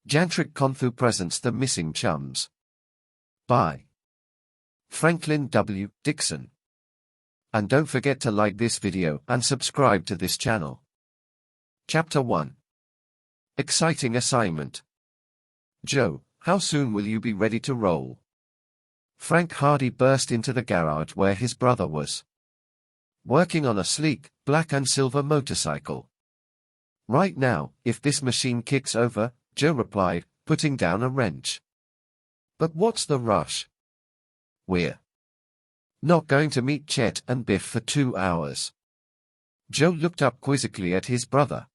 Jantric Konthu presents The Missing Chums by Franklin W. Dixon. And don't forget to like this video and subscribe to this channel. Chapter 1. Exciting Assignment. Joe, how soon will you be ready to roll? Frank Hardy burst into the garage where his brother was working on a sleek, black and silver motorcycle. Right now, if this machine kicks over, Joe replied, putting down a wrench. But what's the rush? We're not going to meet Chet and Biff for 2 hours. Joe looked up quizzically at his brother.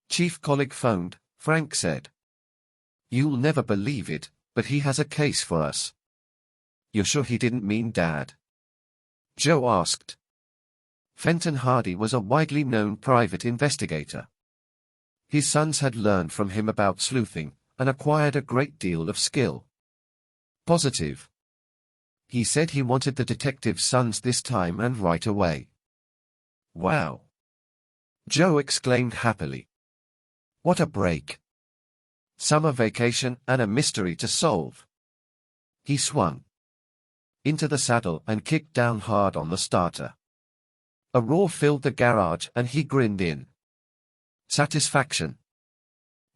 Chief Colleague phoned, Frank said. You'll never believe it, but he has a case for us. You're sure he didn't mean Dad? Joe asked. Fenton Hardy was a widely known private investigator. His sons had learned from him about sleuthing, and acquired a great deal of skill. Positive. He said he wanted the detective's sons this time and right away. Wow! Joe exclaimed happily. What a break! Summer vacation and a mystery to solve. He swung into the saddle and kicked down hard on the starter. A roar filled the garage and he grinned in satisfaction.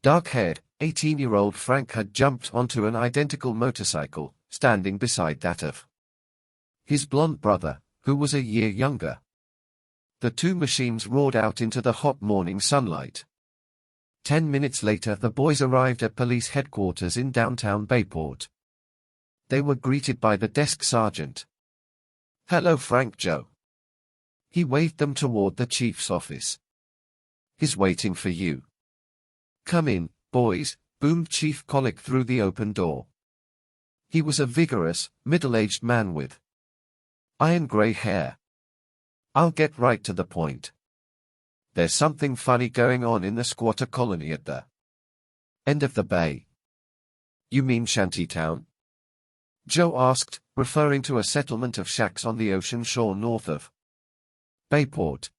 Dark-haired, 18-year-old Frank had jumped onto an identical motorcycle, standing beside that of his blond brother, who was a year younger. The two machines roared out into the hot morning sunlight. 10 minutes later the boys arrived at police headquarters in downtown Bayport. They were greeted by the desk sergeant. Hello, Frank. Joe. He waved them toward the chief's office. He's waiting for you. Come in, boys, boomed Chief Collick through the open door. He was a vigorous, middle-aged man with iron-gray hair. I'll get right to the point. There's something funny going on in the squatter colony at the end of the bay. You mean Shantytown? Joe asked, referring to a settlement of shacks on the ocean shore north of Bayport.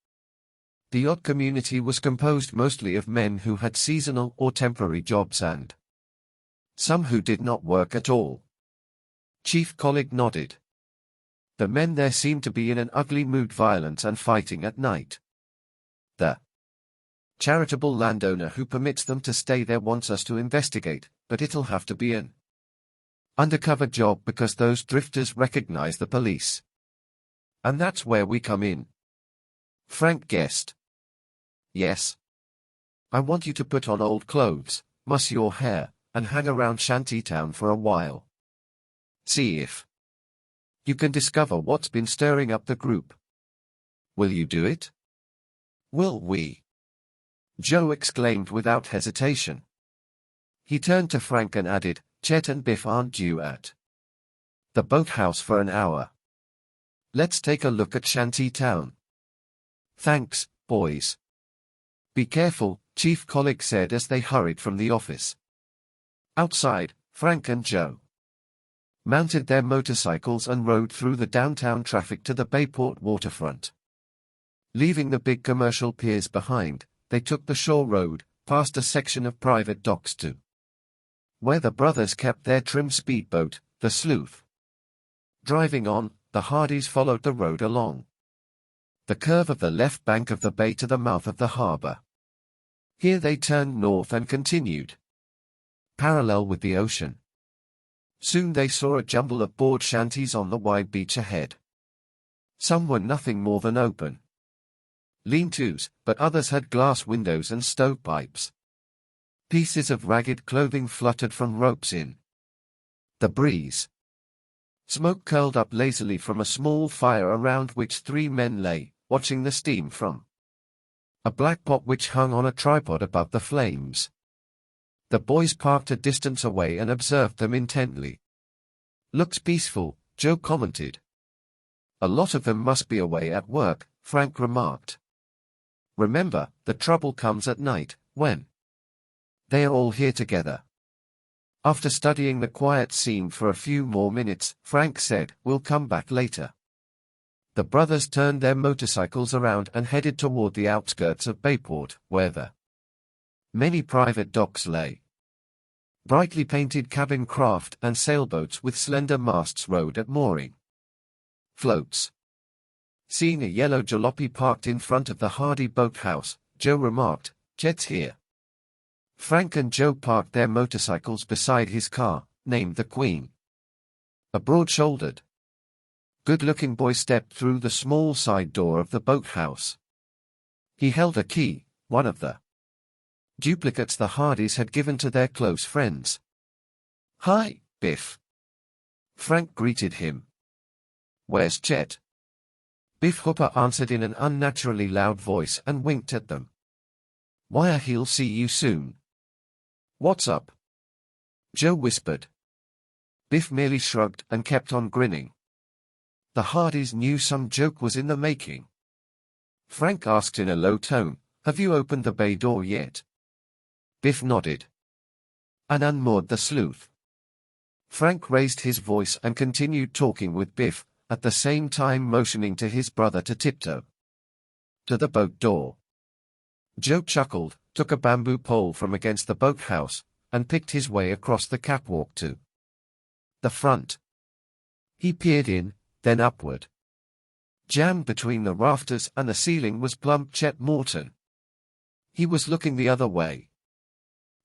The yacht community was composed mostly of men who had seasonal or temporary jobs and some who did not work at all. Chief Colleague nodded. The men there seemed to be in an ugly mood, violent and fighting at night. The charitable landowner who permits them to stay there wants us to investigate, but it'll have to be an undercover job because those drifters recognize the police. And that's where we come in. Frank guessed. Yes. I want you to put on old clothes, muss your hair, and hang around Shantytown for a while. See if you can discover what's been stirring up the group. Will you do it? Will we? Joe exclaimed without hesitation. He turned to Frank and added, Chet and Biff aren't due at the boathouse for an hour. Let's take a look at Shantytown. Thanks, boys. Be careful, Chief Colleague said as they hurried from the office. Outside, Frank and Joe mounted their motorcycles and rode through the downtown traffic to the Bayport waterfront. Leaving the big commercial piers behind, they took the shore road, past a section of private docks to where the brothers kept their trim speedboat, the Sleuth. Driving on, the Hardys followed the road along the curve of the left bank of the bay to the mouth of the harbor. Here they turned north and continued parallel with the ocean. Soon they saw a jumble of board shanties on the wide beach ahead. Some were nothing more than open lean-tos, but others had glass windows and stovepipes. Pieces of ragged clothing fluttered from ropes in the breeze. Smoke curled up lazily from a small fire around which 3 men lay, watching the steam from a black pot which hung on a tripod above the flames. The boys parked a distance away and observed them intently. Looks peaceful, Joe commented. A lot of them must be away at work, Frank remarked. Remember, the trouble comes at night, when they are all here together. After studying the quiet scene for a few more minutes, Frank said, We'll come back later. The brothers turned their motorcycles around and headed toward the outskirts of Bayport, where the many private docks lay. Brightly painted cabin craft and sailboats with slender masts rode at mooring. Floats. Seeing a yellow jalopy parked in front of the Hardy boathouse, Joe remarked, "Chet's here." Frank and Joe parked their motorcycles beside his car, named the Queen. A broad-shouldered, good-looking boy stepped through the small side door of the boathouse. He held a key, one of the duplicates the Hardys had given to their close friends. "Hi, Biff." Frank greeted him. "Where's Chet?" Biff Hooper answered in an unnaturally loud voice and winked at them. "Why, he'll see you soon." "What's up?" Joe whispered. Biff merely shrugged and kept on grinning. The Hardys knew some joke was in the making. Frank asked in a low tone, "Have you opened the bay door yet?" Biff nodded and unmoored the sleuth. Frank raised his voice and continued talking with Biff, at the same time motioning to his brother to tiptoe to the boat door. Joe chuckled, took a bamboo pole from against the boathouse, and picked his way across the catwalk to the front. He peered in, then upward. Jammed between the rafters and the ceiling was plump Chet Morton. He was looking the other way,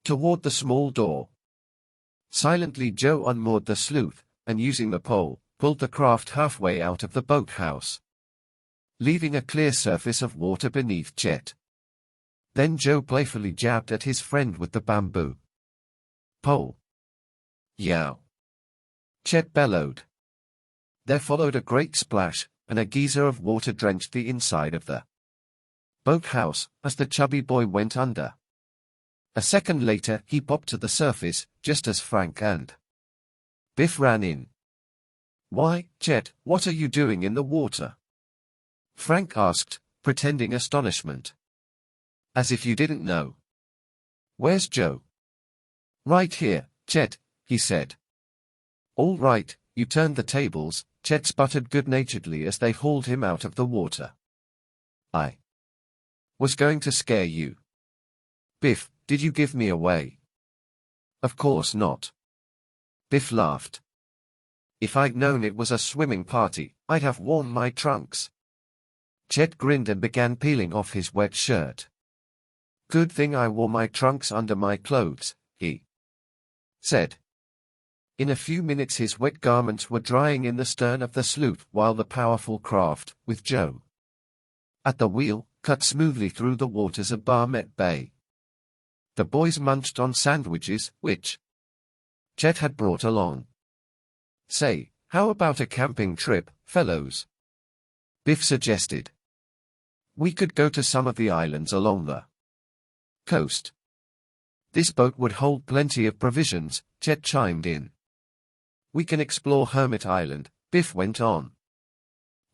toward the small door. Silently Joe unmoored the sleuth, and using the pole, pulled the craft halfway out of the boathouse, leaving a clear surface of water beneath Chet. Then Joe playfully jabbed at his friend with the bamboo pole. "Yow!" Chet bellowed. There followed a great splash, and a geyser of water drenched the inside of the boathouse as the chubby boy went under. A second later he popped to the surface, just as Frank and Biff ran in. "Why, Chet, what are you doing in the water?" Frank asked, pretending astonishment. "As if you didn't know." "Where's Joe?" "Right here, Chet," he said. "All right, you turned the tables," Chet sputtered good-naturedly as they hauled him out of the water. "I was going to scare you." "Biff, did you give me away?" "Of course not." Biff laughed. "If I'd known it was a swimming party, I'd have worn my trunks." Chet grinned and began peeling off his wet shirt. "Good thing I wore my trunks under my clothes," he said. In a few minutes his wet garments were drying in the stern of the sloop while the powerful craft, with Joe at the wheel, cut smoothly through the waters of Barmet Bay. The boys munched on sandwiches, which Chet had brought along. "Say, how about a camping trip, fellows?" Biff suggested. "We could go to some of the islands along the coast." "This boat would hold plenty of provisions," Chet chimed in. "We can explore Hermit Island," Biff went on.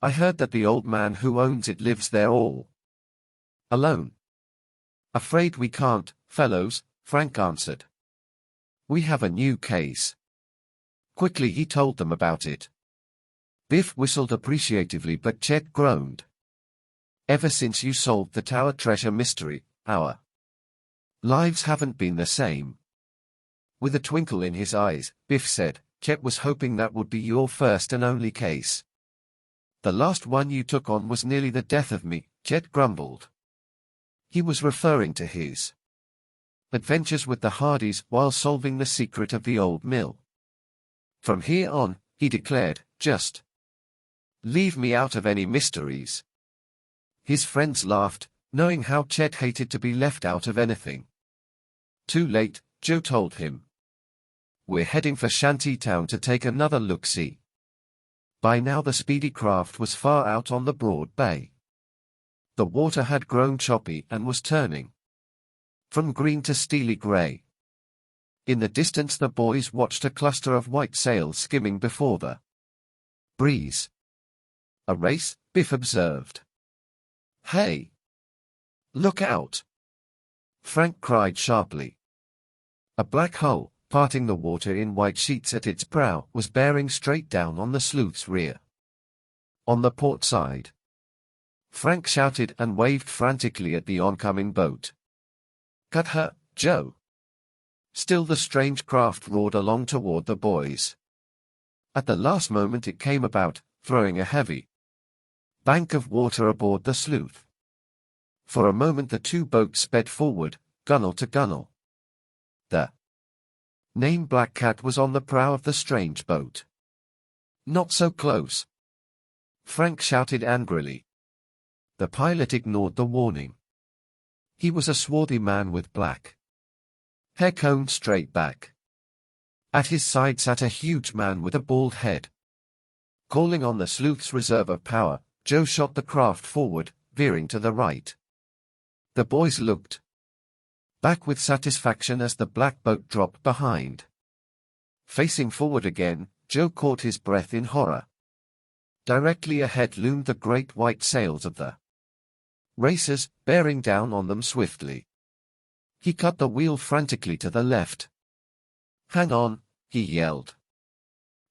"I heard that the old man who owns it lives there all alone." "Afraid we can't, fellows," Frank answered. "We have a new case." Quickly he told them about it. Biff whistled appreciatively but Chet groaned. "Ever since you solved the Tower Treasure mystery, our lives haven't been the same." With a twinkle in his eyes, Biff said, "Chet was hoping that would be your first and only case." "The last one you took on was nearly the death of me," Chet grumbled. He was referring to his adventures with the Hardys while solving the secret of the old mill. "From here on," he declared, "just leave me out of any mysteries." His friends laughed, knowing how Chet hated to be left out of anything. Too late, Joe told him. "We're heading for Shantytown to take another look-see." By now the speedy craft was far out on the broad bay. The water had grown choppy and was turning from green to steely gray. In the distance the boys watched a cluster of white sails skimming before the breeze. "A race?" Biff observed. "Hey! Look out!" Frank cried sharply. A black hull, parting the water in white sheets at its prow, was bearing straight down on the sleuth's rear. On the port side. Frank shouted and waved frantically at the oncoming boat. "Cut her, Joe!" Still the strange craft roared along toward the boys. At the last moment it came about, throwing a heavy bank of water aboard the sleuth. For a moment the two boats sped forward, gunwale to gunwale. The name Black Cat was on the prow of the strange boat. Not so close! Frank shouted angrily. The pilot ignored the warning. He was a swarthy man with black hair combed straight back. At his side sat a huge man with a bald head. Calling on the sleuth's reserve of power, Joe shot the craft forward, veering to the right. The boys looked back with satisfaction as the black boat dropped behind. Facing forward again, Joe caught his breath in horror. Directly ahead loomed the great white sails of the racers, bearing down on them swiftly. He cut the wheel frantically to the left. "Hang on," he yelled.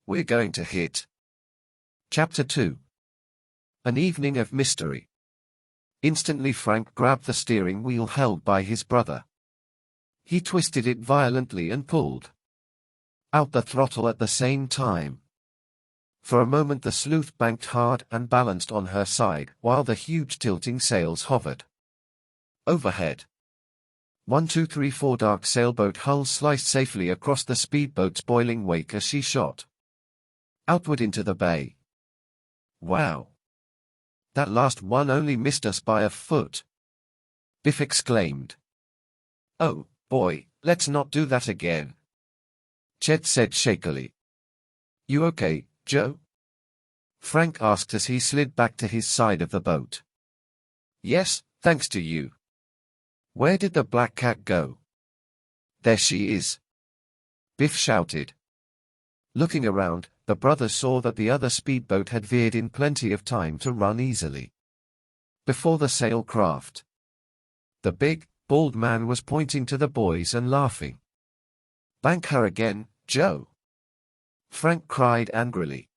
"We're going to hit." Chapter 2. An evening of mystery. Instantly Frank grabbed the steering wheel held by his brother. He twisted it violently and pulled out the throttle at the same time. For a moment the sleuth banked hard and balanced on her side while the huge tilting sails hovered overhead. 1, 2, 3, 4 dark sailboat hulls sliced safely across the speedboat's boiling wake as she shot outward into the bay. "Wow! That last one only missed us by a foot," Biff exclaimed. "Oh, boy, let's not do that again," Chet said shakily. "You okay, Joe?" Frank asked as he slid back to his side of the boat. "Yes, thanks to you." "Where did the Black Cat go?" "There she is," Biff shouted. Looking around, the brothers saw that the other speedboat had veered in plenty of time to run easily before the sail craft. The big, bald man was pointing to the boys and laughing. "Bank her again, Joe!" Frank cried angrily.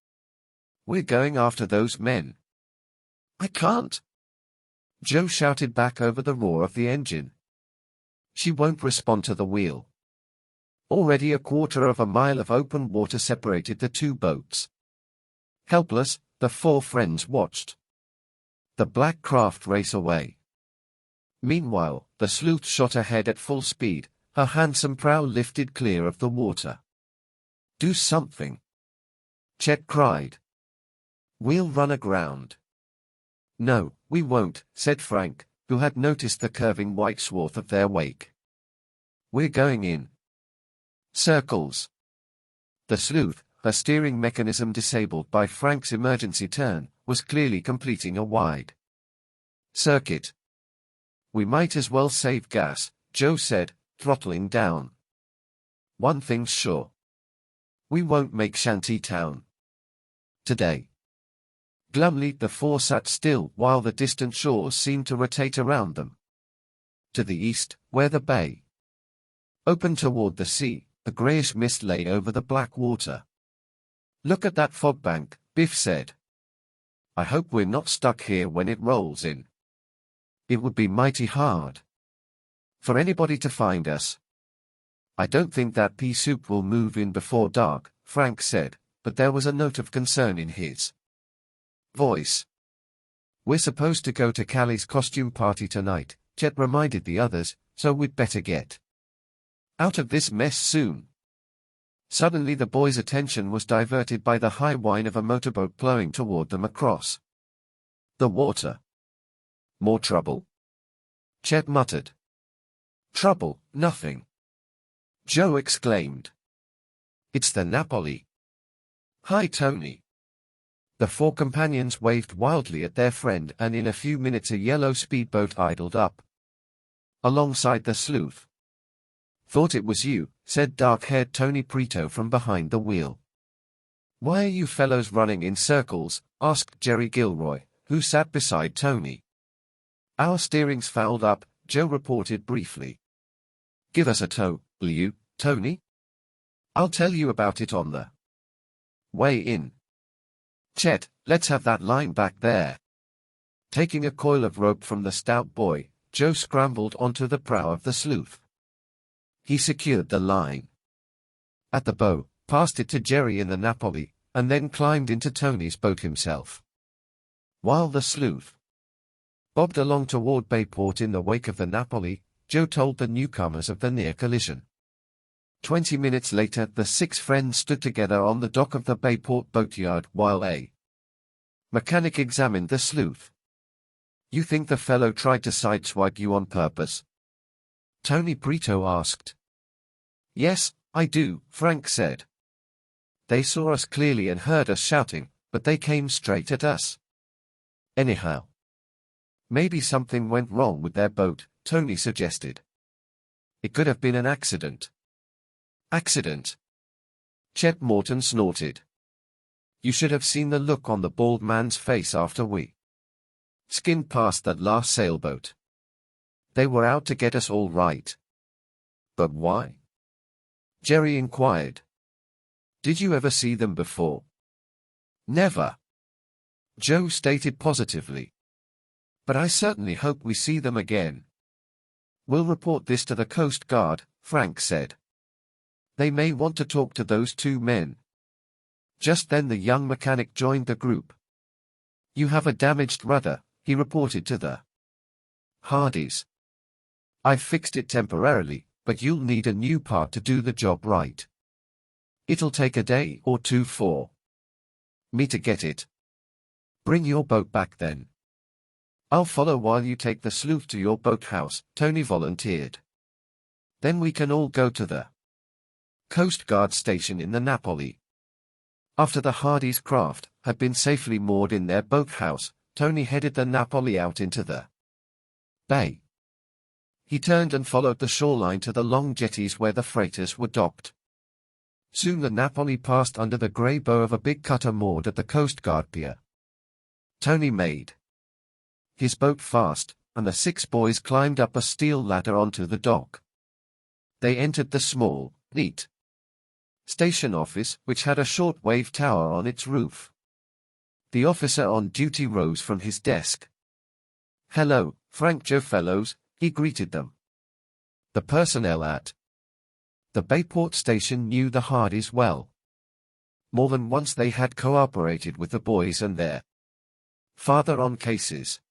"We're going after those men." "I can't!" Joe shouted back over the roar of the engine. "She won't respond to the wheel." Already a quarter of a mile of open water separated the two boats. Helpless, the four friends watched the black craft race away. Meanwhile, the sleuth shot ahead at full speed, her handsome prow lifted clear of the water. "Do something!" Chet cried. "We'll run aground." "No, we won't," said Frank, who had noticed the curving white swath of their wake. "We're going in circles." The sleuth, her steering mechanism disabled by Frank's emergency turn, was clearly completing a wide circuit. "We might as well save gas," Joe said, throttling down. "One thing's sure. We won't make Shantytown today." Glumly the four sat still while the distant shores seemed to rotate around them. To the east, where the bay opened toward the sea, a grayish mist lay over the black water. "Look at that fog bank," Biff said. "I hope we're not stuck here when it rolls in. It would be mighty hard for anybody to find us." "I don't think that pea soup will move in before dark," Frank said, but there was a note of concern in his voice. "We're supposed to go to Callie's costume party tonight," Chet reminded the others, "so we'd better get out of this mess soon." Suddenly the boys' attention was diverted by the high whine of a motorboat plowing toward them across the water. "More trouble?" Chet muttered. "Trouble, nothing," Joe exclaimed. "It's the Napoli." "Hi, Tony." The four companions waved wildly at their friend, and in a few minutes a yellow speedboat idled up alongside the sleuth. "Thought it was you," said dark-haired Tony Prito from behind the wheel. "Why are you fellows running in circles?" asked Jerry Gilroy, who sat beside Tony. "Our steering's fouled up," Joe reported briefly. "Give us a tow, will you, Tony? I'll tell you about it on the way in." "Chet, let's have that line back there." Taking a coil of rope from the stout boy, Joe scrambled onto the prow of the sleuth. He secured the line at the bow, passed it to Jerry in the Napoli, and then climbed into Tony's boat himself. While the sleuth bobbed along toward Bayport in the wake of the Napoli, Joe told the newcomers of the near collision. 20 minutes later, the six friends stood together on the dock of the Bayport boatyard while a mechanic examined the sleuth. "You think the fellow tried to sideswipe you on purpose?" Tony Brito asked. "Yes, I do," Frank said. "They saw us clearly and heard us shouting, but they came straight at us. Anyhow, maybe something went wrong with their boat," Tony suggested. "It could have been an accident." "Accident?" Chet Morton snorted. "You should have seen the look on the bald man's face after we skinned past that last sailboat. They were out to get us all right." "But why?" Jerry inquired. "Did you ever see them before?" "Never," Joe stated positively. "But I certainly hope we see them again." "We'll report this to the Coast Guard," Frank said. "They may want to talk to those two men." Just then the young mechanic joined the group. "You have a damaged rudder," he reported to the Hardys. "I've fixed it temporarily, but you'll need a new part to do the job right. It'll take a day or two for me to get it." "Bring your boat back then." "I'll follow while you take the sleuth to your boathouse," Tony volunteered. "Then we can all go to the Coast Guard station in the Napoli." After the Hardys' craft had been safely moored in their boathouse, Tony headed the Napoli out into the bay. He turned and followed the shoreline to the long jetties where the freighters were docked. Soon the Napoli passed under the grey bow of a big cutter moored at the Coast Guard pier. Tony made his boat fast, and the six boys climbed up a steel ladder onto the dock. They entered the small, neat station office, which had a short-wave tower on its roof. The officer on duty rose from his desk. "Hello, Frank Joe Fellows," he greeted them. The personnel at the Bayport station knew the Hardys well. More than once they had cooperated with the boys and their father on cases.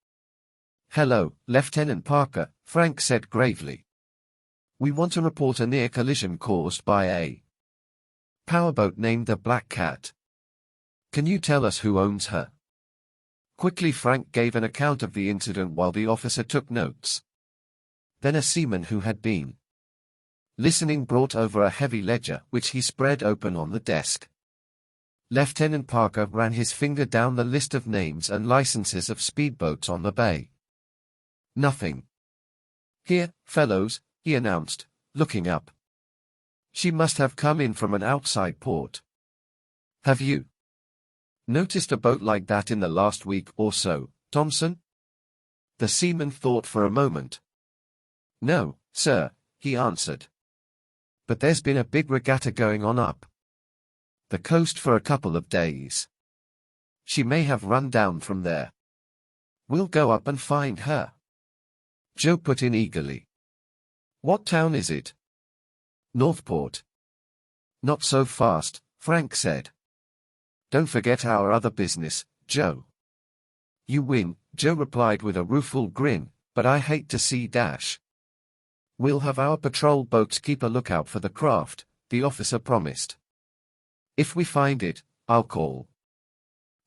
"Hello, Lieutenant Parker," Frank said gravely. "We want to report a near collision caused by a powerboat named the Black Cat. Can you tell us who owns her?" Quickly Frank gave an account of the incident while the officer took notes. Then a seaman who had been listening brought over a heavy ledger which he spread open on the desk. Lieutenant Parker ran his finger down the list of names and licenses of speedboats on the bay. "Nothing here, fellows," he announced, looking up. "She must have come in from an outside port. Have you noticed a boat like that in the last week or so, Thompson?" The seaman thought for a moment. "No, sir," he answered. "But there's been a big regatta going on up the coast for a couple of days. She may have run down from there. We'll go up and find her." Joe put in eagerly. "What town is it?" "Northport." "Not so fast," Frank said. "Don't forget our other business, Joe." "You win," Joe replied with a rueful grin, "but I hate to see dash." "We'll have our patrol boats keep a lookout for the craft," the officer promised. "If we find it, I'll call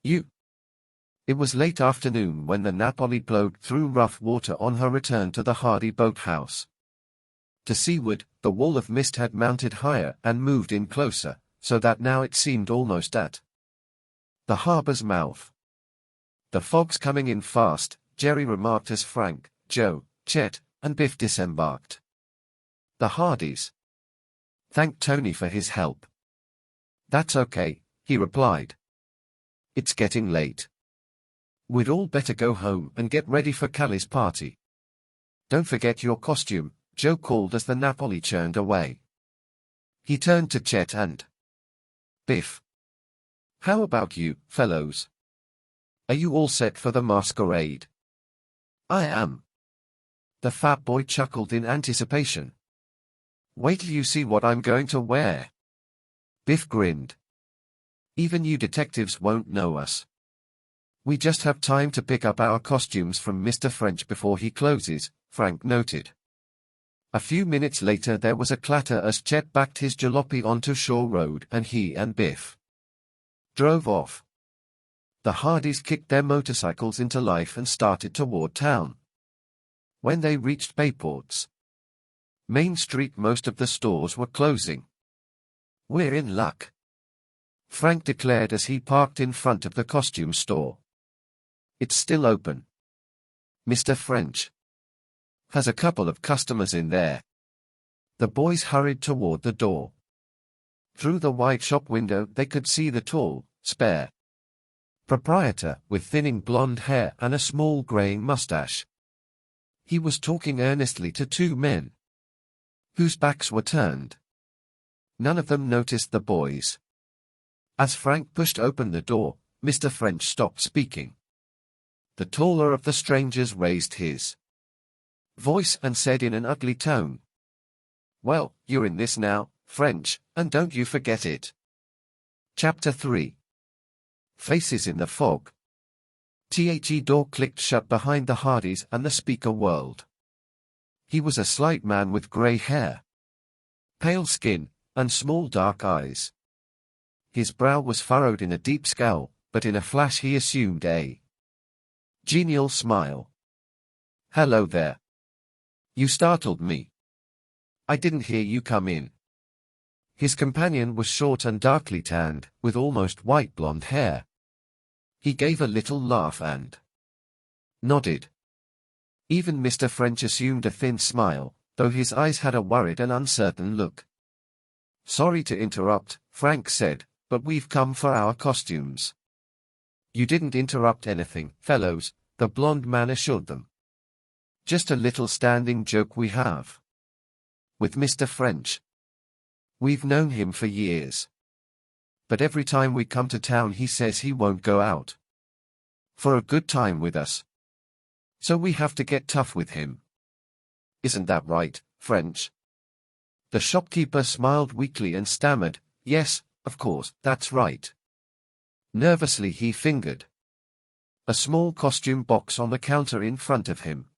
you." It was late afternoon when the Napoli plowed through rough water on her return to the Hardy boathouse. To seaward, the wall of mist had mounted higher and moved in closer, so that now it seemed almost at the harbor's mouth. "The fog's coming in fast," Jerry remarked as Frank, Joe, Chet, and Biff disembarked. The Hardys thanked Tony for his help. "That's okay," he replied. "It's getting late. We'd all better go home and get ready for Callie's party." "Don't forget your costume," Joe called as the Napoli churned away. He turned to Chet and Biff. "How about you, fellows? Are you all set for the masquerade?" "I am." The fat boy chuckled in anticipation. Wait till you see what I'm going to wear. Biff grinned. Even you detectives won't know us. We just have time to pick up our costumes from Mr. French before he closes, Frank noted. A few minutes later there was a clatter as Chet backed his jalopy onto Shore Road and he and Biff drove off. The Hardys kicked their motorcycles into life and started toward town. When they reached Bayport's Main Street, most of the stores were closing. We're in luck, Frank declared as he parked in front of the costume store. It's still open. Mr. French has a couple of customers in there. The boys hurried toward the door. Through the wide shop window they could see the tall, spare proprietor with thinning blonde hair and a small graying mustache. He was talking earnestly to two men whose backs were turned. None of them noticed the boys. As Frank pushed open the door, Mr. French stopped speaking. The taller of the strangers raised his voice and said in an ugly tone, "Well, you're in this now, French, and don't you forget it." Chapter 3. Faces in the Fog. The door clicked shut behind the Hardys and the speaker whirled. He was a slight man with gray hair, pale skin, and small dark eyes. His brow was furrowed in a deep scowl, but in a flash he assumed a genial smile. "Hello there. You startled me. I didn't hear you come in." His companion was short and darkly tanned, with almost white blonde hair. He gave a little laugh and nodded. Even Mr. French assumed a thin smile, though his eyes had a worried and uncertain look. "Sorry to interrupt," Frank said, "but we've come for our costumes." "You didn't interrupt anything, fellows," the blonde man assured them. "Just a little standing joke we have with Mr. French. We've known him for years. But every time we come to town he says he won't go out for a good time with us. So we have to get tough with him. Isn't that right, French?" The shopkeeper smiled weakly and stammered, "Yes, of course, that's right." Nervously he fingered a small costume box on the counter in front of him.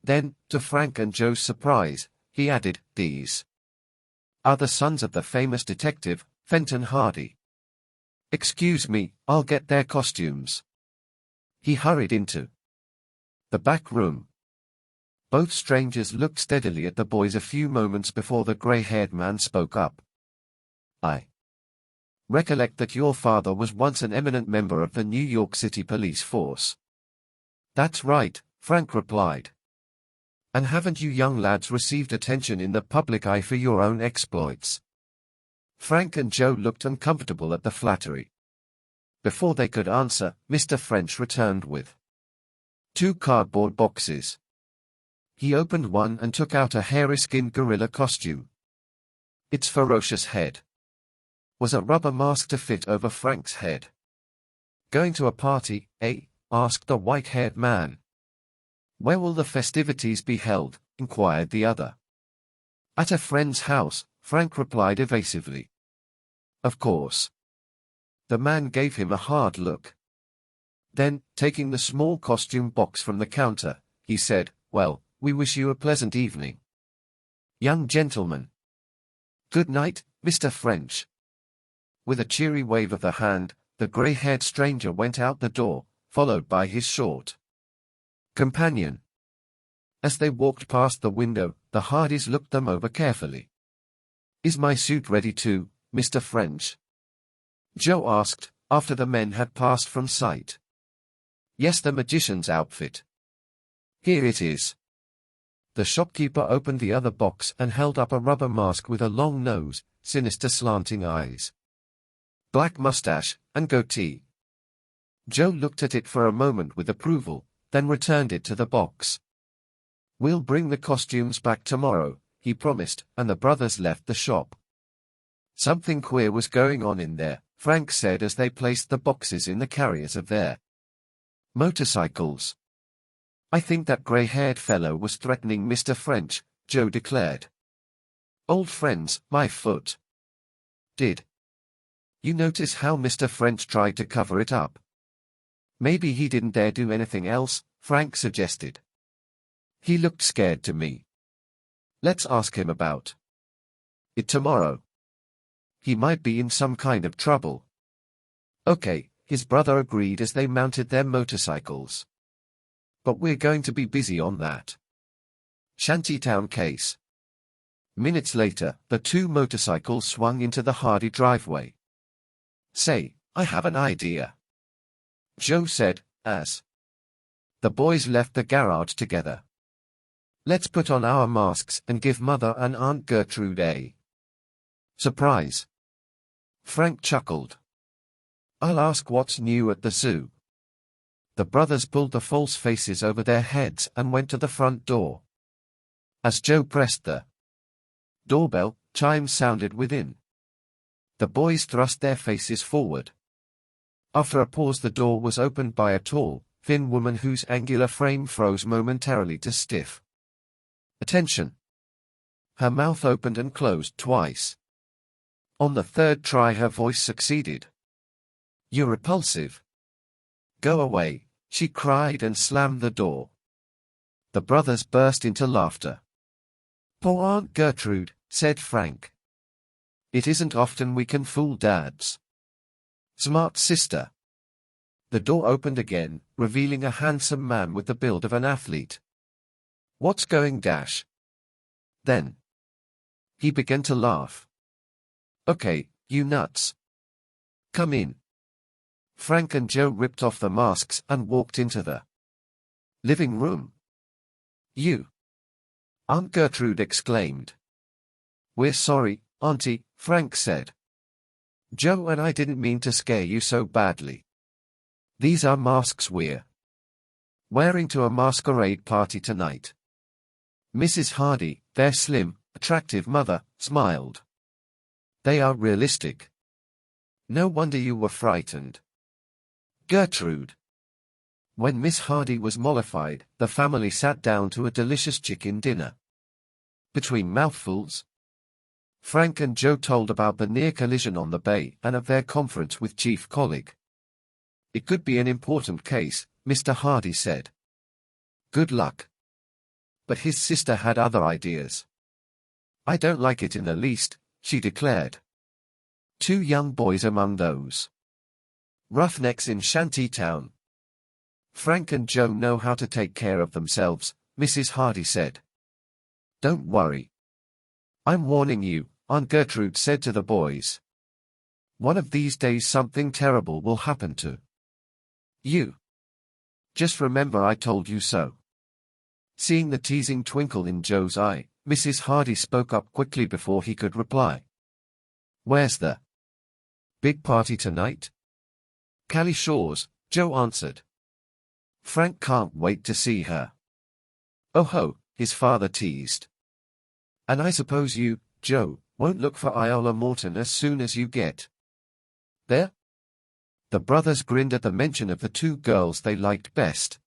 Then, to Frank and Joe's surprise, he added, "These are the sons of the famous detective, Fenton Hardy. Excuse me, I'll get their costumes." He hurried into the back room. Both strangers looked steadily at the boys a few moments before the gray-haired man spoke up. "I recollect that your father was once an eminent member of the New York City police force." "That's right," Frank replied. "And haven't you young lads received attention in the public eye for your own exploits?" Frank and Joe looked uncomfortable at the flattery. Before they could answer, Mr. French returned with 2 cardboard boxes. He opened one and took out a hairy-skinned gorilla costume. Its ferocious head was a rubber mask to fit over Frank's head. "Going to a party, eh?" asked the white-haired man. "Where will the festivities be held?" inquired the other. "At a friend's house," Frank replied evasively. "Of course." The man gave him a hard look. Then, taking the small costume box from the counter, he said, "Well, we wish you a pleasant evening, young gentlemen. Good night, Mr. French." With a cheery wave of the hand, the gray-haired stranger went out the door, followed by his short companion. As they walked past the window, the Hardys looked them over carefully. "Is my suit ready too, Mr. French?" Joe asked, after the men had passed from sight. "Yes, the magician's outfit. Here it is." The shopkeeper opened the other box and held up a rubber mask with a long nose, sinister slanting eyes, black mustache, and goatee. Joe looked at it for a moment with approval, then returned it to the box. "We'll bring the costumes back tomorrow," he promised, and the brothers left the shop. "Something queer was going on in there," Frank said as they placed the boxes in the carriers of their motorcycles. "I think that gray-haired fellow was threatening Mr. French," Joe declared. Old friends, my foot. Did you notice how Mr. French tried to cover it up? Maybe he didn't dare do anything else, Frank suggested. He looked scared to me. Let's ask him about it tomorrow. He might be in some kind of trouble. Okay, his brother agreed as they mounted their motorcycles. But we're going to be busy on that Shantytown case. Minutes later, the two motorcycles swung into the Hardy driveway. Say, I have an idea, Joe said, as the boys left the garage together. Let's put on our masks and give Mother and Aunt Gertrude a surprise. Frank chuckled. I'll ask what's new at the zoo. The brothers pulled the false faces over their heads and went to the front door. As Joe pressed the doorbell, chimes sounded within. The boys thrust their faces forward. After a pause, the door was opened by a tall, thin woman whose angular frame froze momentarily to stiff attention. Her mouth opened and closed twice. On the third try, her voice succeeded. You're repulsive. Go away, she cried and slammed the door. The brothers burst into laughter. Poor Aunt Gertrude, said Frank. It isn't often we can fool dads. Smart sister. The door opened again, revealing a handsome man with the build of an athlete. What's going, Dash? Then he began to laugh. Okay, you nuts. Come in. Frank and Joe ripped off the masks and walked into the living room. You! Aunt Gertrude exclaimed. We're sorry, Auntie, Frank said. Joe and I didn't mean to scare you so badly. These are masks we're wearing to a masquerade party tonight. Mrs. Hardy, their slim, attractive mother, smiled. They are realistic. No wonder you were frightened. Gertrude. When Miss Hardy was mollified, the family sat down to a delicious chicken dinner. Between mouthfuls, Frank and Joe told about the near collision on the bay and of their conference with Chief Collig. It could be an important case, Mr. Hardy said. Good luck. But his sister had other ideas. I don't like it in the least, she declared. Two young boys among those roughnecks in Shantytown. Frank and Joe know how to take care of themselves, Mrs. Hardy said. Don't worry. I'm warning you, Aunt Gertrude said to the boys. One of these days something terrible will happen to you. Just remember I told you so. Seeing the teasing twinkle in Joe's eye, Mrs. Hardy spoke up quickly before he could reply. Where's the big party tonight? Callie Shaw's, Joe answered. Frank can't wait to see her. Oh ho, his father teased. And I suppose you, Joe, won't look for Iola Morton as soon as you get there? The brothers grinned at the mention of the two girls they liked best.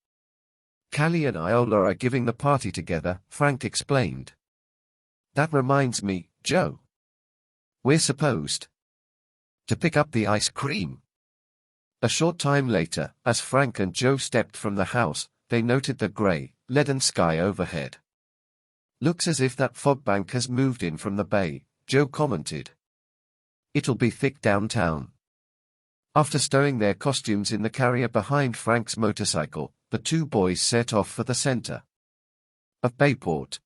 Callie and Iola are giving the party together, Frank explained. That reminds me, Joe. We're supposed to pick up the ice cream. A short time later, as Frank and Joe stepped from the house, they noted the gray, leaden sky overhead. Looks as if that fog bank has moved in from the bay, Joe commented. It'll be thick downtown. After stowing their costumes in the carrier behind Frank's motorcycle, the two boys set off for the center of Bayport.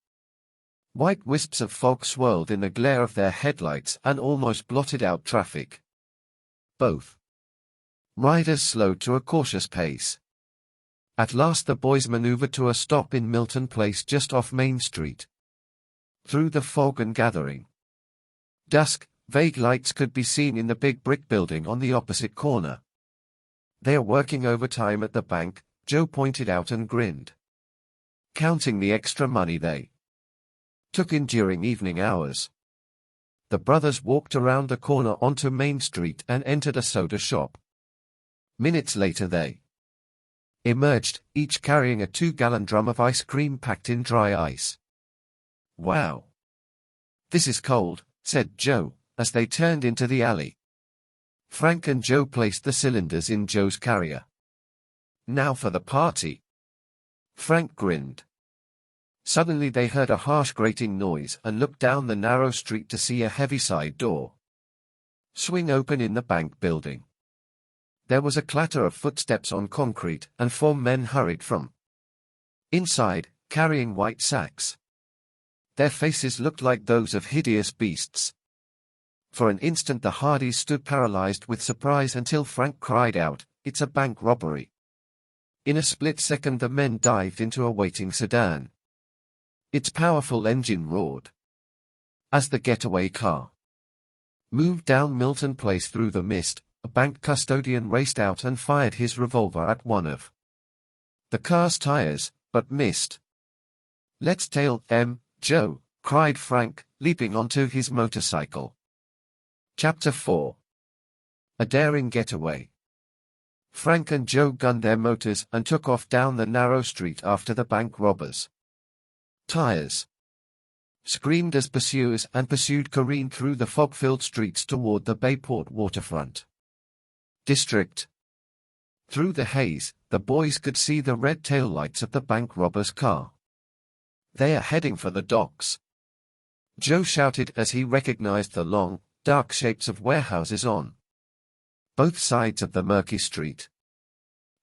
White wisps of fog swirled in the glare of their headlights and almost blotted out traffic. Both riders slowed to a cautious pace. At last the boys maneuvered to a stop in Milton Place just off Main Street. Through the fog and gathering dusk, vague lights could be seen in the big brick building on the opposite corner. They are working overtime at the bank, Joe pointed out and grinned. Counting the extra money they took in during evening hours. The brothers walked around the corner onto Main Street and entered a soda shop. Minutes later they emerged, each carrying a 2-gallon drum of ice cream packed in dry ice. Wow! "This is cold," said Joe, as they turned into the alley. Frank and Joe placed the cylinders in Joe's carrier. "Now for the party." Frank grinned. Suddenly they heard a harsh grating noise and looked down the narrow street to see a heavy side door swing open in the bank building. There was a clatter of footsteps on concrete, and 4 men hurried from inside, carrying white sacks. Their faces looked like those of hideous beasts. For an instant the Hardys stood paralyzed with surprise until Frank cried out, "It's a bank robbery." In a split second the men dived into a waiting sedan. Its powerful engine roared as the getaway car moved down Milton Place through the mist. A bank custodian raced out and fired his revolver at one of the car's tires, but missed. "Let's tail them, Joe," cried Frank, leaping onto his motorcycle. Chapter 4. A daring getaway. Frank and Joe gunned their motors and took off down the narrow street after the bank robbers. "Tires!" screamed as pursuers and pursued careened through the fog-filled streets toward the Bayport waterfront district. Through the haze, the boys could see the red taillights of the bank robber's car. "They are heading for the docks," Joe shouted as he recognized the long, dark shapes of warehouses on both sides of the murky street.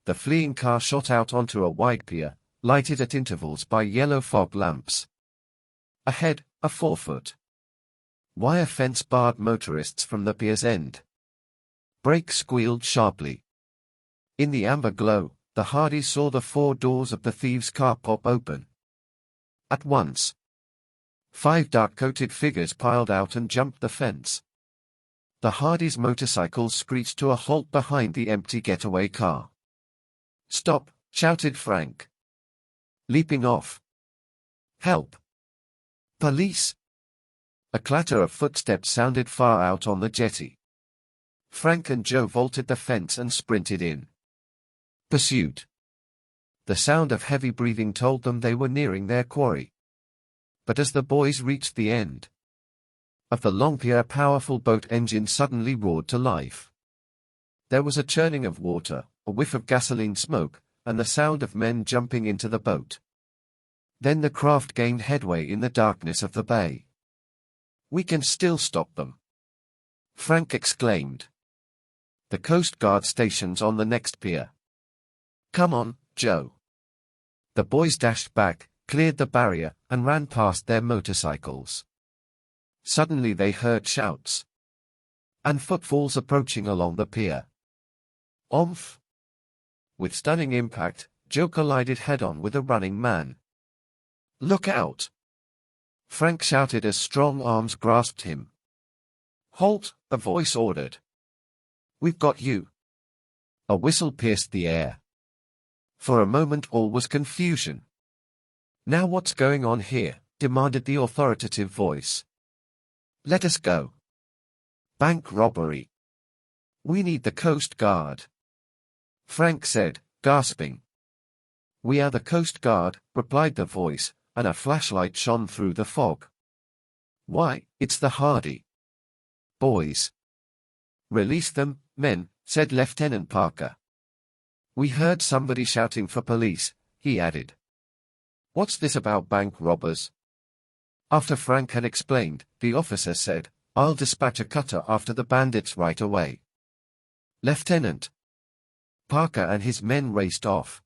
The fleeing car shot out onto a wide pier, lighted at intervals by yellow fog lamps. Ahead, a 4-foot wire fence barred motorists from the pier's end. Brakes squealed sharply. In the amber glow, the Hardys saw the 4 doors of the thieves' car pop open. At once, 5 dark-coated figures piled out and jumped the fence. The Hardys' motorcycles screeched to a halt behind the empty getaway car. "Stop!" shouted Frank, leaping off. "Help! Police!" A clatter of footsteps sounded far out on the jetty. Frank and Joe vaulted the fence and sprinted in pursuit. The sound of heavy breathing told them they were nearing their quarry. But as the boys reached the end of the long pier, a powerful boat engine suddenly roared to life. There was a churning of water, a whiff of gasoline smoke, and the sound of men jumping into the boat. Then the craft gained headway in the darkness of the bay. "We can still stop them," Frank exclaimed. "The Coast Guard station's on the next pier." "Come on, Joe." The boys dashed back, cleared the barrier, and ran past their motorcycles. Suddenly they heard shouts and footfalls approaching along the pier. Oomph! With stunning impact, Joe collided head-on with a running man. "Look out!" Frank shouted as strong arms grasped him. "Halt!" a voice ordered. "We've got you." A whistle pierced the air. For a moment all was confusion. "Now what's going on here?" demanded the authoritative voice. "Let us go." "Bank robbery. We need the Coast Guard," Frank said, gasping. "We are the Coast Guard," replied the voice, and a flashlight shone through the fog. "Why, it's the Hardy boys." "Release them, men," said Lieutenant Parker. "We heard somebody shouting for police," he added. "What's this about bank robbers?" After Frank had explained, the officer said, "I'll dispatch a cutter after the bandits right away." Lieutenant Parker and his men raced off.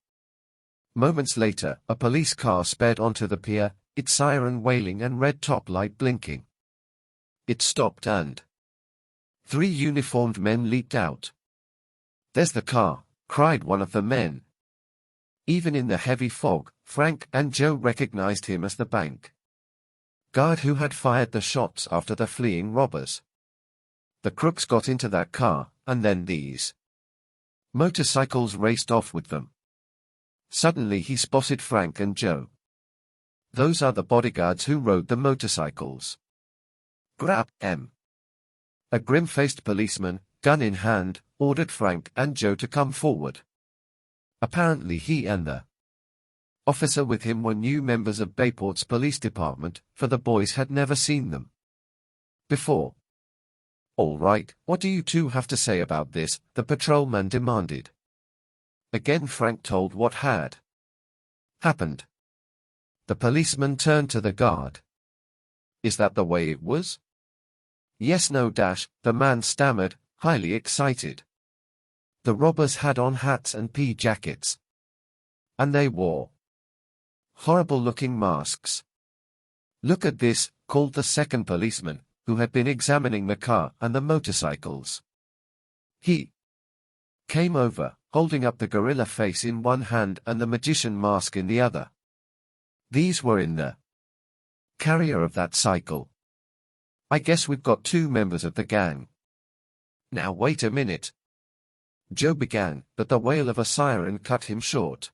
Moments later, a police car sped onto the pier, its siren wailing and red top light blinking. It stopped and 3 uniformed men leaped out. "There's the car," cried one of the men. Even in the heavy fog, Frank and Joe recognized him as the bank guard who had fired the shots after the fleeing robbers. The crooks got into that car, and then these motorcycles raced off with them. Suddenly he spotted Frank and Joe. "Those are the bodyguards who rode the motorcycles. Grab 'em." A grim-faced policeman, gun in hand, ordered Frank and Joe to come forward. Apparently he and the officer with him were new members of Bayport's police department, for the boys had never seen them before. All right, what do you two have to say about this? The patrolman demanded. Again Frank told what had happened. The policeman turned to the guard. Is that the way it was? Yes, no dash, the man stammered, highly excited. The robbers had on hats and pea jackets. And they wore horrible-looking masks. Look at this, called the second policeman, who had been examining the car and the motorcycles. He came over, holding up the gorilla face in one hand and the magician mask in the other. These were in the carrier of that cycle. I guess we've got two members of the gang. Now wait a minute. Joe began, but the wail of a siren cut him short.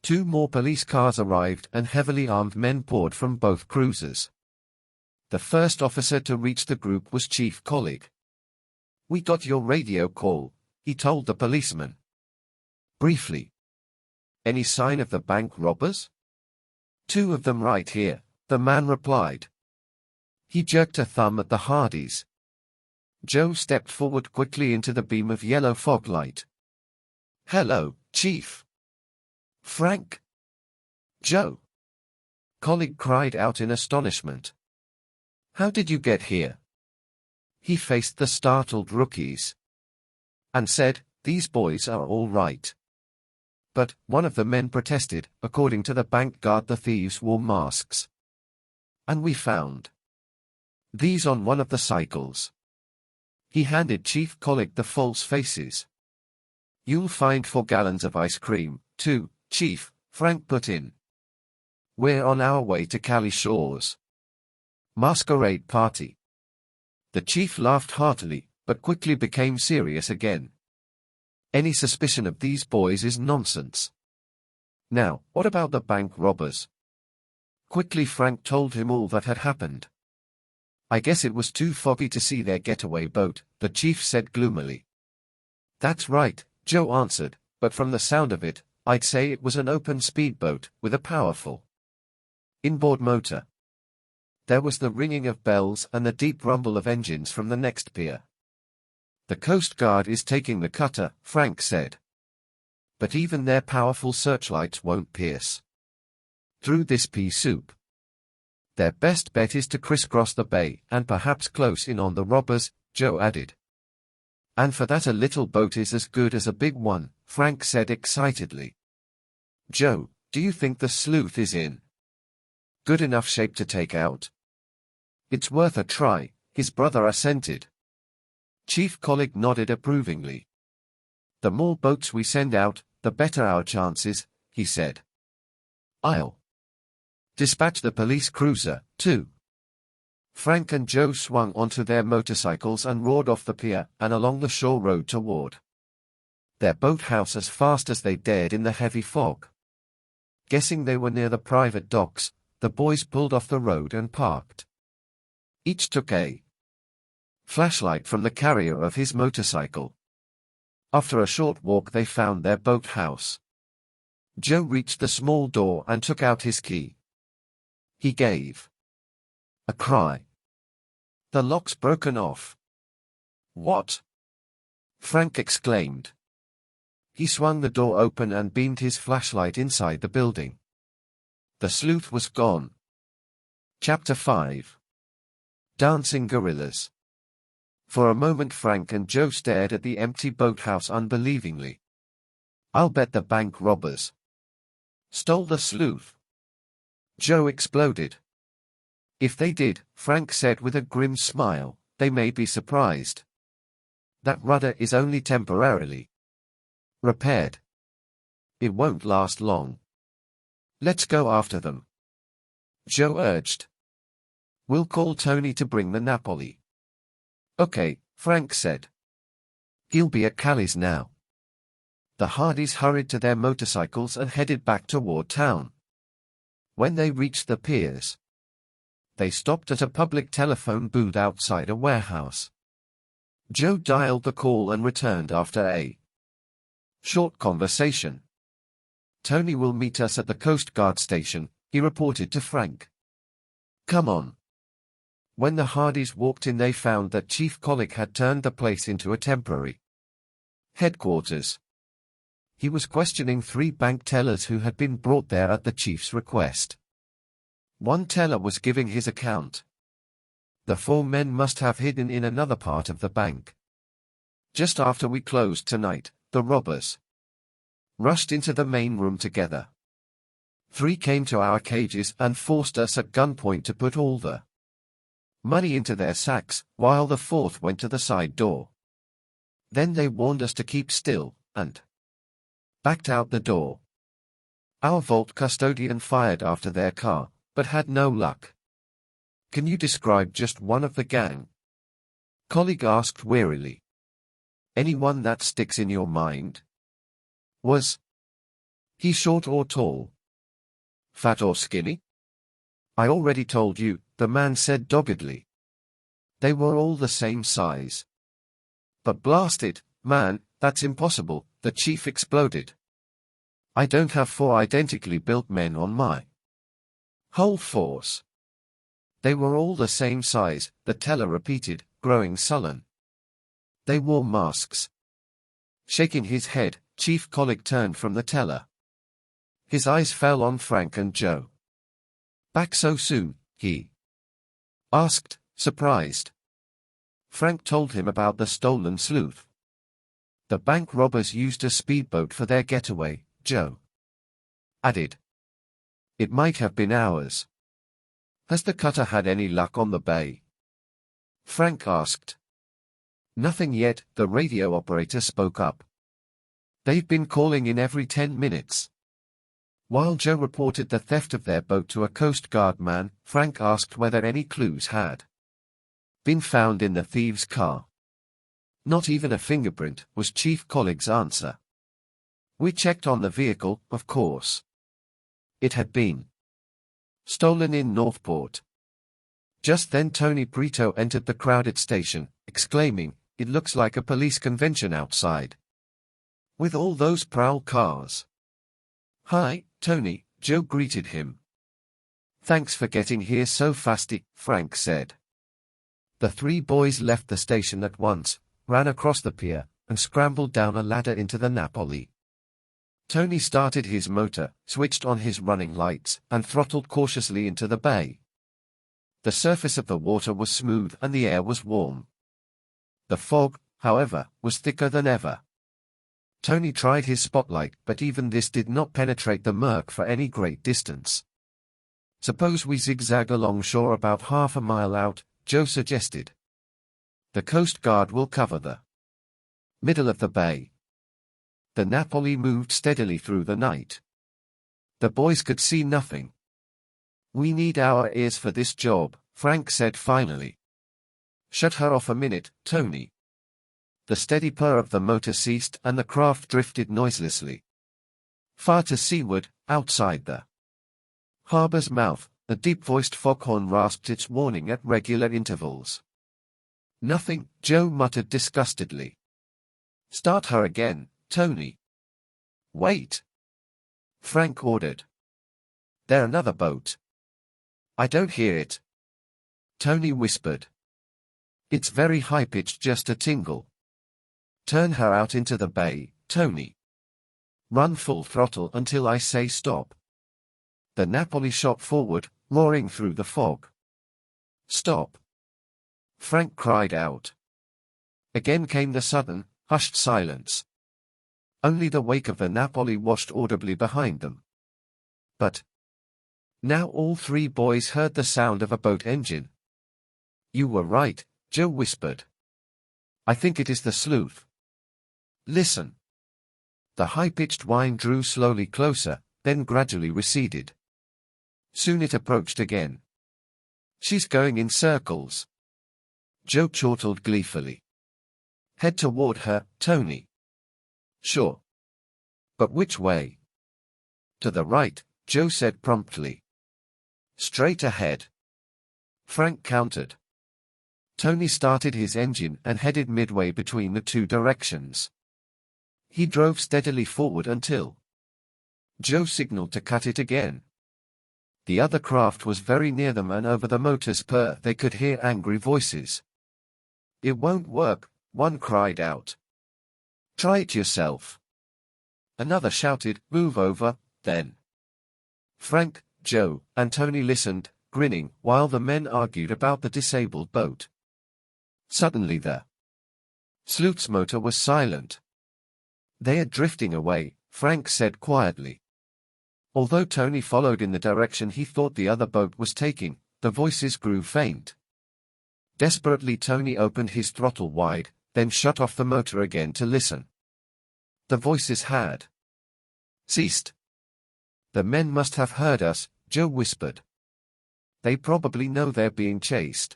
Two more police cars arrived and heavily armed men poured from both cruisers. The first officer to reach the group was Chief Collig. We got your radio call, he told the policeman. Briefly. Any sign of the bank robbers? Two of them right here, the man replied. He jerked a thumb at the Hardys. Joe stepped forward quickly into the beam of yellow fog light. Hello, Chief. Frank? Joe? Collig cried out in astonishment. How did you get here? He faced the startled rookies and said, these boys are all right. But, one of the men protested, according to the bank guard the thieves wore masks. And we found these on one of the cycles. He handed Chief Collig the false faces. You'll find 4 gallons of ice cream, too, Chief, Frank put in. We're on our way to Cali Shores masquerade party. The chief laughed heartily, but quickly became serious again. Any suspicion of these boys is nonsense. Now, what about the bank robbers? Quickly Frank told him all that had happened. I guess it was too foggy to see their getaway boat, the chief said gloomily. That's right, Joe answered, but from the sound of it, I'd say it was an open speedboat, with a powerful inboard motor. There was the ringing of bells and the deep rumble of engines from the next pier. The Coast Guard is taking the cutter, Frank said. But even their powerful searchlights won't pierce through this pea soup. Their best bet is to crisscross the bay and perhaps close in on the robbers, Joe added. And for that a little boat is as good as a big one, Frank said excitedly. Joe, do you think the sleuth is in good enough shape to take out? It's worth a try, his brother assented. Chief Collig nodded approvingly. The more boats we send out, the better our chances, he said. I'll dispatch the police cruiser, too. Frank and Joe swung onto their motorcycles and roared off the pier and along the shore road toward their boathouse as fast as they dared in the heavy fog. Guessing they were near the private docks, the boys pulled off the road and parked. Each took a flashlight from the carrier of his motorcycle. After a short walk they found their boathouse. Joe reached the small door and took out his key. He gave a cry. The lock's broken off. What? Frank exclaimed. He swung the door open and beamed his flashlight inside the building. The sleuth was gone. Chapter 5. Dancing Gorillas. For a moment Frank and Joe stared at the empty boathouse unbelievingly. I'll bet the bank robbers stole the sleuth. Joe exploded. If they did, Frank said with a grim smile, they may be surprised. That rudder is only temporarily repaired. It won't last long. Let's go after them, Joe urged. We'll call Tony to bring the Napoli. Okay, Frank said. He'll be at Cali's now. The Hardys hurried to their motorcycles and headed back toward town. When they reached the piers, they stopped at a public telephone booth outside a warehouse. Joe dialed the call and returned after a short conversation. Tony will meet us at the Coast Guard station, he reported to Frank. Come on. When the Hardys walked in, they found that Chief Colic had turned the place into a temporary headquarters. He was questioning 3 bank tellers who had been brought there at the chief's request. One teller was giving his account. The 4 men must have hidden in another part of the bank. Just after we closed tonight, the robbers rushed into the main room together. 3 came to our cages and forced us at gunpoint to put all the money into their sacks, while the 4th went to the side door. Then they warned us to keep still, and backed out the door. Our vault custodian fired after their car, but had no luck. Can you describe just one of the gang? Colleague asked wearily. Anyone that sticks in your mind? Was he short or tall? Fat or skinny? I already told you, the man said doggedly. They were all the same size. But blast it, man, that's impossible, the chief exploded. I don't have 4 identically built men on my whole force. They were all the same size, the teller repeated, growing sullen. They wore masks. Shaking his head, Chief Colic turned from the teller. His eyes fell on Frank and Joe. Back so soon, he asked, surprised. Frank told him about the stolen sleuth. The bank robbers used a speedboat for their getaway, Joe added. It might have been ours. Has the cutter had any luck on the bay? Frank asked. Nothing yet, the radio operator spoke up. They've been calling in every 10 minutes. While Joe reported the theft of their boat to a Coast Guard man, Frank asked whether any clues had been found in the thieves' car. Not even a fingerprint, was Chief Colic's answer. We checked on the vehicle, of course. It had been stolen in Northport. Just then Tony Brito entered the crowded station, exclaiming, "It looks like a police convention outside. With all those prowl cars." "Hi, Tony," Joe greeted him. "Thanks for getting here so fasty," Frank said. The 3 boys left the station at once, ran across the pier, and scrambled down a ladder into the Napoli. Tony started his motor, switched on his running lights, and throttled cautiously into the bay. The surface of the water was smooth and the air was warm. The fog, however, was thicker than ever. Tony tried his spotlight, but even this did not penetrate the murk for any great distance. "Suppose we zigzag along shore about half a mile out," Joe suggested. "The Coast Guard will cover the middle of the bay." The Napoli moved steadily through the night. The boys could see nothing. "We need our ears for this job," Frank said finally. "Shut her off a minute, Tony." The steady purr of the motor ceased and the craft drifted noiselessly. Far to seaward, outside the harbor's mouth, a deep-voiced foghorn rasped its warning at regular intervals. "Nothing," Joe muttered disgustedly. "Start her again, Tony." "Wait," Frank ordered. "There's another boat." "I don't hear it," Tony whispered. "It's very high-pitched, just a tingle." "Turn her out into the bay, Tony. Run full throttle until I say stop." The Napoli shot forward, roaring through the fog. "Stop!" Frank cried out. Again came the sudden, hushed silence. Only the wake of the Napoli washed audibly behind them. But now all 3 boys heard the sound of a boat engine. "You were right," Joe whispered. "I think it is the sleuth. Listen." The high-pitched whine drew slowly closer, then gradually receded. Soon it approached again. "She's going in circles," Joe chortled gleefully. "Head toward her, Tony." "Sure. But which way?" "To the right," Joe said promptly. "Straight ahead," Frank countered. Tony started his engine and headed midway between the 2 directions. He drove steadily forward until Joe signaled to cut it again. The other craft was very near them, and over the motor's purr they could hear angry voices. "It won't work," one cried out. "Try it yourself." Another shouted, "Move over, then." Frank, Joe, and Tony listened, grinning, while the men argued about the disabled boat. Suddenly the sloop's motor was silent. "They are drifting away," Frank said quietly. Although Tony followed in the direction he thought the other boat was taking, the voices grew faint. Desperately, Tony opened his throttle wide, then shut off the motor again to listen. The voices had ceased. "The men must have heard us," Joe whispered. "They probably know they're being chased."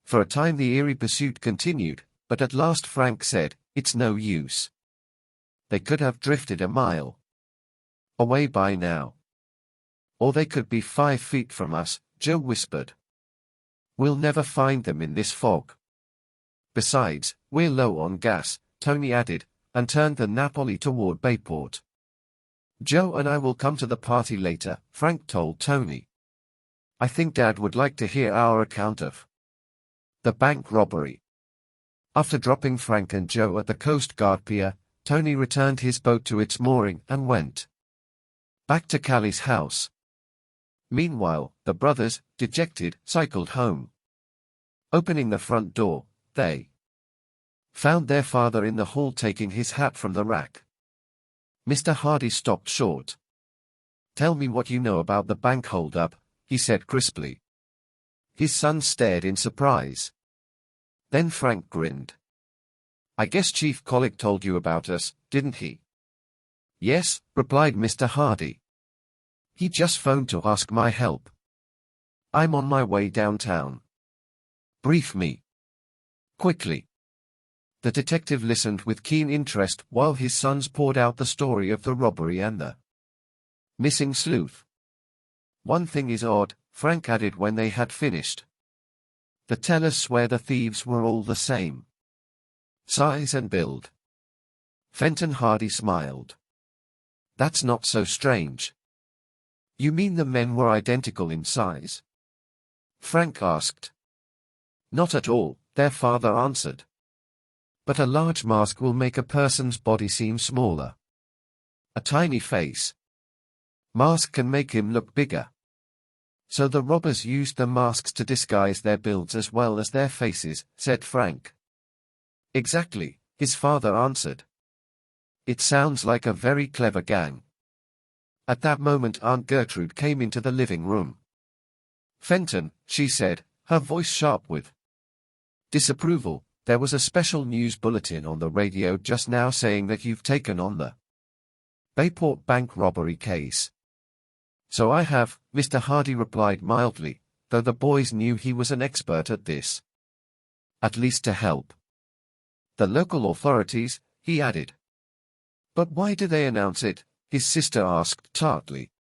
For a time the eerie pursuit continued, but at last Frank said, "It's no use. They could have drifted a mile away by now. Or they could be 5 feet from us," Joe whispered. "We'll never find them in this fog. Besides, we're low on gas," Tony added, and turned the Napoli toward Bayport. "Joe and I will come to the party later," Frank told Tony. "I think Dad would like to hear our account of the bank robbery." After dropping Frank and Joe at the Coast Guard pier, Tony returned his boat to its mooring and went back to Callie's house. Meanwhile, the brothers, dejected, cycled home. Opening the front door, they found their father in the hall taking his hat from the rack. Mr. Hardy stopped short. "Tell me what you know about the bank holdup," he said crisply. His son stared in surprise. Then Frank grinned. "I guess Chief Collick told you about us, didn't he?" "Yes," replied Mr. Hardy. "He just phoned to ask my help. I'm on my way downtown. Brief me quickly." The detective listened with keen interest while his sons poured out the story of the robbery and the missing sleuth. "One thing is odd," Frank added when they had finished. "The tellers swear the thieves were all the same size and build." Fenton Hardy smiled. "That's not so strange." "You mean the men were identical in size?" Frank asked. "Not at all," their father answered. "But a large mask will make a person's body seem smaller. A tiny face mask can make him look bigger. So the robbers used the masks to disguise their builds as well as their faces," said Frank. "Exactly," his father answered. "It sounds like a very clever gang." At that moment Aunt Gertrude came into the living room. "Fenton," she said, her voice sharp with disapproval, "there was a special news bulletin on the radio just now saying that you've taken on the Bayport bank robbery case." "So I have," Mr. Hardy replied mildly, though the boys knew he was an expert at this. "At least to help the local authorities," he added. "But why do they announce it?" his sister asked tartly.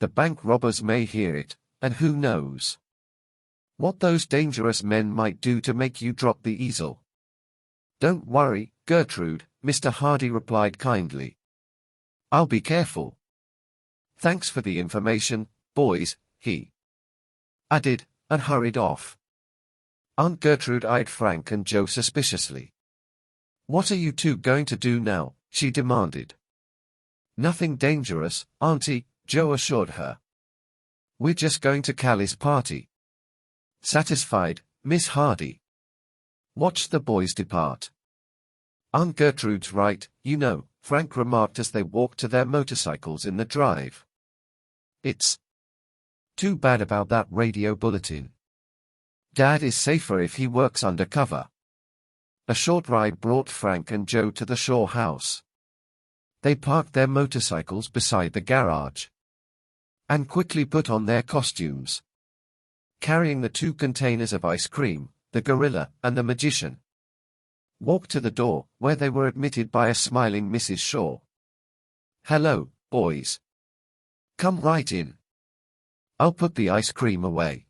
"The bank robbers may hear it, and who knows what those dangerous men might do to make you drop the easel." "Don't worry, Gertrude," Mr. Hardy replied kindly. "I'll be careful. Thanks for the information, boys," he added, and hurried off. Aunt Gertrude eyed Frank and Joe suspiciously. "What are you two going to do now?" she demanded. "Nothing dangerous, Auntie," Joe assured her. "We're just going to Callie's party." Satisfied, Miss Hardy watched the boys depart. "Aunt Gertrude's right, you know," Frank remarked as they walked to their motorcycles in the drive. "It's too bad about that radio bulletin. Dad is safer if he works undercover." A short ride brought Frank and Joe to the Shaw house. They parked their motorcycles beside the garage and quickly put on their costumes. Carrying the 2 containers of ice cream, the gorilla and the magician walked to the door, where they were admitted by a smiling Mrs. Shaw. "Hello, boys. Come right in. I'll put the ice cream away."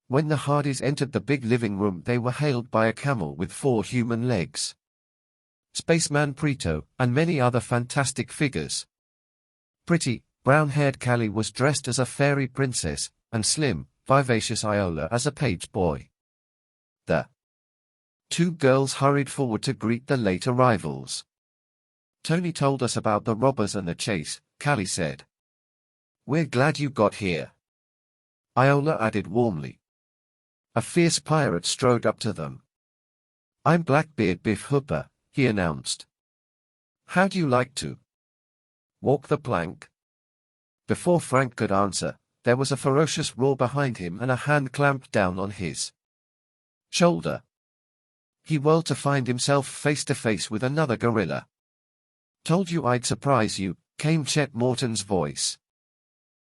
When the Hardys entered the big living room, they were hailed by a camel with 4 human legs, Spaceman Preto, and many other fantastic figures. "Pretty, Brown-haired Callie was dressed as a fairy princess, and slim, vivacious Iola as a page boy. The two girls hurried forward to greet the late arrivals. "Tony told us about the robbers and the chase," Callie said. "We're glad you got here," Iola added warmly. A fierce pirate strode up to them. "I'm Blackbeard Biff Hooper," he announced. "How'd you like to walk the plank?" Before Frank could answer, there was a ferocious roar behind him and a hand clamped down on his shoulder. He whirled to find himself face to face with another gorilla. "Told you I'd surprise you," came Chet Morton's voice.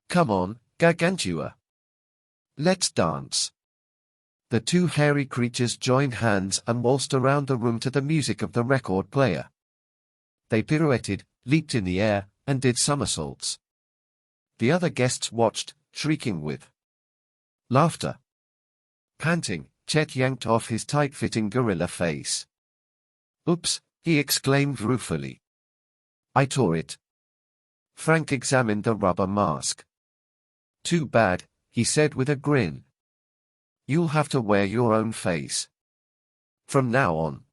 "Come on, Gargantua. Let's dance." The two hairy creatures joined hands and waltzed around the room to the music of the record player. They pirouetted, leaped in the air, and did somersaults. The other guests watched, shrieking with laughter. Panting, Chet yanked off his tight-fitting gorilla face. "Oops," he exclaimed ruefully. "I tore it." Frank examined the rubber mask. "Too bad," he said with a grin. "You'll have to wear your own face from now on."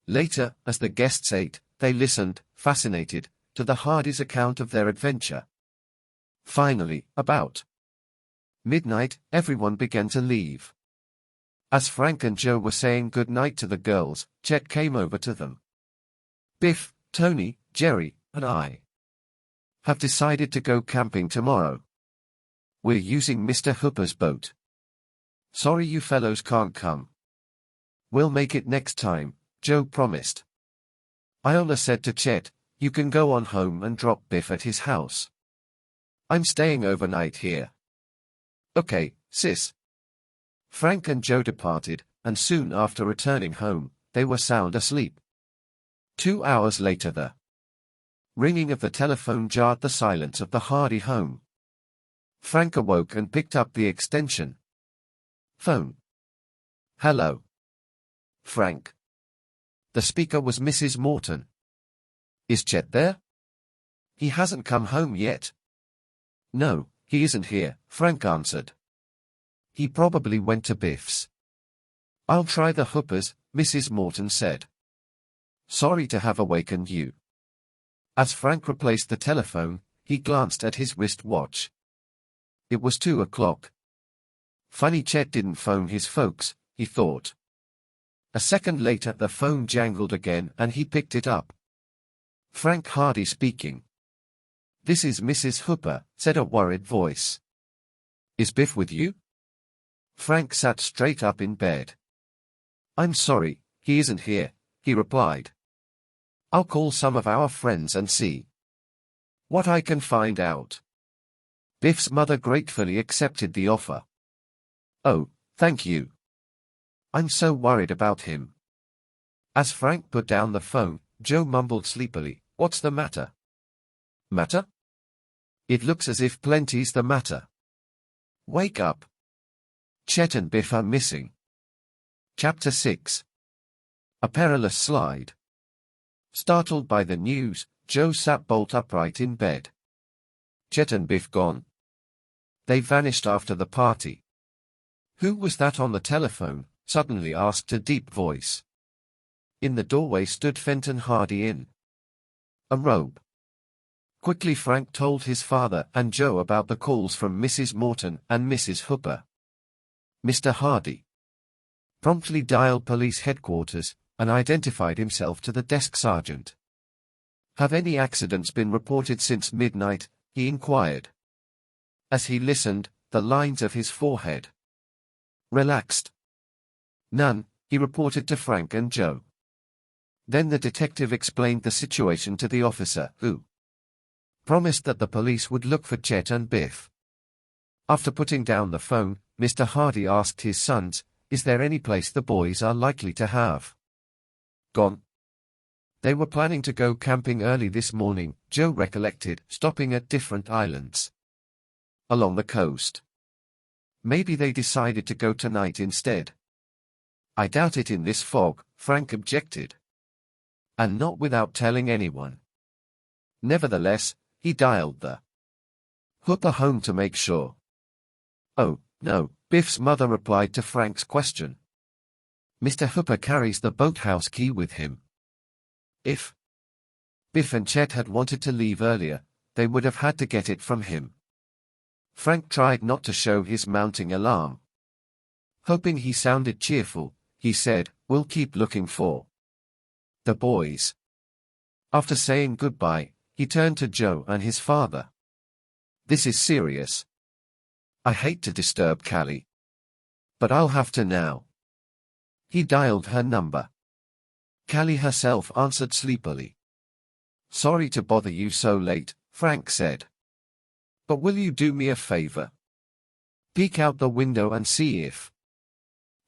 Later, as the guests ate, they listened, fascinated, to the Hardys' account of their adventure. Finally, about midnight, everyone began to leave. As Frank and Joe were saying good night to the girls, Chet came over to them. "Biff, Tony, Jerry, and I have decided to go camping tomorrow. We're using Mr. Hooper's boat. Sorry you fellows can't come." "We'll make it next time," Joe promised. Iola said to Chet, "You can go on home and drop Biff at his house. I'm staying overnight here." "Okay, sis." Frank and Joe departed, and soon after returning home, they were sound asleep. 2 hours later the ringing of the telephone jarred the silence of the Hardy home. Frank awoke and picked up the extension phone. "Hello, Frank." The speaker was Mrs. Morton. "Is Chet there?" "He hasn't come home yet." "No, he isn't here," Frank answered. "He probably went to Biff's." "I'll try the Hoopers," Mrs. Morton said. "Sorry to have awakened you." As Frank replaced the telephone, he glanced at his wrist watch. It was 2 o'clock. Funny Chet didn't phone his folks, he thought. A second later the phone jangled again and he picked it up. Frank Hardy speaking. "This is Mrs. Hooper," said a worried voice. "Is Biff with you?" Frank sat straight up in bed. "I'm sorry, he isn't here," he replied. "I'll call some of our friends and see what I can find out." Biff's mother gratefully accepted the offer. "Oh, thank you. I'm so worried about him." As Frank put down the phone, Joe mumbled sleepily, "What's the matter?" "Matter? It looks as if plenty's the matter. Wake up. Chet and Biff are missing." Chapter 6. A Perilous Slide. Startled by the news, Joe sat bolt upright in bed. "Chet and Biff gone? They vanished after the party." "Who was that on the telephone?" suddenly asked a deep voice. In the doorway stood Fenton Hardy in a robe. Quickly Frank told his father and Joe about the calls from Mrs. Morton and Mrs. Hooper. Mr. Hardy promptly dialed police headquarters and identified himself to the desk sergeant. "Have any accidents been reported since midnight?" he inquired. As he listened, the lines of his forehead relaxed. "None," he reported to Frank and Joe. Then the detective explained the situation to the officer, who promised that the police would look for Chet and Biff. After putting down the phone, Mr. Hardy asked his sons, "Is there any place the boys are likely to have gone?" "They were planning to go camping early this morning," Joe recollected, "stopping at different islands along the coast. Maybe they decided to go tonight instead." "I doubt it in this fog," Frank objected. "And not without telling anyone." Nevertheless, he dialed the Hooper home to make sure. Oh, no, Biff's mother replied to Frank's question. Mr. Hooper carries the boathouse key with him. If Biff and Chet had wanted to leave earlier, they would have had to get it from him. Frank tried not to show his mounting alarm. Hoping he sounded cheerful, he said, "We'll keep looking for the boys." After saying goodbye, he turned to Joe and his father. "This is serious. I hate to disturb Callie, but I'll have to now." He dialed her number. Callie herself answered sleepily. "Sorry to bother you so late," Frank said. "But will you do me a favor? Peek out the window and see if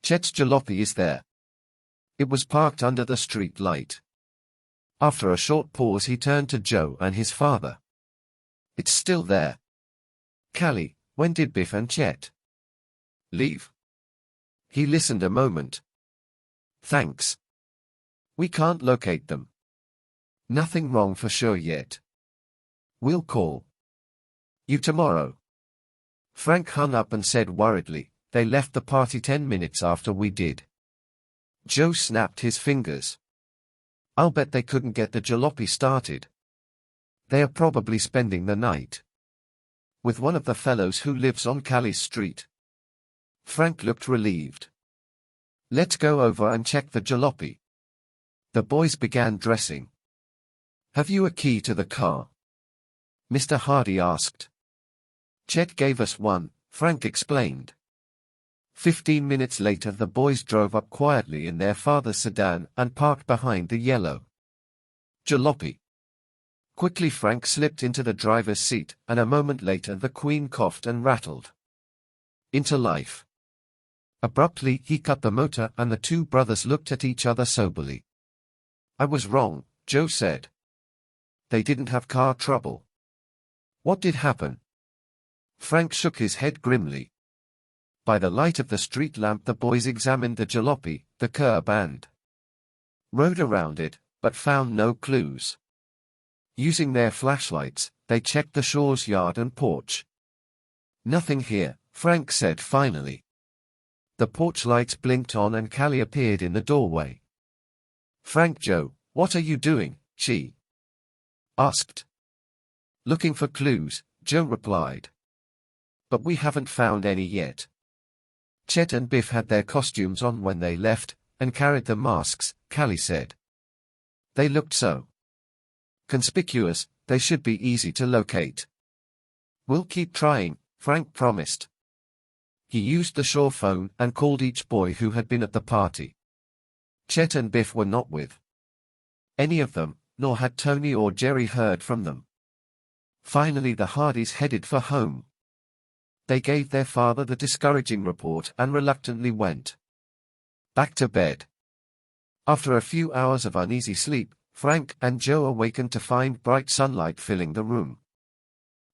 Chet's jalopy is there." It was parked under the street light. After a short pause he turned to Joe and his father. "It's still there." "Callie, when did Biff and Chet leave?" He listened a moment. "Thanks. We can't locate them. Nothing wrong for sure yet. We'll call you tomorrow." Frank hung up and said worriedly, "They left the party 10 minutes after we did." Joe snapped his fingers. "I'll bet they couldn't get the jalopy started. They are probably spending the night with one of the fellows who lives on Callie's street." Frank looked relieved. "Let's go over and check the jalopy." The boys began dressing. "Have you a key to the car?" Mr. Hardy asked. "Chet gave us one," Frank explained. 15 minutes later the boys drove up quietly in their father's sedan and parked behind the yellow jalopy. Quickly Frank slipped into the driver's seat, and a moment later the Queen coughed and rattled into life. Abruptly he cut the motor and the two brothers looked at each other soberly. "I was wrong," Joe said. "They didn't have car trouble." "What did happen?" Frank shook his head grimly. By the light of the street lamp the boys examined the jalopy, the curb and rode around it, but found no clues. Using their flashlights, they checked the Shaw's yard and porch. "Nothing here," Frank said finally. The porch lights blinked on and Callie appeared in the doorway. "Frank, Joe, what are you doing?" she asked. "Looking for clues," Joe replied. "But we haven't found any yet." Chet and Biff had their costumes on when they left, and carried the masks, Callie said. "They looked so conspicuous, they should be easy to locate." "We'll keep trying," Frank promised. He used the Shaw phone and called each boy who had been at the party. Chet and Biff were not with any of them, nor had Tony or Jerry heard from them. Finally the Hardys headed for home. They gave their father the discouraging report and reluctantly went back to bed. After a few hours of uneasy sleep, Frank and Joe awakened to find bright sunlight filling the room.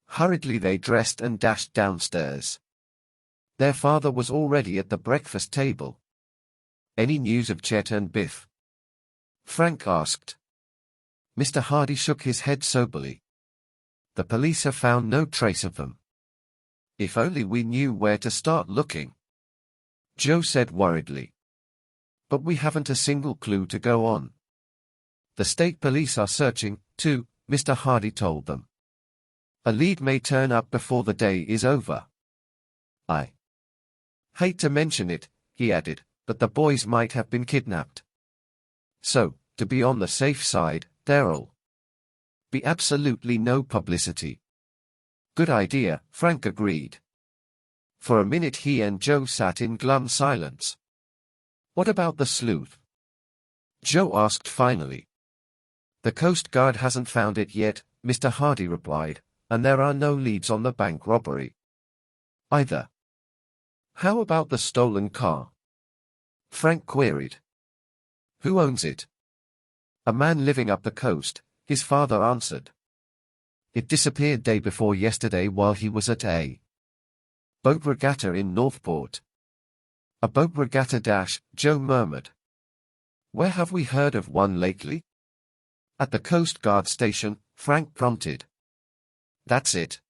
Hurriedly they dressed and dashed downstairs. Their father was already at the breakfast table. "Any news of Chet and Biff?" Frank asked. Mr. Hardy shook his head soberly. "The police have found no trace of them." "If only we knew where to start looking," Joe said worriedly. "But we haven't a single clue to go on." "The state police are searching, too," Mr. Hardy told them. "A lead may turn up before the day is over." "I hate to mention it," he added, "but the boys might have been kidnapped. So, to be on the safe side, there'll be absolutely no publicity." "Good idea," Frank agreed. For a minute he and Joe sat in glum silence. "What about the sleuth?" Joe asked finally. "The Coast Guard hasn't found it yet," Mr. Hardy replied, "and there are no leads on the bank robbery either." "How about the stolen car?" Frank queried. "Who owns it?" "A man living up the coast," his father answered. "It disappeared day before yesterday while he was at a boat regatta in Northport." "A boat regatta dash," Joe murmured. "Where have we heard of one lately?" "At the Coast Guard station," Frank prompted. "That's it.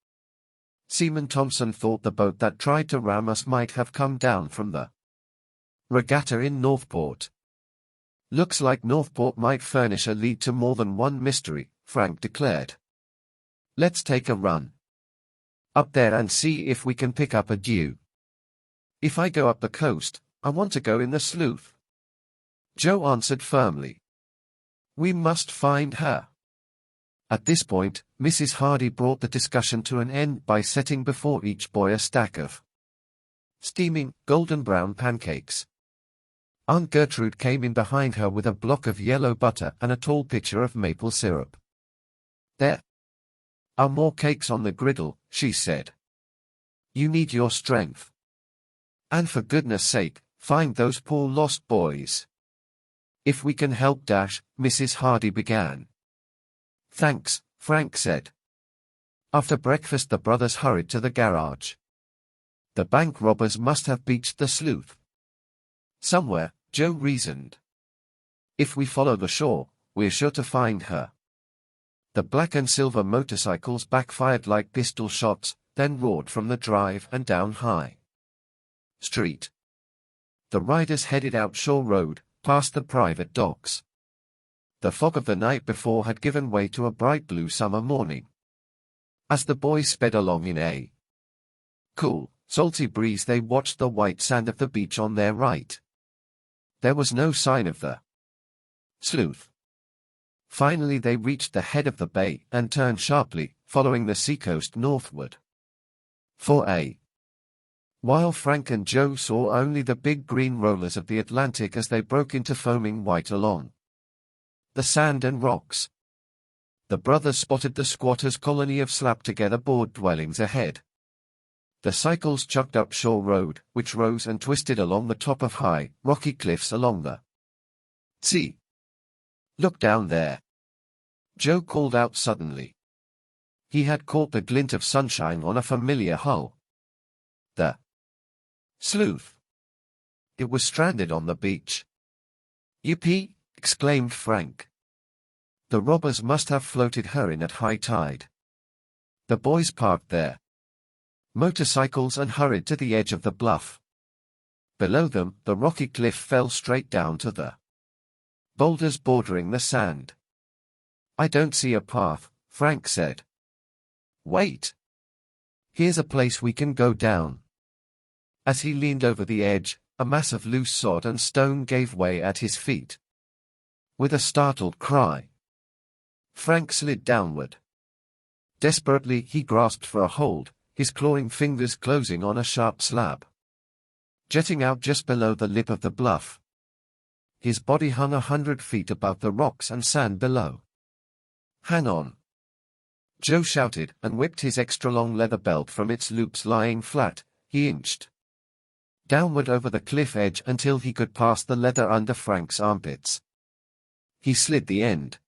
Seaman Thompson thought the boat that tried to ram us might have come down from the regatta in Northport. Looks like Northport might furnish a lead to more than one mystery, Frank declared. Let's take a run up there and see if we can pick up a clue. If I go up the coast, I want to go in the sloop. Joe answered firmly. We must find her. At this point, Mrs. Hardy brought the discussion to an end by setting before each boy a stack of steaming, golden brown pancakes. Aunt Gertrude came in behind her with a block of yellow butter and a tall pitcher of maple syrup. There are more cakes on the griddle, she said. You need your strength. And for goodness sake, find those poor lost boys. If we can help Mrs. Hardy began. Thanks, Frank said. After breakfast the brothers hurried to the garage. The bank robbers must have beached the sleuth somewhere, Joe reasoned. If we follow the shore, we're sure to find her. The black and silver motorcycles backfired like pistol shots, then roared from the drive and down High Street. The riders headed out Shore Road, past the private docks. The fog of the night before had given way to a bright blue summer morning. As the boys sped along in a cool, salty breeze they watched the white sand of the beach on their right. There was no sign of the sleuth. Finally they reached the head of the bay and turned sharply, following the seacoast northward. For a while Frank and Joe saw only the big green rollers of the Atlantic as they broke into foaming white along the sand and rocks. The brothers spotted the squatters' colony of slap-together board dwellings ahead. The cycles chugged up Shore Road, which rose and twisted along the top of high, rocky cliffs along the sea. Look down there. Joe called out suddenly. He had caught the glint of sunshine on a familiar hull. The sleuth. It was stranded on the beach. Yippee! Exclaimed Frank. The robbers must have floated her in at high tide. The boys parked their motorcycles and hurried to the edge of the bluff. Below them, the rocky cliff fell straight down to the boulders bordering the sand. I don't see a path, Frank said. Wait. Here's a place we can go down. As he leaned over the edge, a mass of loose sod and stone gave way at his feet. With a startled cry, Frank slid downward. Desperately he grasped for a hold, his clawing fingers closing on a sharp slab jutting out just below the lip of the bluff. His body hung 100 feet above the rocks and sand below. Hang on! Joe shouted and whipped his extra-long leather belt from its loops. Lying flat, he inched downward over the cliff edge until he could pass the leather under Frank's armpits. He slid the end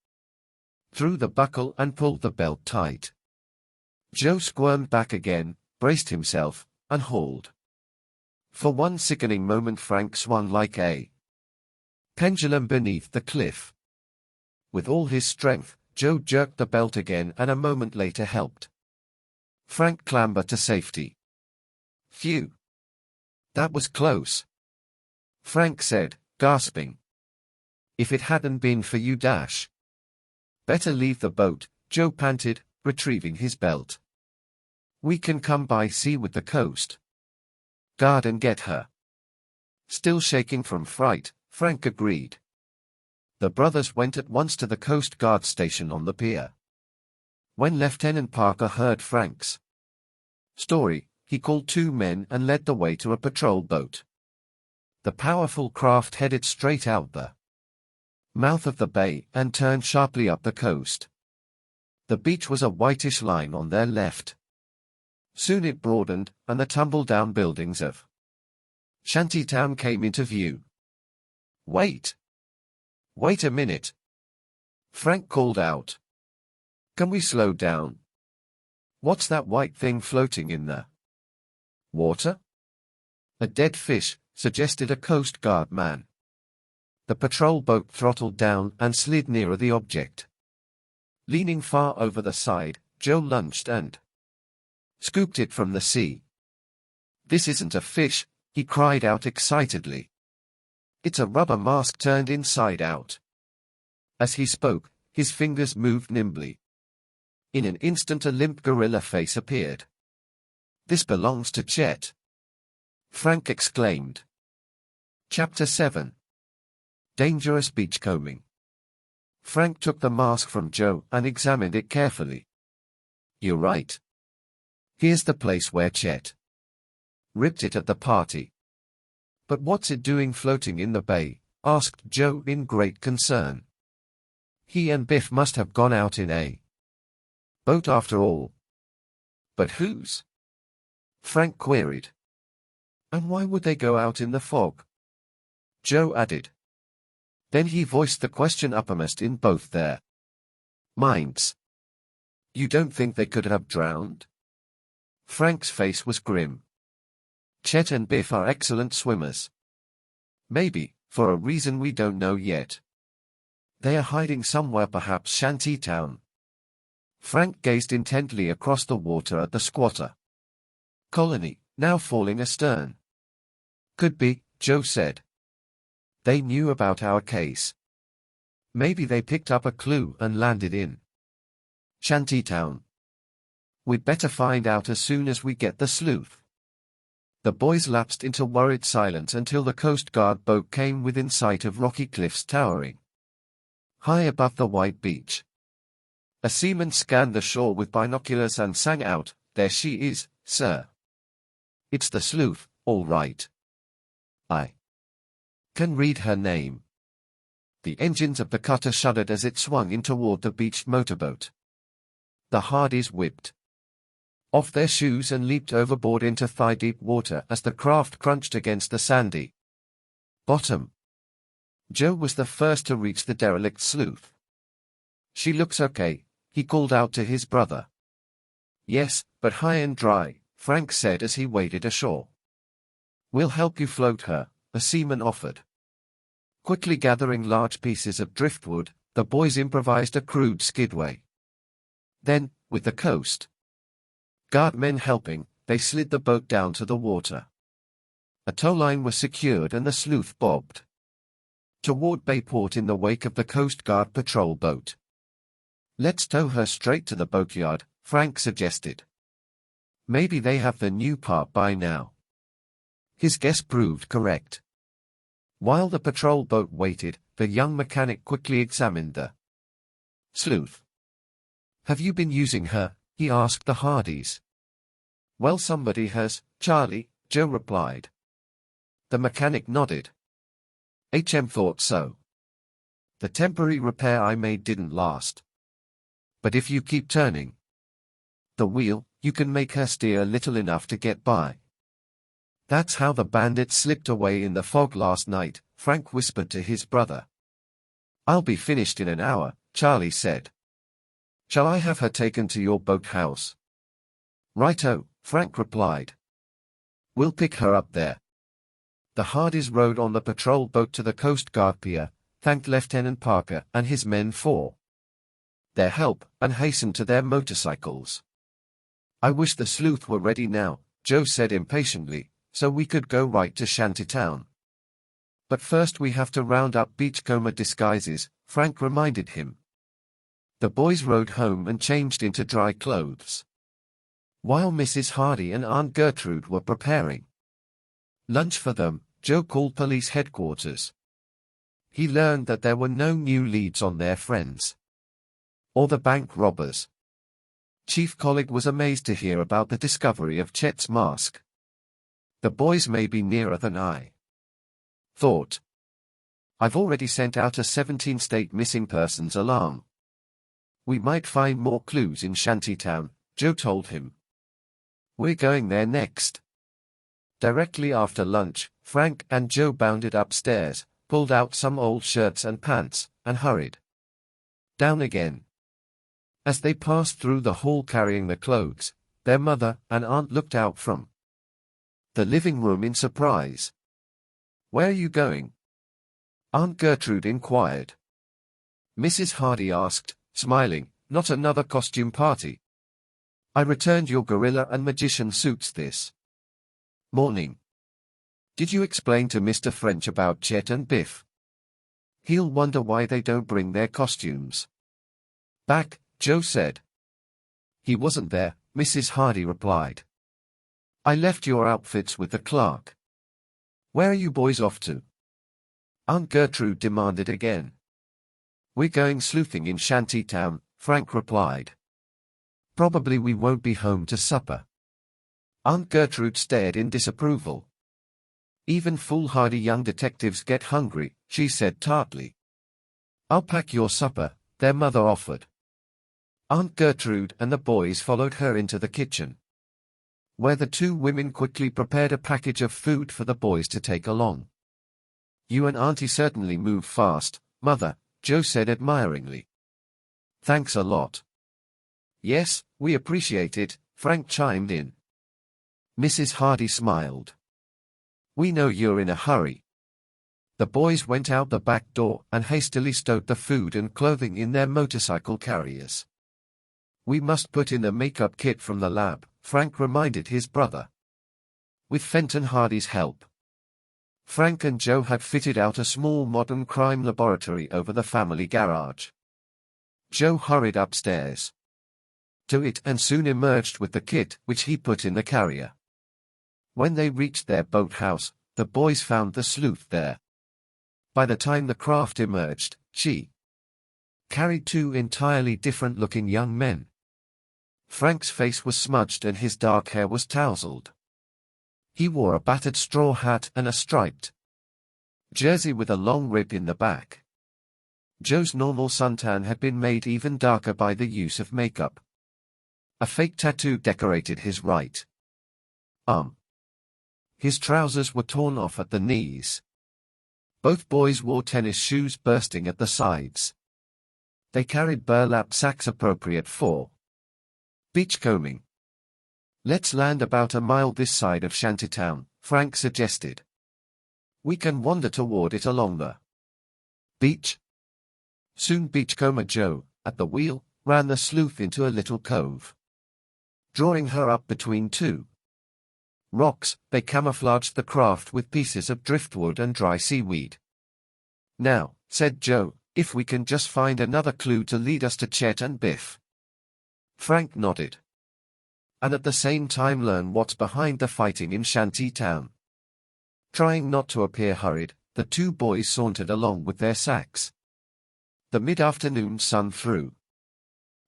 through the buckle and pulled the belt tight. Joe squirmed back again, braced himself, and hauled. For one sickening moment Frank swung like a pendulum beneath the cliff. With all his strength, Joe jerked the belt again and a moment later helped Frank clamber to safety. Phew! That was close, Frank said, gasping. If it hadn't been for you better leave the boat, Joe panted, retrieving his belt. We can come by sea with the coast guard and get her. Still shaking from fright, Frank agreed. The brothers went at once to the Coast Guard station on the pier. When Lieutenant Parker heard Frank's story, he called 2 men and led the way to a patrol boat. The powerful craft headed straight out the mouth of the bay and turned sharply up the coast. The beach was a whitish line on their left. Soon it broadened, and the tumble-down buildings of Shantytown came into view. Wait! Wait a minute! Frank called out. Can we slow down? What's that white thing floating in the water? A dead fish, suggested a Coast Guard man. The patrol boat throttled down and slid nearer the object. Leaning far over the side, Joe lunged and scooped it from the sea. "This isn't a fish," he cried out excitedly. "It's a rubber mask turned inside out." As he spoke, his fingers moved nimbly. In an instant a limp gorilla face appeared. "This belongs to Chet," Frank exclaimed. Chapter 7. Dangerous Beachcombing. Frank took the mask from Joe and examined it carefully. "You're right. Here's the place where Chet ripped it at the party." "But what's it doing floating in the bay?" asked Joe in great concern. "He and Biff must have gone out in a boat after all." "But whose?" Frank queried. "And why would they go out in the fog?" Joe added. Then he voiced the question uppermost in both their minds. "You don't think they could have drowned?" Frank's face was grim. "Chet and Biff are excellent swimmers. Maybe, for a reason we don't know yet. They are hiding somewhere, perhaps Shantytown." Frank gazed intently across the water at the squatter colony, now falling astern. "Could be," Joe said. "They knew about our case. Maybe they picked up a clue and landed in Shantytown. We'd better find out as soon as we get the sleuth." The boys lapsed into worried silence until the Coast Guard boat came within sight of rocky cliffs towering high above the white beach. A seaman scanned the shore with binoculars and sang out, "There she is, sir. It's the sleuth, all right. I can read her name." The engines of the cutter shuddered as it swung in toward the beached motorboat. The Hardys whipped off their shoes and leaped overboard into thigh-deep water as the craft crunched against the sandy bottom. Joe was the first to reach the derelict sleuth. "She looks okay," he called out to his brother. "Yes, but high and dry," Frank said as he waded ashore. "We'll help you float her," a seaman offered. Quickly gathering large pieces of driftwood, the boys improvised a crude skidway. Then, with the Coast Guard men helping, they slid the boat down to the water. A towline was secured and the sleuth bobbed toward Bayport in the wake of the Coast Guard patrol boat. "Let's tow her straight to the boatyard," Frank suggested. "Maybe they have the new part by now." His guess proved correct. While the patrol boat waited, the young mechanic quickly examined the sleuth. "Have you been using her?" he asked the Hardys. "Well, somebody has, Charlie," Joe replied. The mechanic nodded. "HM thought so. The temporary repair I made didn't last. But if you keep turning the wheel, you can make her steer little enough to get by." "That's how the bandits slipped away in the fog last night," Frank whispered to his brother. "I'll be finished in an hour," Charlie said. "Shall I have her taken to your boathouse?" "Righto," Frank replied. "We'll pick her up there." The Hardys rowed on the patrol boat to the Coast Guard pier, thanked Lieutenant Parker and his men for their help, and hastened to their motorcycles. "I wish the sleuth were ready now," Joe said impatiently, "so we could go right to Shantytown." "But first we have to round up beachcomber disguises," Frank reminded him. The boys rode home and changed into dry clothes, while Mrs. Hardy and Aunt Gertrude were preparing lunch for them. Joe called police headquarters. He learned that there were no new leads on their friends or the bank robbers. Chief Collig was amazed to hear about the discovery of Chet's mask. "The boys may be nearer than I thought. I've already sent out a 17-state missing persons alarm. We might find more clues in Shantytown," Joe told him. "We're going there next." Directly after lunch, Frank and Joe bounded upstairs, pulled out some old shirts and pants, and hurried down again. As they passed through the hall carrying the clothes, their mother and aunt looked out from the living room in surprise. "Where are you going?" Aunt Gertrude inquired. Mrs. Hardy asked, smiling. "Not another costume party?" I returned your gorilla and magician suits this morning. Did you explain to Mr. French about Chet and Biff? He'll wonder why they don't bring their costumes back, Joe said. He wasn't there, Mrs. Hardy replied. I left your outfits with the clerk. Where are you boys off to? Aunt Gertrude demanded again. We're going sleuthing in Shantytown, Frank replied. Probably we won't be home to supper. Aunt Gertrude stared in disapproval. Even foolhardy young detectives get hungry, she said tartly. I'll pack your supper, their mother offered. Aunt Gertrude and the boys followed her into the kitchen, where the two women quickly prepared a package of food for the boys to take along. You and Auntie certainly move fast, Mother, Joe said admiringly. Thanks a lot. Yes, we appreciate it, Frank chimed in. Mrs. Hardy smiled. We know you're in a hurry. The boys went out the back door and hastily stowed the food and clothing in their motorcycle carriers. We must put in a makeup kit from the lab, Frank reminded his brother. With Fenton Hardy's help, Frank and Joe had fitted out a small modern crime laboratory over the family garage. Joe hurried upstairs to it and soon emerged with the kit, which he put in the carrier. When they reached their boathouse, the boys found the sleuth there. By the time the craft emerged, she carried two entirely different-looking young men. Frank's face was smudged and his dark hair was tousled. He wore a battered straw hat and a striped jersey with a long rip in the back. Joe's normal suntan had been made even darker by the use of makeup. A fake tattoo decorated his right arm. His trousers were torn off at the knees. Both boys wore tennis shoes bursting at the sides. They carried burlap sacks appropriate for beachcombing. Let's land about a mile this side of Shantytown, Frank suggested. We can wander toward it along the beach. Soon Beachcomber Joe, at the wheel, ran the sleuth into a little cove. Drawing her up between two rocks, they camouflaged the craft with pieces of driftwood and dry seaweed. Now, said Joe, if we can just find another clue to lead us to Chet and Biff. Frank nodded. And at the same time learn what's behind the fighting in Shantytown. Trying not to appear hurried, the two boys sauntered along with their sacks. The mid-afternoon sun threw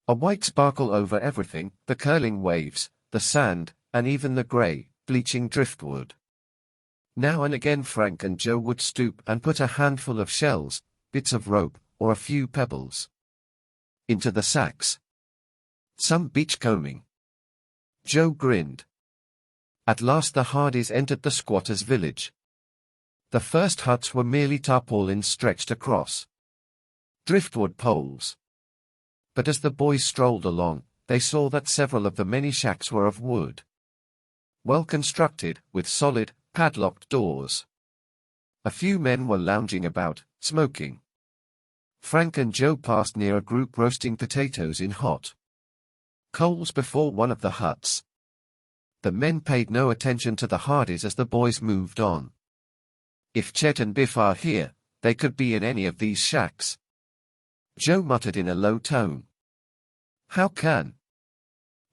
a white sparkle over everything, the curling waves, the sand, and even the grey, bleaching driftwood. Now and again Frank and Joe would stoop and put a handful of shells, bits of rope, or a few pebbles into the sacks. Some beachcombing. Joe grinned. At last the Hardys entered the squatters' village. The first huts were merely tarpaulins stretched across driftwood poles. But as the boys strolled along, they saw that several of the many shacks were of wood, well constructed, with solid, padlocked doors. A few men were lounging about, smoking. Frank and Joe passed near a group roasting potatoes in hot coals before one of the huts. The men paid no attention to the Hardys as the boys moved on. If Chet and Biff are here, they could be in any of these shacks, Joe muttered in a low tone. How can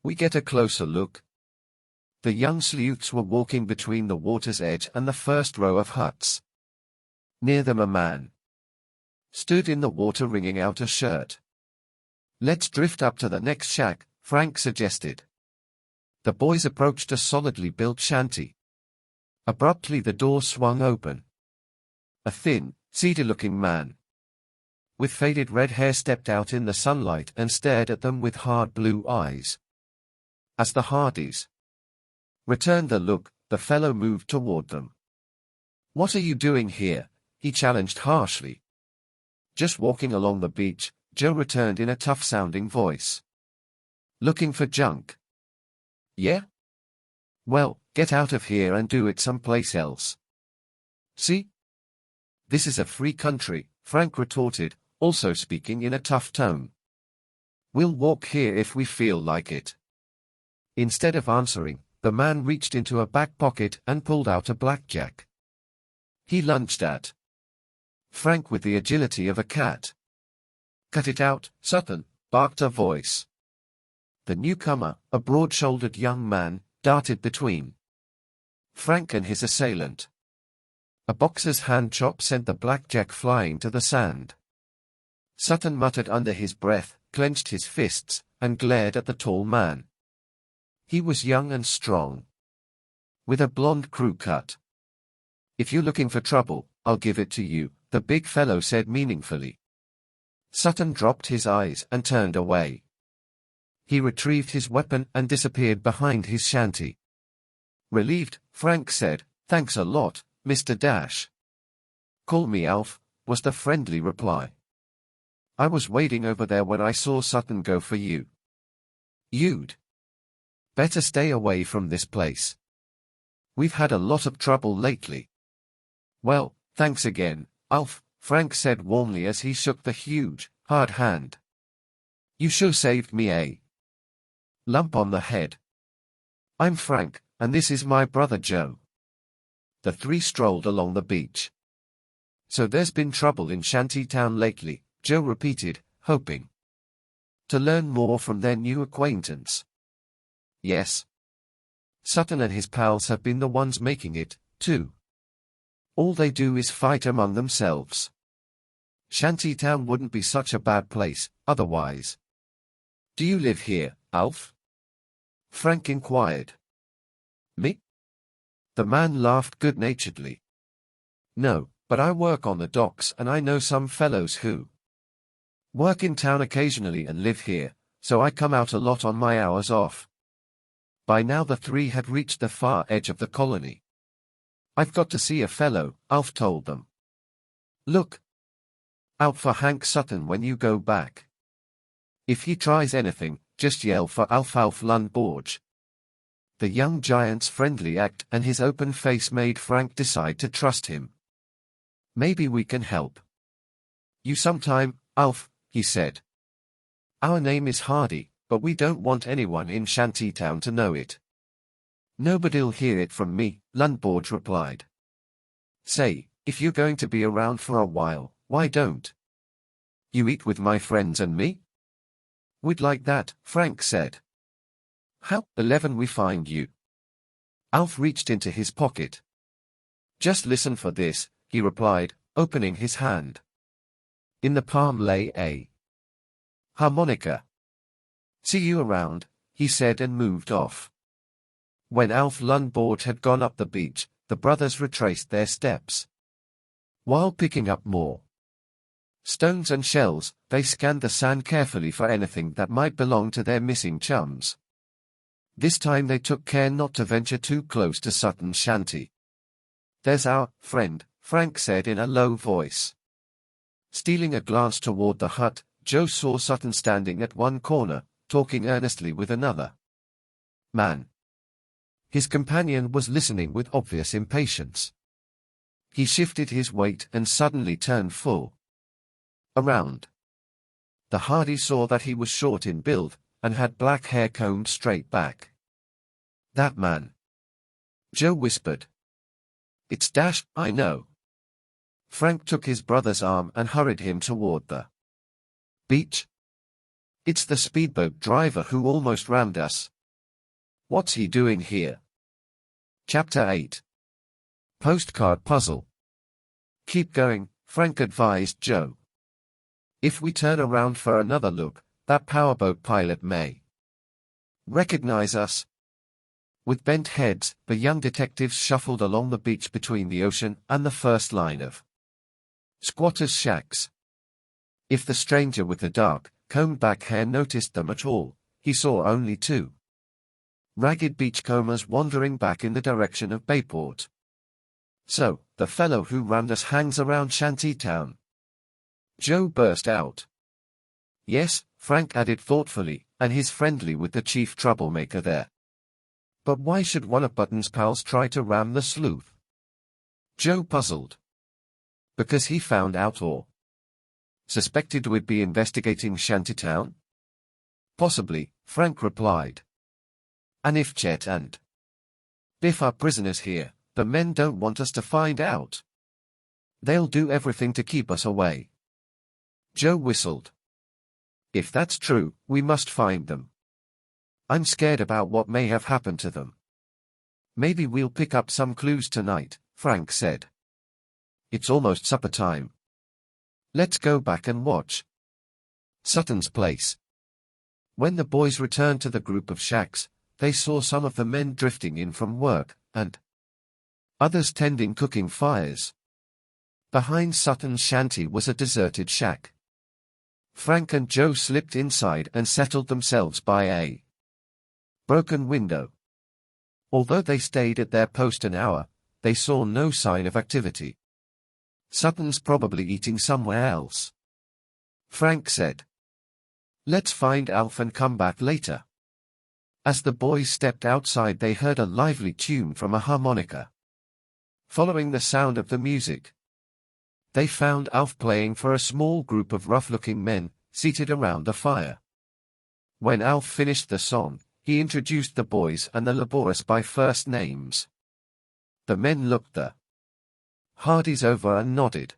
we get a closer look? The young sleuths were walking between the water's edge and the first row of huts. Near them a man stood in the water wringing out a shirt. Let's drift up to the next shack, Frank suggested. The boys approached a solidly built shanty. Abruptly the door swung open. A thin, seedy-looking man with faded red hair stepped out in the sunlight and stared at them with hard blue eyes. As the Hardys returned the look, the fellow moved toward them. What are you doing here? He challenged harshly. Just walking along the beach, Joe returned in a tough-sounding voice. Looking for junk? Yeah? Well, get out of here and do it someplace else. See? This is a free country, Frank retorted, also speaking in a tough tone. We'll walk here if we feel like it. Instead of answering, the man reached into a back pocket and pulled out a blackjack. He lunged at Frank with the agility of a cat. "Cut it out, Sutton," barked a voice. The newcomer, a broad-shouldered young man, darted between Frank and his assailant. A boxer's hand chop sent the blackjack flying to the sand. Sutton muttered under his breath, clenched his fists, and glared at the tall man. He was young and strong, with a blonde crew cut. "If you're looking for trouble, I'll give it to you," the big fellow said meaningfully. Sutton dropped his eyes and turned away. He retrieved his weapon and disappeared behind his shanty. Relieved, Frank said, "Thanks a lot, Mr. Dash." "Call me Alf," was the friendly reply. "I was waiting over there when I saw Sutton go for you. You'd better stay away from this place. We've had a lot of trouble lately." "Well, thanks again, Alf," Frank said warmly as he shook the huge, hard hand. "You sure saved me a lump on the head. I'm Frank, and this is my brother Joe." The three strolled along the beach. "So there's been trouble in Shantytown lately," Joe repeated, hoping to learn more from their new acquaintance. "Yes. Sutton and his pals have been the ones making it, too. All they do is fight among themselves. Shantytown wouldn't be such a bad place, otherwise." "Do you live here, Alf?" Frank inquired. "Me?" The man laughed good-naturedly. "No, but I work on the docks and I know some fellows who work in town occasionally and live here, so I come out a lot on my hours off." By now the three had reached the far edge of the colony. "I've got to see a fellow," Alf told them. "Look out for Hank Sutton when you go back. If he tries anything, just yell for Alf Lundborg." The young giant's friendly act and his open face made Frank decide to trust him. "Maybe we can help you sometime, Alf," he said. "Our name is Hardy, but we don't want anyone in Shantytown to know it." "Nobody'll hear it from me," Lundborg replied. "Say, if you're going to be around for a while, why don't you eat with my friends and me?" "We'd like that," Frank said. "How 11 we find you?" Alf reached into his pocket. "Just listen for this," he replied, opening his hand. In the palm lay a harmonica. "See you around," he said and moved off. When Alf Lundborg had gone up the beach, the brothers retraced their steps. While picking up more stones and shells, they scanned the sand carefully for anything that might belong to their missing chums. This time they took care not to venture too close to Sutton's shanty. "There's our friend," Frank said in a low voice. Stealing a glance toward the hut, Joe saw Sutton standing at one corner, talking earnestly with another man. His companion was listening with obvious impatience. He shifted his weight and suddenly turned full around. The Hardy saw that he was short in build, and had black hair combed straight back. "That man," Joe whispered. "It's Dash, I know." Frank took his brother's arm and hurried him toward the beach. "It's the speedboat driver who almost rammed us. What's he doing here?" Chapter 8. Postcard Puzzle. "Keep going," Frank advised Joe. "If we turn around for another look, that powerboat pilot may recognize us." With bent heads, the young detectives shuffled along the beach between the ocean and the first line of squatters' shacks. If the stranger with the dark, combed-back hair noticed them at all, he saw only two ragged beachcombers wandering back in the direction of Bayport. "So, the fellow who rammed us hangs around Shantytown?" Joe burst out. "Yes," Frank added thoughtfully, "and he's friendly with the chief troublemaker there." "But why should one of Button's pals try to ram the sleuth?" Joe puzzled. "Because he found out or suspected we'd be investigating Shantytown?" "Possibly," Frank replied. And if Chet and Biff are prisoners here, the men don't want us to find out. They'll do everything to keep us away. Joe whistled. If that's true, we must find them. I'm scared about what may have happened to them. Maybe we'll pick up some clues tonight, Frank said. It's almost supper time. Let's go back and watch. Sutton's place. When the boys returned to the group of shacks, they saw some of the men drifting in from work, and others tending cooking fires. Behind Sutton's shanty was a deserted shack. Frank and Joe slipped inside and settled themselves by a broken window. Although they stayed at their post an hour, they saw no sign of activity. Sutton's probably eating somewhere else, Frank said. Let's find Alf and come back later. As the boys stepped outside, they heard a lively tune from a harmonica. Following the sound of the music, they found Alf playing for a small group of rough-looking men, seated around a fire. When Alf finished the song, he introduced the boys and the laborers by first names. The men looked the Hardys over and nodded.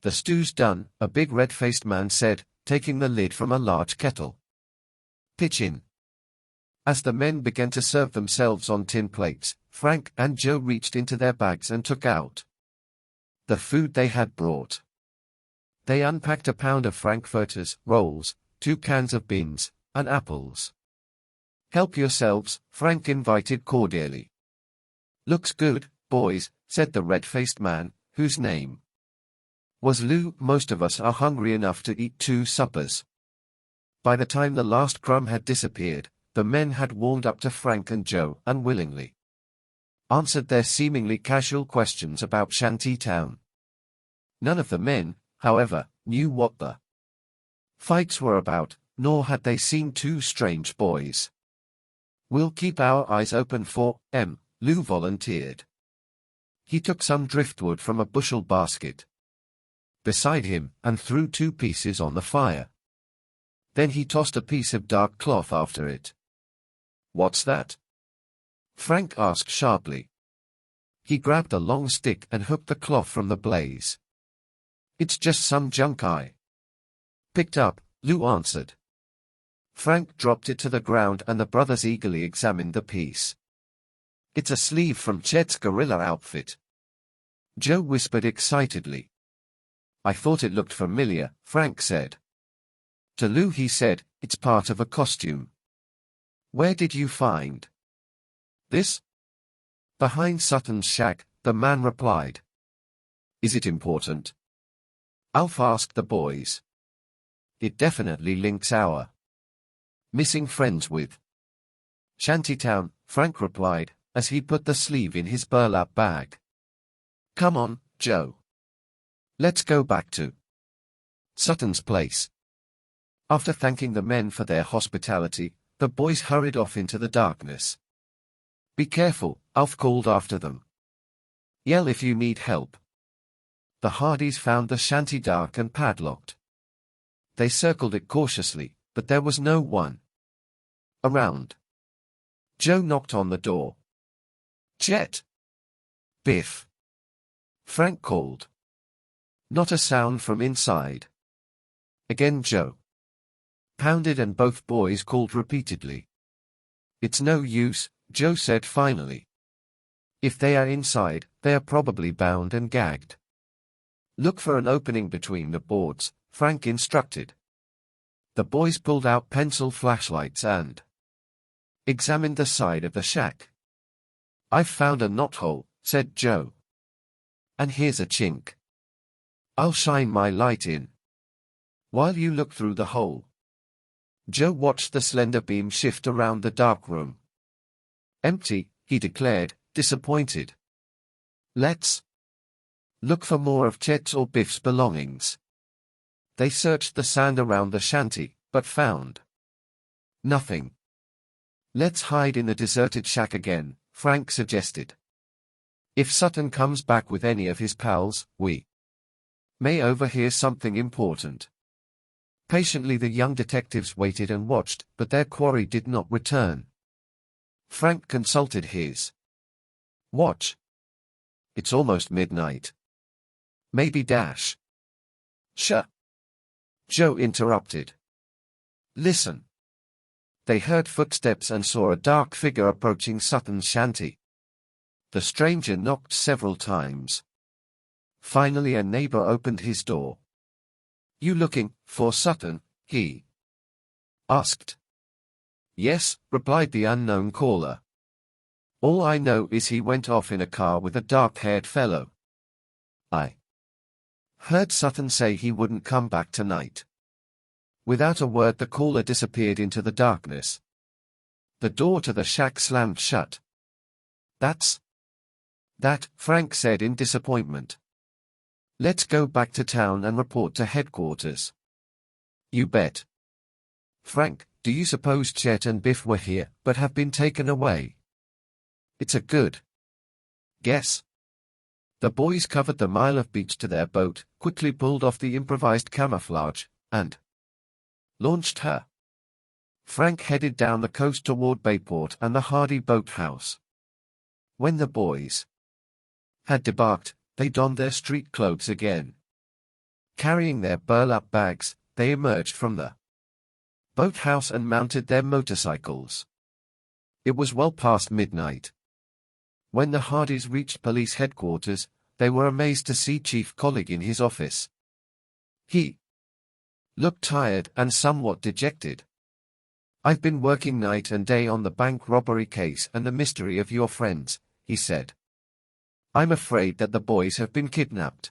The stew's done, a big red-faced man said, taking the lid from a large kettle. Pitch in. As the men began to serve themselves on tin plates, Frank and Joe reached into their bags and took out the food they had brought. They unpacked a pound of frankfurters, rolls, 2 cans of beans, and apples. Help yourselves, Frank invited cordially. Looks good, boys, said the red-faced man, whose name was Lou. Most of us are hungry enough to eat 2 suppers. By the time the last crumb had disappeared, the men had warmed up to Frank and Joe and willingly answered their seemingly casual questions about Shantytown. None of the men, however, knew what the fights were about, nor had they seen 2 strange boys. We'll keep our eyes open for M, Lou volunteered. He took some driftwood from a bushel basket beside him and threw 2 pieces on the fire. Then he tossed a piece of dark cloth after it. What's that? Frank asked sharply. He grabbed a long stick and hooked the cloth from the blaze. It's just some junk I picked up, Lou answered. Frank dropped it to the ground and the brothers eagerly examined the piece. It's a sleeve from Chet's gorilla outfit, Joe whispered excitedly. I thought it looked familiar, Frank said. To Lou he said, it's part of a costume. Where did you find this? Behind Sutton's shack, the man replied. Is it important? Alf asked the boys. It definitely links our missing friends with Shantytown, Frank replied, as he put the sleeve in his burlap bag. Come on, Joe. Let's go back to Sutton's place. After thanking the men for their hospitality, the boys hurried off into the darkness. Be careful, Alf called after them. Yell if you need help. The Hardys found the shanty dark and padlocked. They circled it cautiously, but there was no one around. Joe knocked on the door. Chet. Biff. Frank called. Not a sound from inside. Again Joe pounded and both boys called repeatedly. It's no use, Joe said finally. If they are inside, they are probably bound and gagged. Look for an opening between the boards, Frank instructed. The boys pulled out pencil flashlights and examined the side of the shack. I've found a knothole, said Joe. And here's a chink. I'll shine my light in while you look through the hole. Joe watched the slender beam shift around the dark room. Empty, he declared, disappointed. Let's look for more of Chet's or Biff's belongings. They searched the sand around the shanty, but found nothing. Let's hide in the deserted shack again, Frank suggested. If Sutton comes back with any of his pals, we may overhear something important. Patiently the young detectives waited and watched, but their quarry did not return. Frank consulted his watch. It's almost midnight. Maybe dash. Sure. Joe interrupted. Listen. They heard footsteps and saw a dark figure approaching Sutton's shanty. The stranger knocked several times. Finally a neighbor opened his door. You looking for Sutton? He asked. Yes, replied the unknown caller. All I know is he went off in a car with a dark-haired fellow. I heard Sutton say he wouldn't come back tonight. Without a word the caller disappeared into the darkness. The door to the shack slammed shut. That's that, Frank said in disappointment. Let's go back to town and report to headquarters. You bet. Frank, do you suppose Chet and Biff were here, but have been taken away? It's a good guess. The boys covered the mile of beach to their boat, quickly pulled off the improvised camouflage, and launched her. Frank headed down the coast toward Bayport and the Hardy boathouse. When the boys had debarked, they donned their street clothes again. Carrying their burlap bags, they emerged from the boathouse and mounted their motorcycles. It was well past midnight. When the Hardys reached police headquarters, they were amazed to see Chief Collig in his office. He looked tired and somewhat dejected. I've been working night and day on the bank robbery case and the mystery of your friends, he said. I'm afraid that the boys have been kidnapped.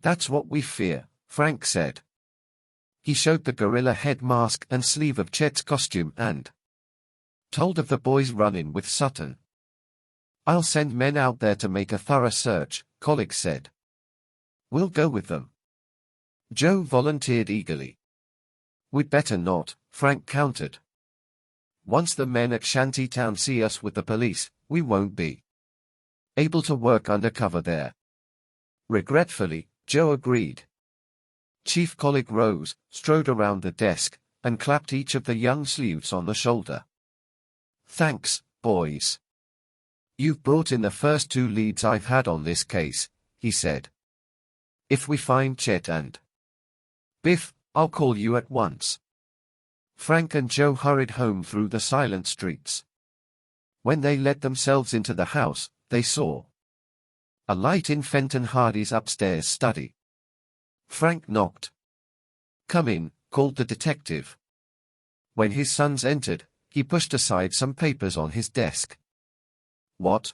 That's what we fear, Frank said. He showed the gorilla head mask and sleeve of Chet's costume and told of the boys' run-in with Sutton. I'll send men out there to make a thorough search, Collig said. We'll go with them. Joe volunteered eagerly. We'd better not, Frank countered. Once the men at Shantytown see us with the police, we won't be able to work undercover there. Regretfully, Joe agreed. Chief Collig rose, strode around the desk, and clapped each of the young sleuths on the shoulder. Thanks, boys. You've brought in the first two leads I've had on this case, he said. If we find Chet and Biff, I'll call you at once. Frank and Joe hurried home through the silent streets. When they let themselves into the house, they saw a light in Fenton Hardy's upstairs study. Frank knocked. Come in, called the detective. When his sons entered, he pushed aside some papers on his desk. What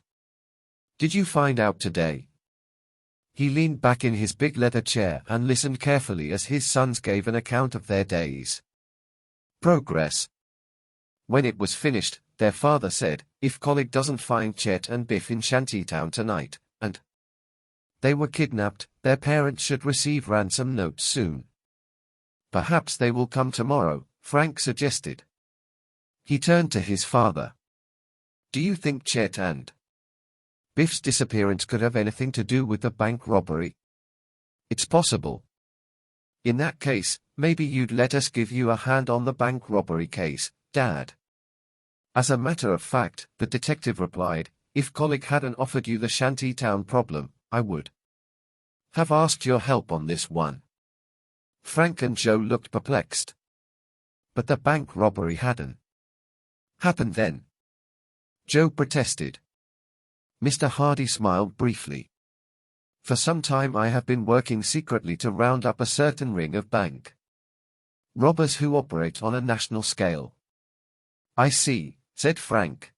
did you find out today? He leaned back in his big leather chair and listened carefully as his sons gave an account of their day's progress. When it was finished, their father said, if Collig doesn't find Chet and Biff in Shantytown tonight, and they were kidnapped, their parents should receive ransom notes soon. Perhaps they will come tomorrow, Frank suggested. He turned to his father. Do you think Chet and Biff's disappearance could have anything to do with the bank robbery? It's possible. In that case, maybe you'd let us give you a hand on the bank robbery case, Dad. As a matter of fact, the detective replied, if Collig hadn't offered you the Shantytown problem, I would have asked your help on this one. Frank and Joe looked perplexed. But the bank robbery hadn't happened then. Joe protested. Mr. Hardy smiled briefly. For some time I have been working secretly to round up a certain ring of bank robbers who operate on a national scale. I see, said Frank.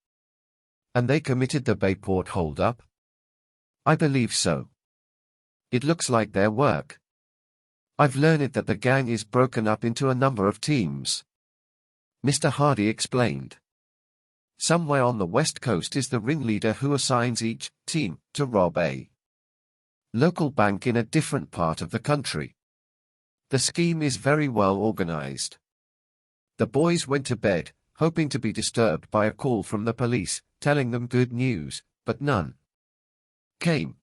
And they committed the Bayport hold-up? I believe so. It looks like their work. I've learned that the gang is broken up into a number of teams. Mr. Hardy explained. Somewhere on the west coast is the ringleader who assigns each team to rob a local bank in a different part of the country. The scheme is very well organized. The boys went to bed, hoping to be disturbed by a call from the police, telling them good news, but none came.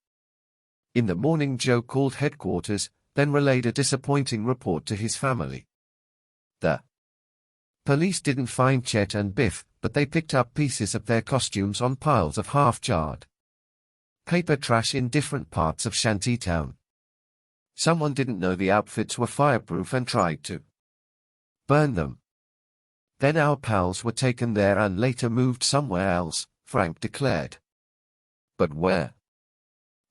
In the morning Joe called headquarters, then relayed a disappointing report to his family. The Police didn't find Chet and Biff, but they picked up pieces of their costumes on piles of half-charred paper trash in different parts of Shantytown. Someone didn't know the outfits were fireproof and tried to burn them. Then our pals were taken there and later moved somewhere else, Frank declared. But where?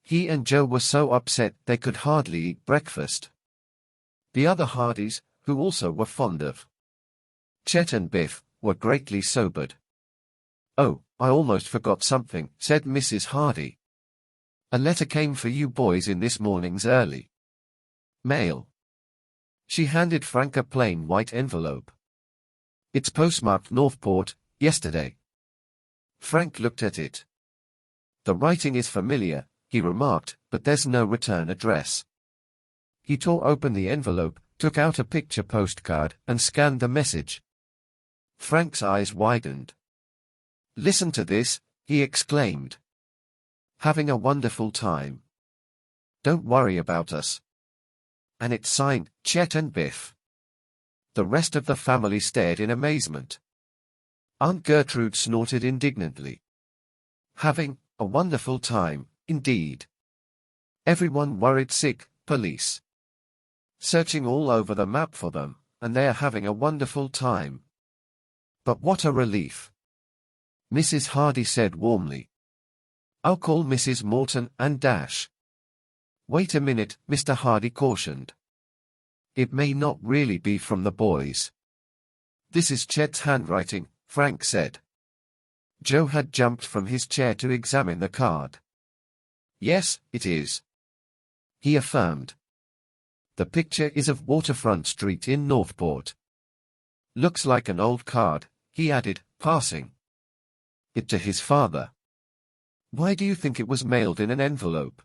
He and Joe were so upset they could hardly eat breakfast. The other Hardys, who also were fond of Chet and Biff, were greatly sobered. "Oh, I almost forgot something," said Mrs. Hardy. "A letter came for you boys in this morning's early mail." She handed Frank a plain white envelope. "It's postmarked Northport, yesterday." Frank looked at it. "The writing is familiar," he remarked, "but there's no return address." He tore open the envelope, took out a picture postcard, and scanned the message. Frank's eyes widened. "Listen to this," he exclaimed. "Having a wonderful time. Don't worry about us." And it's signed, Chet and Biff. The rest of the family stared in amazement. Aunt Gertrude snorted indignantly. Having a wonderful time, indeed. Everyone worried sick, police searching all over the map for them, and they're having a wonderful time. But what a relief, Mrs. Hardy said warmly. "I'll call Mrs. Morton and dash." "Wait a minute," Mr. Hardy cautioned. "It may not really be from the boys." "This is Chet's handwriting," Frank said. Joe had jumped from his chair to examine the card. "Yes, it is," he affirmed. "The picture is of Waterfront Street in Northport. Looks like an old card," he added, passing it to his father. "Why do you think it was mailed in an envelope?"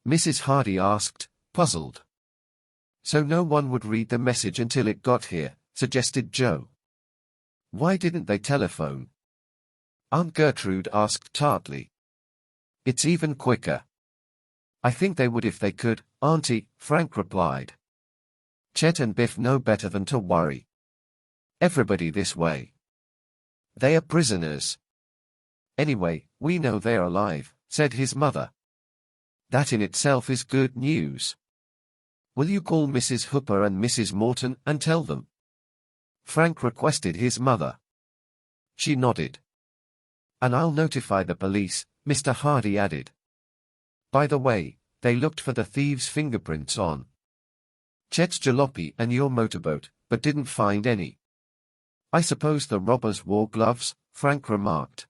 Mrs. Hardy asked, puzzled. "So no one would read the message until it got here," suggested Joe. "Why didn't they telephone?" Aunt Gertrude asked tartly. "It's even quicker." "I think they would if they could, Auntie," Frank replied. "Chet and Biff know better than to worry everybody this way. They are prisoners." "Anyway, we know they're alive," said his mother. "That in itself is good news. Will you call Mrs. Hooper and Mrs. Morton and tell them?" Frank requested his mother. She nodded. "And I'll notify the police," Mr. Hardy added. "By the way, they looked for the thieves' fingerprints on Chet's jalopy and your motorboat, but didn't find any." "I suppose the robbers wore gloves," Frank remarked.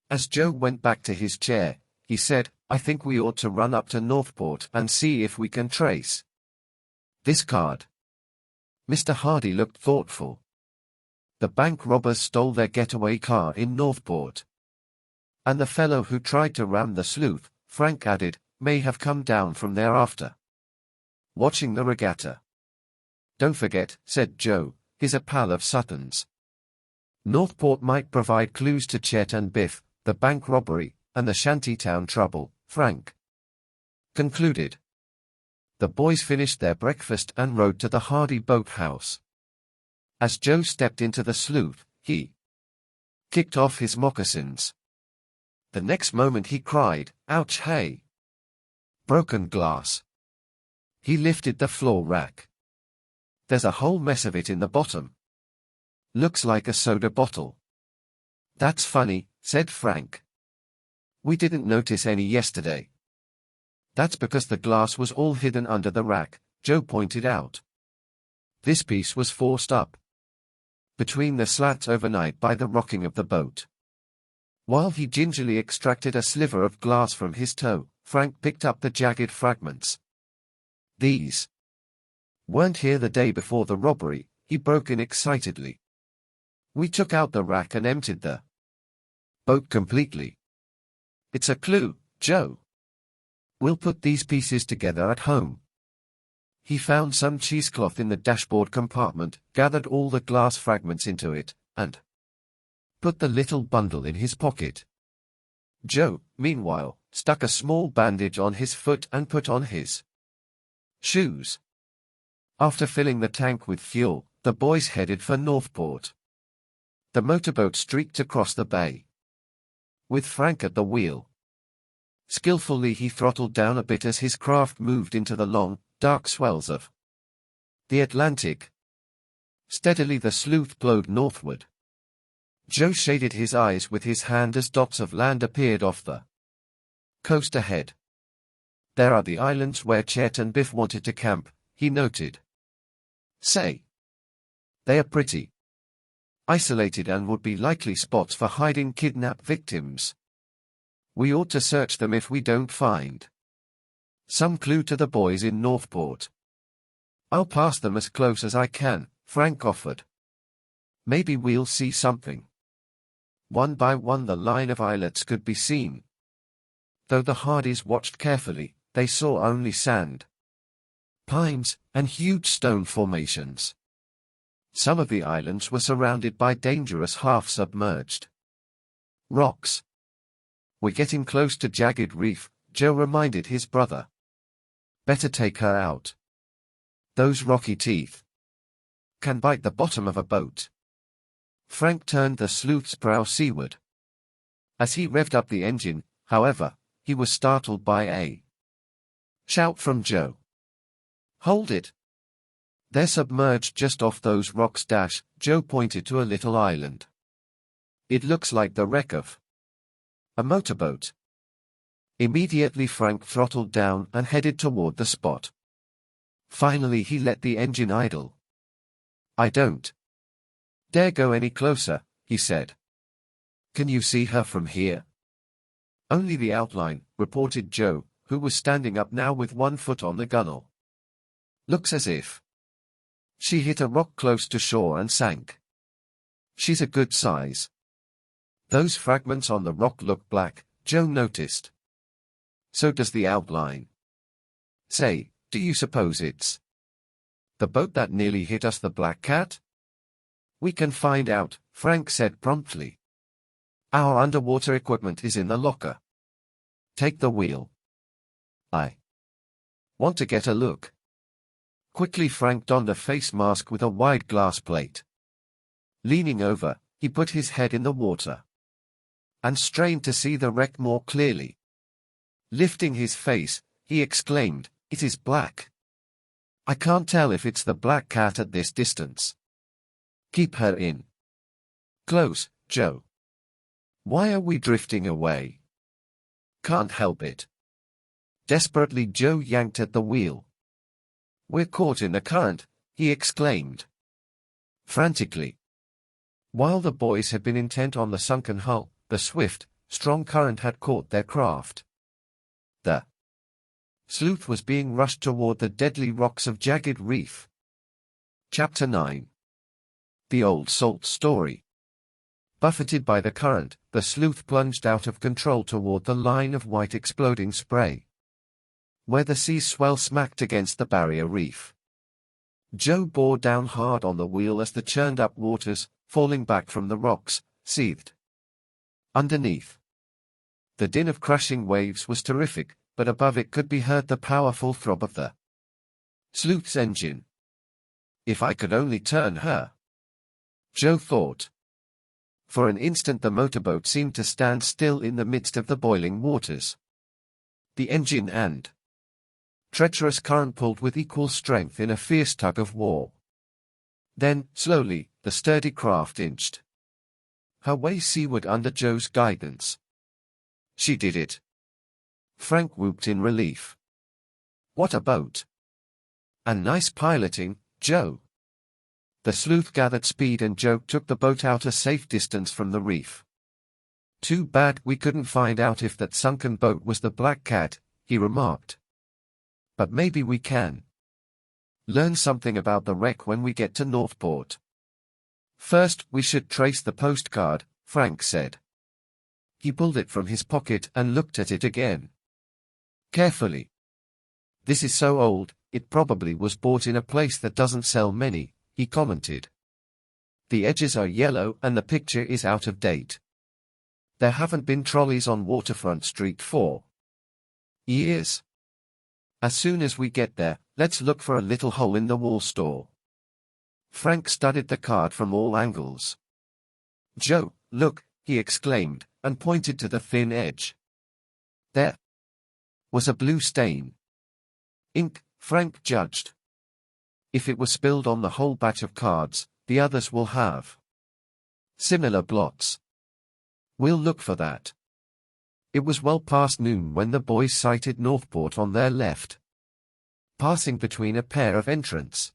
As Joe went back to his chair, he said, "I think we ought to run up to Northport and see if we can trace this card." Mr. Hardy looked thoughtful. "The bank robbers stole their getaway car in Northport. And the fellow who tried to ram the sleuth," Frank added, "may have come down from there after watching the regatta." "Don't forget," said Joe, "he's a pal of Sutton's. Northport might provide clues to Chet and Biff, the bank robbery, and the Shantytown trouble," Frank concluded. The boys finished their breakfast and rode to the Hardy boathouse. As Joe stepped into the sleuth, he kicked off his moccasins. The next moment he cried, "Ouch, hey! Broken glass." He lifted the floor rack. "There's a whole mess of it in the bottom. Looks like a soda bottle." "That's funny," said Frank. "We didn't notice any yesterday." "That's because the glass was all hidden under the rack," Joe pointed out. "This piece was forced up between the slats overnight by the rocking of the boat." While he gingerly extracted a sliver of glass from his toe, Frank picked up the jagged fragments. "These weren't here the day before the robbery," he broke in excitedly. "We took out the rack and emptied the boat completely. It's a clue, Joe. We'll put these pieces together at home." He found some cheesecloth in the dashboard compartment, gathered all the glass fragments into it, and put the little bundle in his pocket. Joe, meanwhile, stuck a small bandage on his foot and put on his shoes. After filling the tank with fuel, The boys headed for Northport. The motorboat streaked across the bay, with Frank at the wheel. Skillfully he throttled down a bit as his craft moved into the long, dark swells of the Atlantic. Steadily the sleuth plowed northward. Joe shaded his eyes with his hand as dots of land appeared off the coast ahead. There are the islands where Chet and Biff wanted to camp, he noted. Say, they are pretty isolated and would be likely spots for hiding kidnapped victims. We ought to search them if we don't find some clue to the boys in Northport. I'll pass them as close as I can, Frank offered. Maybe we'll see something. One by one the line of islets could be seen. Though the Hardys watched carefully, they saw only sand, pines, and huge stone formations. Some of the islands were surrounded by dangerous half-submerged rocks. We're getting close to Jagged Reef, Joe reminded his brother. Better take her out. Those rocky teeth can bite the bottom of a boat. Frank turned the sleuth's prow seaward. As he revved up the engine, however, he was startled by a shout from Joe. Hold it! They're submerged just off those rocks. Joe pointed to a little island. It looks like the wreck of a motorboat. Immediately Frank throttled down and headed toward the spot. Finally he let the engine idle. I don't dare go any closer, he said. Can you see her from here? Only the outline, reported Joe, who was standing up now with one foot on the gunwale. Looks as if she hit a rock close to shore and sank. She's a good size. Those fragments on the rock look black, Joe noticed. So does the outline. Say, do you suppose it's the boat that nearly hit us, the Black Cat? We can find out, Frank said promptly. Our underwater equipment is in the locker. Take the wheel. I want to get a look. Quickly Frank donned a face mask with a wide glass plate. Leaning over, he put his head in the water and strained to see the wreck more clearly. Lifting his face, he exclaimed, "It is black. I can't tell if it's the Black Cat at this distance. Keep her in close, Joe. Why are we drifting away?" Can't help it. Desperately Joe yanked at the wheel. We're caught in the current, he exclaimed frantically. While the boys had been intent on the sunken hull, the swift, strong current had caught their craft. The sleuth was being rushed toward the deadly rocks of Jagged Reef. Chapter 9. The Old Salt Story. Buffeted by the current, the sleuth plunged out of control toward the line of white exploding spray, where the sea swell smacked against the barrier reef. Joe bore down hard on the wheel as the churned-up waters, falling back from the rocks, seethed underneath. The din of crashing waves was terrific, but above it could be heard the powerful throb of the sleuth's engine. If I could only turn her, Joe thought. For an instant the motorboat seemed to stand still in the midst of the boiling waters. The engine and treacherous current pulled with equal strength in a fierce tug of war. Then, slowly, the sturdy craft inched her way seaward under Joe's guidance. She did it. Frank whooped in relief. What a boat! And nice piloting, Joe. The sleuth gathered speed and Joe took the boat out a safe distance from the reef. Too bad we couldn't find out if that sunken boat was the Black Cat, he remarked. But maybe we can learn something about the wreck when we get to Northport. First, we should trace the postcard, Frank said. He pulled it from his pocket and looked at it again carefully. This is so old, it probably was bought in a place that doesn't sell many, he commented. The edges are yellow and the picture is out of date. There haven't been trolleys on Waterfront Street for years. As soon as we get there, let's look for a little hole-in-the-wall store. Frank studied the card from all angles. "Joe, look," he exclaimed, and pointed to the thin edge. There was a blue stain. "Ink," Frank judged. "If it was spilled on the whole batch of cards, the others will have similar blots. We'll look for that." It was well past noon when the boys sighted Northport on their left, passing between a pair of entrants.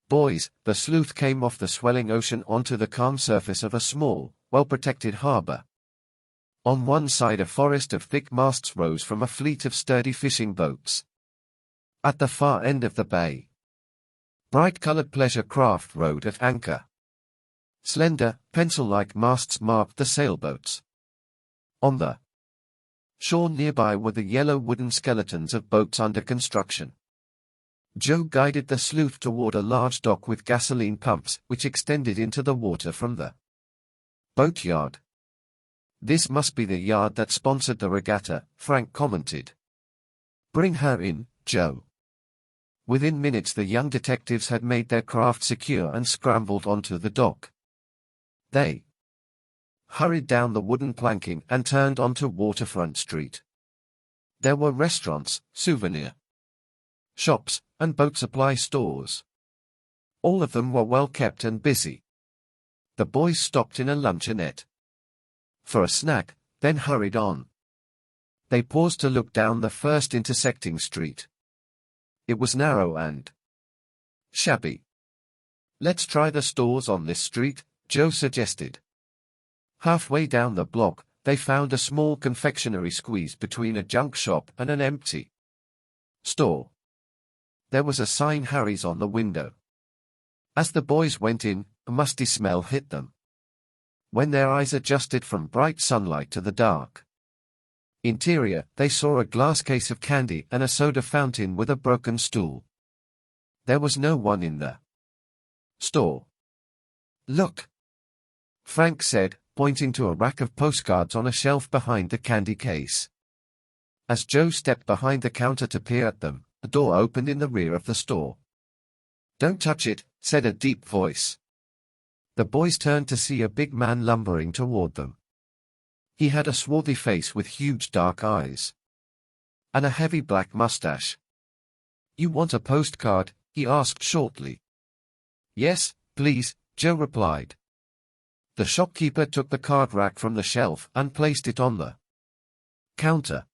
"Boys," the sleuth came off the swelling ocean onto the calm surface of a small, well-protected harbor. On one side a forest of thick masts rose from a fleet of sturdy fishing boats. At the far end of the bay, bright-colored pleasure craft rode at anchor. Slender, pencil-like masts marked the sailboats. On the shore nearby were the yellow wooden skeletons of boats under construction. Joe guided the sleuth toward a large dock with gasoline pumps, which extended into the water from the boatyard. "This must be the yard that sponsored the regatta," Frank commented. "Bring her in, Joe." Within minutes the young detectives had made their craft secure and scrambled onto the dock. They hurried down the wooden planking and turned onto Waterfront Street. There were restaurants, souvenir shops, and boat supply stores. All of them were well kept and busy. The boys stopped in a luncheonette for a snack, then hurried on. They paused to look down the first intersecting street. It was narrow and shabby. "Let's try the stores on this street," Joe suggested. Halfway down the block, they found a small confectionery squeezed between a junk shop and an empty store. There was a sign Harry's on the window. As the boys went in, a musty smell hit them. When their eyes adjusted from bright sunlight to the dark interior, they saw a glass case of candy and a soda fountain with a broken stool. There was no one in the store. "Look," Frank said, pointing to a rack of postcards on a shelf behind the candy case. As Joe stepped behind the counter to peer at them, the door opened in the rear of the store. "Don't touch it," said a deep voice. The boys turned to see a big man lumbering toward them. He had a swarthy face with huge dark eyes and a heavy black mustache. "You want a postcard?" he asked shortly. "Yes, please," Joe replied. The shopkeeper took the card rack from the shelf and placed it on the counter.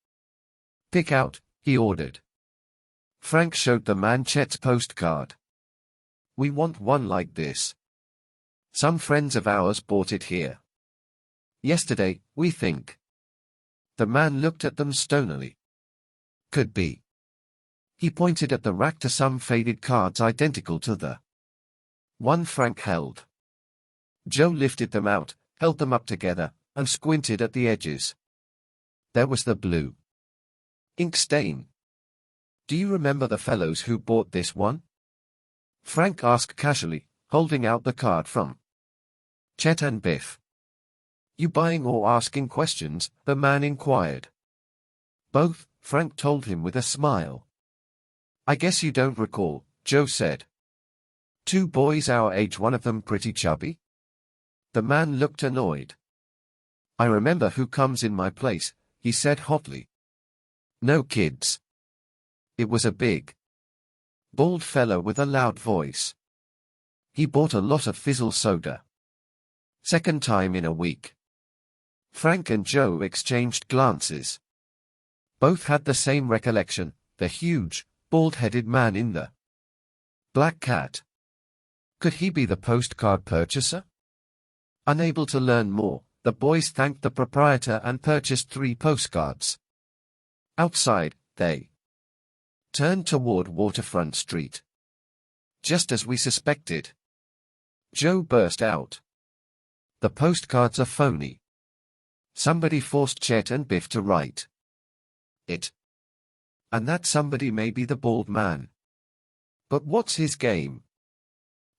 "Pick out," he ordered. Frank showed the man Chet's postcard. "We want one like this. Some friends of ours bought it here yesterday, we think." The man looked at them stonily. "Could be." He pointed at the rack to some faded cards identical to the one Frank held. Joe lifted them out, held them up together, and squinted at the edges. There was the blue ink stain. "Do you remember the fellows who bought this one?" Frank asked casually, holding out the card from Chet and Biff. "You buying or asking questions?" the man inquired. "Both," Frank told him with a smile. "I guess you don't recall," Joe said. "Two boys our age, one of them pretty chubby?" The man looked annoyed. "I remember who comes in my place," he said hotly. "No kids." It was a big, bald fellow with a loud voice. He bought a lot of fizzle soda. Second time in a week. Frank and Joe exchanged glances. Both had the same recollection, the huge, bald-headed man in the black cat. Could he be the postcard purchaser? Unable to learn more, the boys thanked the proprietor and purchased 3 postcards. Outside, they turned toward Waterfront Street. "Just as we suspected," Joe burst out. "The postcards are phony. Somebody forced Chet and Biff to write it. And that somebody may be the bald man. But what's his game?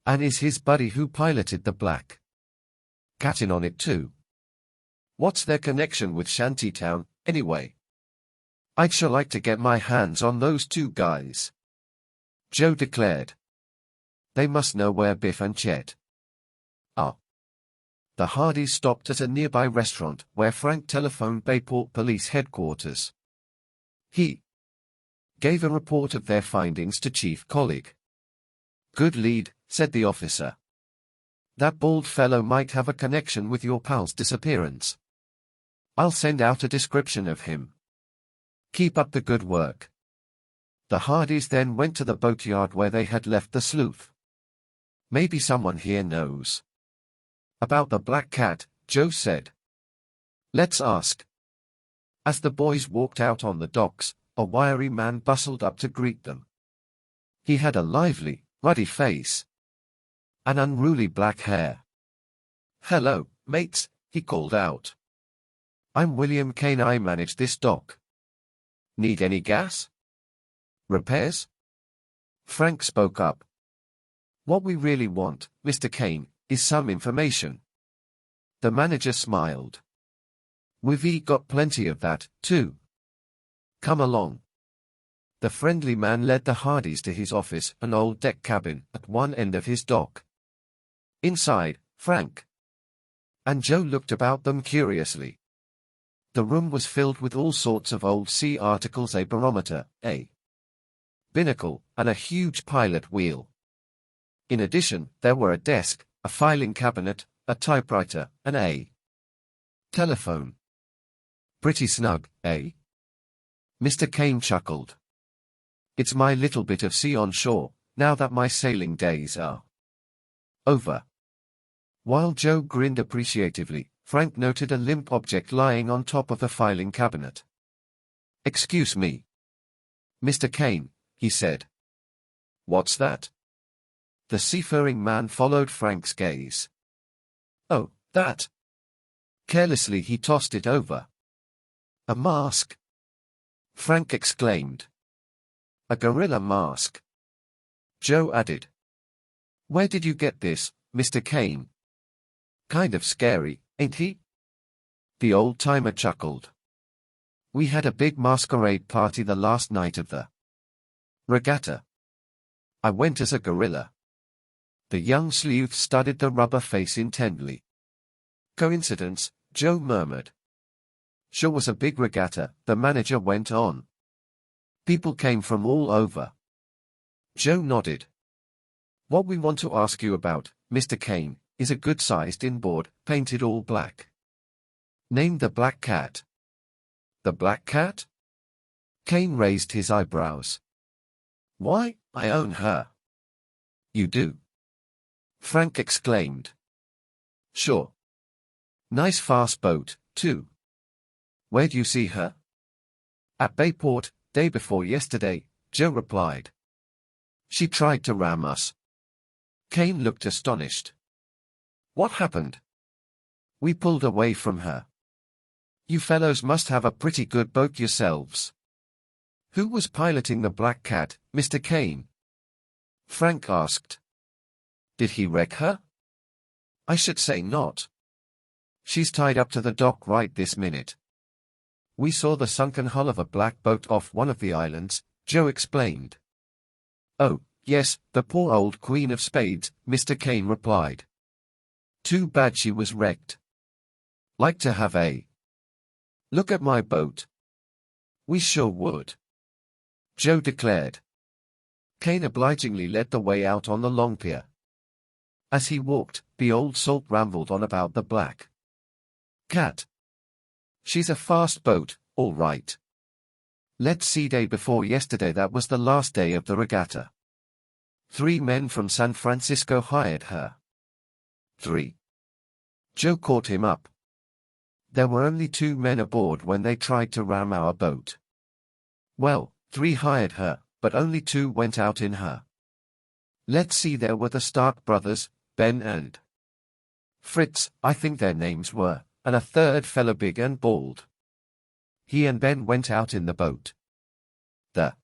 And is his buddy who piloted the black cat in on it too? What's their connection with Shantytown, anyway? I'd sure like to get my hands on those 2 guys," Joe declared. They must know where Biff and Chet are. The Hardys stopped at a nearby restaurant where Frank telephoned Bayport Police Headquarters. He gave a report of their findings to Chief Colleague. "Good lead," said the officer. "That bald fellow might have a connection with your pal's disappearance. I'll send out a description of him. Keep up the good work." The Hardys then went to the boatyard where they had left the sleuth. "Maybe someone here knows about the black cat," Joe said. "Let's ask." As the boys walked out on the docks, a wiry man bustled up to greet them. He had a lively, ruddy face and unruly black hair. "Hello, mates," he called out. "I'm William Kane. I manage this dock. Need any gas? Repairs?" Frank spoke up. "What we really want, Mr. Kane, is some information." The manager smiled. "We've got plenty of that, too. Come along." The friendly man led the Hardys to his office, an old deck cabin at one end of his dock. Inside, Frank and Joe looked about them curiously. The room was filled with all sorts of old sea articles: a barometer, a binnacle, and a huge pilot wheel. In addition, there were a desk, a filing cabinet, a typewriter, and a telephone. "Pretty snug, eh?" Mr. Kane chuckled. "It's my little bit of sea on shore, now that my sailing days are over." While Joe grinned appreciatively, Frank noted a limp object lying on top of the filing cabinet. "Excuse me, Mr. Kane," he said. "What's that?" The seafaring man followed Frank's gaze. "Oh, that." Carelessly he tossed it over. "A mask!" Frank exclaimed. "A gorilla mask," Joe added. "Where did you get this, Mr. Kane? Kind of scary, ain't he?" The old-timer chuckled. "We had a big masquerade party the last night of the regatta. I went as a gorilla." The young sleuth studied the rubber face intently. "Coincidence?" Joe murmured. "Sure was a big regatta," the manager went on. "People came from all over." Joe nodded. "What we want to ask you about, Mr. Kane, is a good-sized inboard, painted all black, named the Black Cat." "The Black Cat?" Kane raised his eyebrows. "Why, I own her." "You do?" Frank exclaimed. "Sure. Nice fast boat, too." "Where'd you see her?" "At Bayport, day before yesterday," Joe replied. "She tried to ram us." Kane looked astonished. "What happened?" "We pulled away from her." "You fellows must have a pretty good boat yourselves." "Who was piloting the Black Cat, Mr. Kane?" Frank asked. "Did he wreck her?" "I should say not. She's tied up to the dock right this minute. We saw the sunken hull of a black boat off one of the islands," Joe explained. "Oh, yes, the poor old Queen of Spades," Mr. Kane replied. "Too bad she was wrecked. Like to have a look at my boat?" "We sure would," Joe declared. Kane obligingly led the way out on the long pier. As he walked, the old salt rambled on about the Black Cat. "She's a fast boat, all right. Let's see, day before yesterday, that was the last day of the regatta. 3 men from San Francisco hired her." "3?" Joe caught him up. "There were only 2 men aboard when they tried to ram our boat." "Well, 3 hired her, but only 2 went out in her. Let's see, there were the Stark brothers, Ben and Fritz, I think their names were, and a 3rd fellow, big and bald. He and Ben went out in the boat. The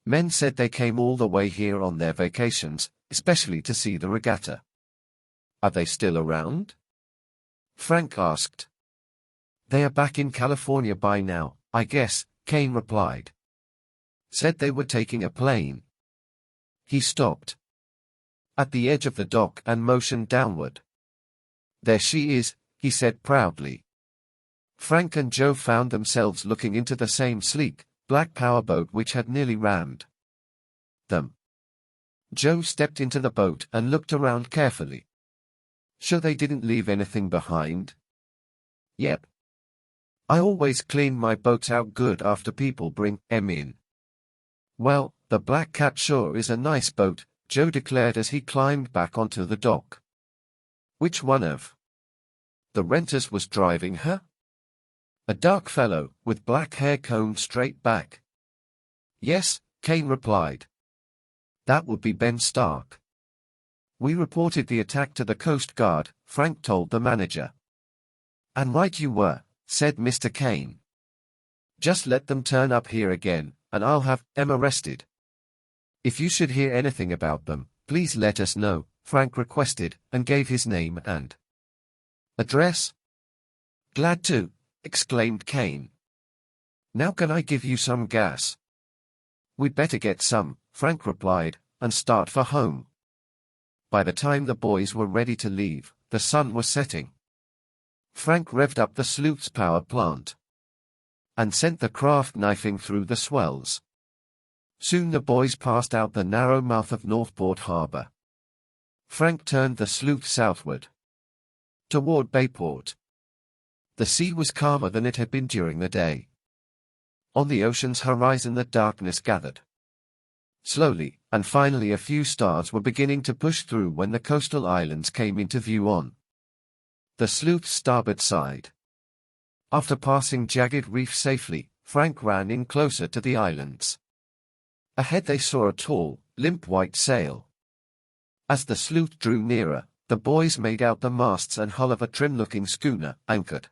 men said they came all the way here on their vacations, especially to see the regatta." "Are they still around?" Frank asked. "They are back in California by now, I guess," Kane replied. "Said they were taking a plane." He stopped. at the edge of the dock and motioned downward. "There she is," he said proudly. Frank and Joe found themselves looking into the same sleek, black powerboat which had nearly rammed them. Joe stepped into the boat and looked around carefully. Sure they didn't leave anything behind? "Yep. I always clean my boats out good after people bring 'em in." "Well, the Black Cat sure is a nice boat," Joe declared as he climbed back onto the dock. "Which one of the renters was driving her?" "A dark fellow, with black hair combed straight back." "Yes," Kane replied. "That would be Ben Stark." "We reported the attack to the Coast Guard," Frank told the manager. "And right you were," said Mr. Kane. "Just let them turn up here again, and I'll have 'em arrested. If you should hear anything about them, please let us know," Frank requested, and gave his name and address. "Glad to," exclaimed Kane. "Now can I give you some gas?" "We'd better get some," Frank replied, "and start for home." By the time the boys were ready to leave, the sun was setting. Frank revved up the sloop's power plant and sent the craft knifing through the swells. Soon the boys passed out the narrow mouth of Northport Harbor. Frank turned the sloop southward toward Bayport. The sea was calmer than it had been during the day. On the ocean's horizon the darkness gathered slowly, and finally a few stars were beginning to push through when the coastal islands came into view on the sloop's starboard side. After passing Jagged Reef safely, Frank ran in closer to the islands. Ahead they saw a tall, limp white sail. As the sloop drew nearer, the boys made out the masts and hull of a trim-looking schooner anchored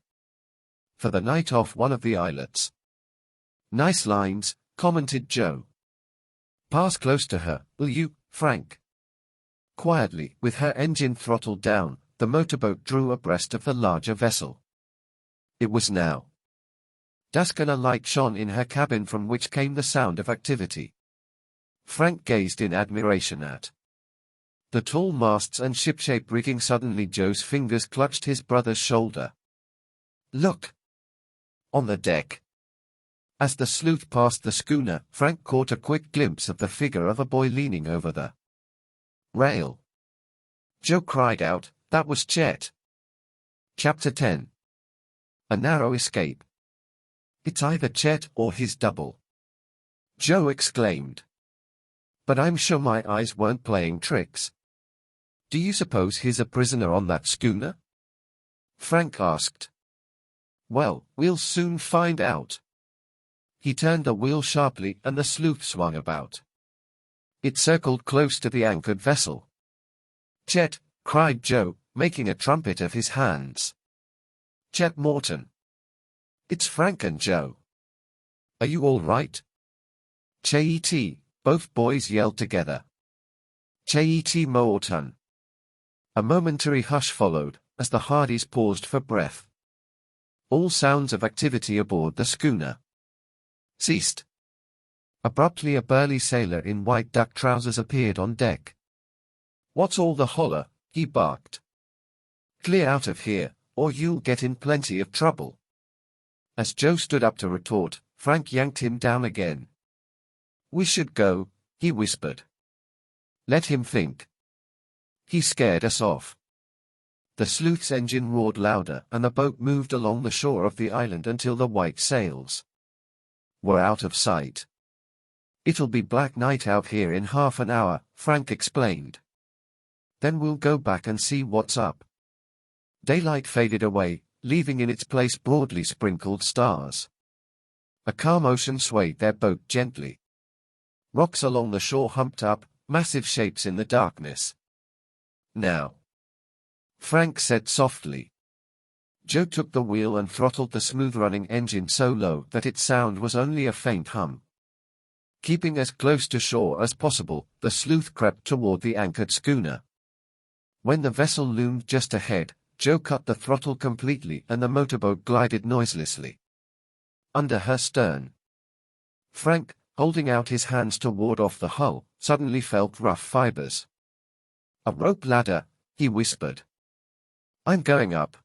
for the night off one of the islets. "Nice lines," commented Joe. "Pass close to her, will you, Frank?" Quietly, with her engine throttled down, the motorboat drew abreast of the larger vessel. It was now dusk and a light shone in her cabin from which came the sound of activity. Frank gazed in admiration at the tall masts and ship-shape rigging. Suddenly Joe's fingers clutched his brother's shoulder. "Look! On the deck!" As the sloop passed the schooner, Frank caught a quick glimpse of the figure of a boy leaning over the rail. Joe cried out, "That was Chet!" Chapter 10. A narrow escape. "It's either Chet or his double," Joe exclaimed. "But I'm sure my eyes weren't playing tricks." "Do you suppose he's a prisoner on that schooner?" Frank asked. "Well, we'll soon find out." He turned the wheel sharply and the sloop swung about. It circled close to the anchored vessel. "Chet!" cried Joe, making a trumpet of his hands. "Chet Morton!" "It's Frank and Joe. Are you all right?" "Chet," both boys yelled together. "Chet Morton." A momentary hush followed, as the Hardys paused for breath. All sounds of activity aboard the schooner ceased. Abruptly a burly sailor in white duck trousers appeared on deck. "What's all the holler?" he barked. "Clear out of here, or you'll get in plenty of trouble." As Joe stood up to retort, Frank yanked him down again. "We should go," he whispered. "Let him think. He scared us off." The sloop's engine roared louder and the boat moved along the shore of the island until the white sails were out of sight. "It'll be black night out here in half an hour," Frank explained. "Then we'll go back and see what's up." Daylight faded away, leaving in its place broadly sprinkled stars. A calm ocean swayed their boat gently. Rocks along the shore humped up, massive shapes in the darkness. "Now," Frank said softly. Joe took the wheel and throttled the smooth-running engine so low that its sound was only a faint hum. Keeping as close to shore as possible, the sloop crept toward the anchored schooner. When the vessel loomed just ahead, Joe cut the throttle completely and the motorboat glided noiselessly under her stern. Frank, holding out his hands to ward off the hull, suddenly felt rough fibers A rope ladder, he whispered. I'm going up.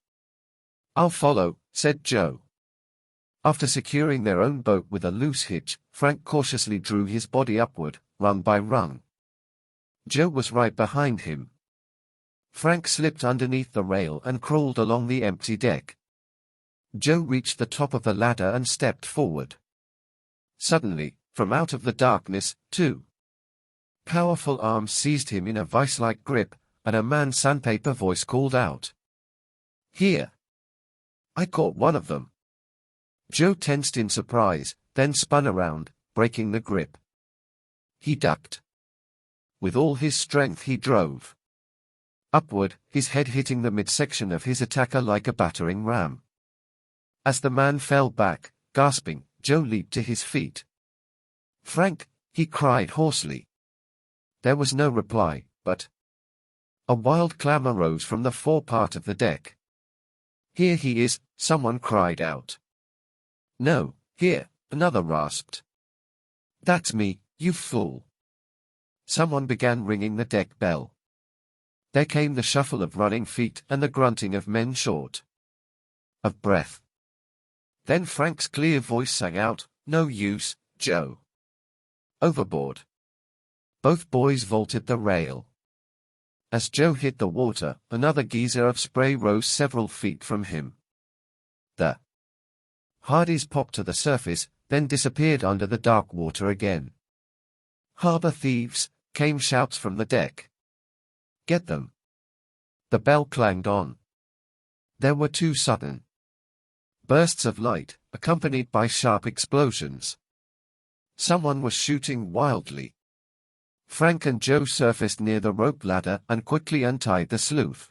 I'll follow, said Joe. After securing their own boat with a loose hitch, Frank cautiously drew his body upward, rung by rung. Joe was right behind him. Frank slipped underneath the rail and crawled along the empty deck. Joe reached the top of the ladder and stepped forward. Suddenly, from out of the darkness, two powerful arms seized him in a vice-like grip, and a man's sandpaper voice called out, "Here!" I caught one of them. Joe tensed in surprise, then spun around, breaking the grip. He ducked. With all his strength he drove upward, his head hitting the midsection of his attacker like a battering ram. As the man fell back, gasping, Joe leaped to his feet. "Frank!" he cried hoarsely. There was no reply, but a wild clamor rose from the forepart of the deck. "Here he is," someone cried out. "No, here," another rasped. "That's me, you fool." Someone began ringing the deck bell. There came the shuffle of running feet and the grunting of men short of breath. Then Frank's clear voice sang out, "No use, Joe. Overboard." Both boys vaulted the rail. As Joe hit the water, another geyser of spray rose several feet from him. The Hardys popped to the surface, then disappeared under the dark water again. "Harbor thieves!" came shouts from the deck. "Get them!" The bell clanged on. There were two sudden bursts of light, accompanied by sharp explosions. Someone was shooting wildly. Frank and Joe surfaced near the rope ladder and quickly untied the sleuth.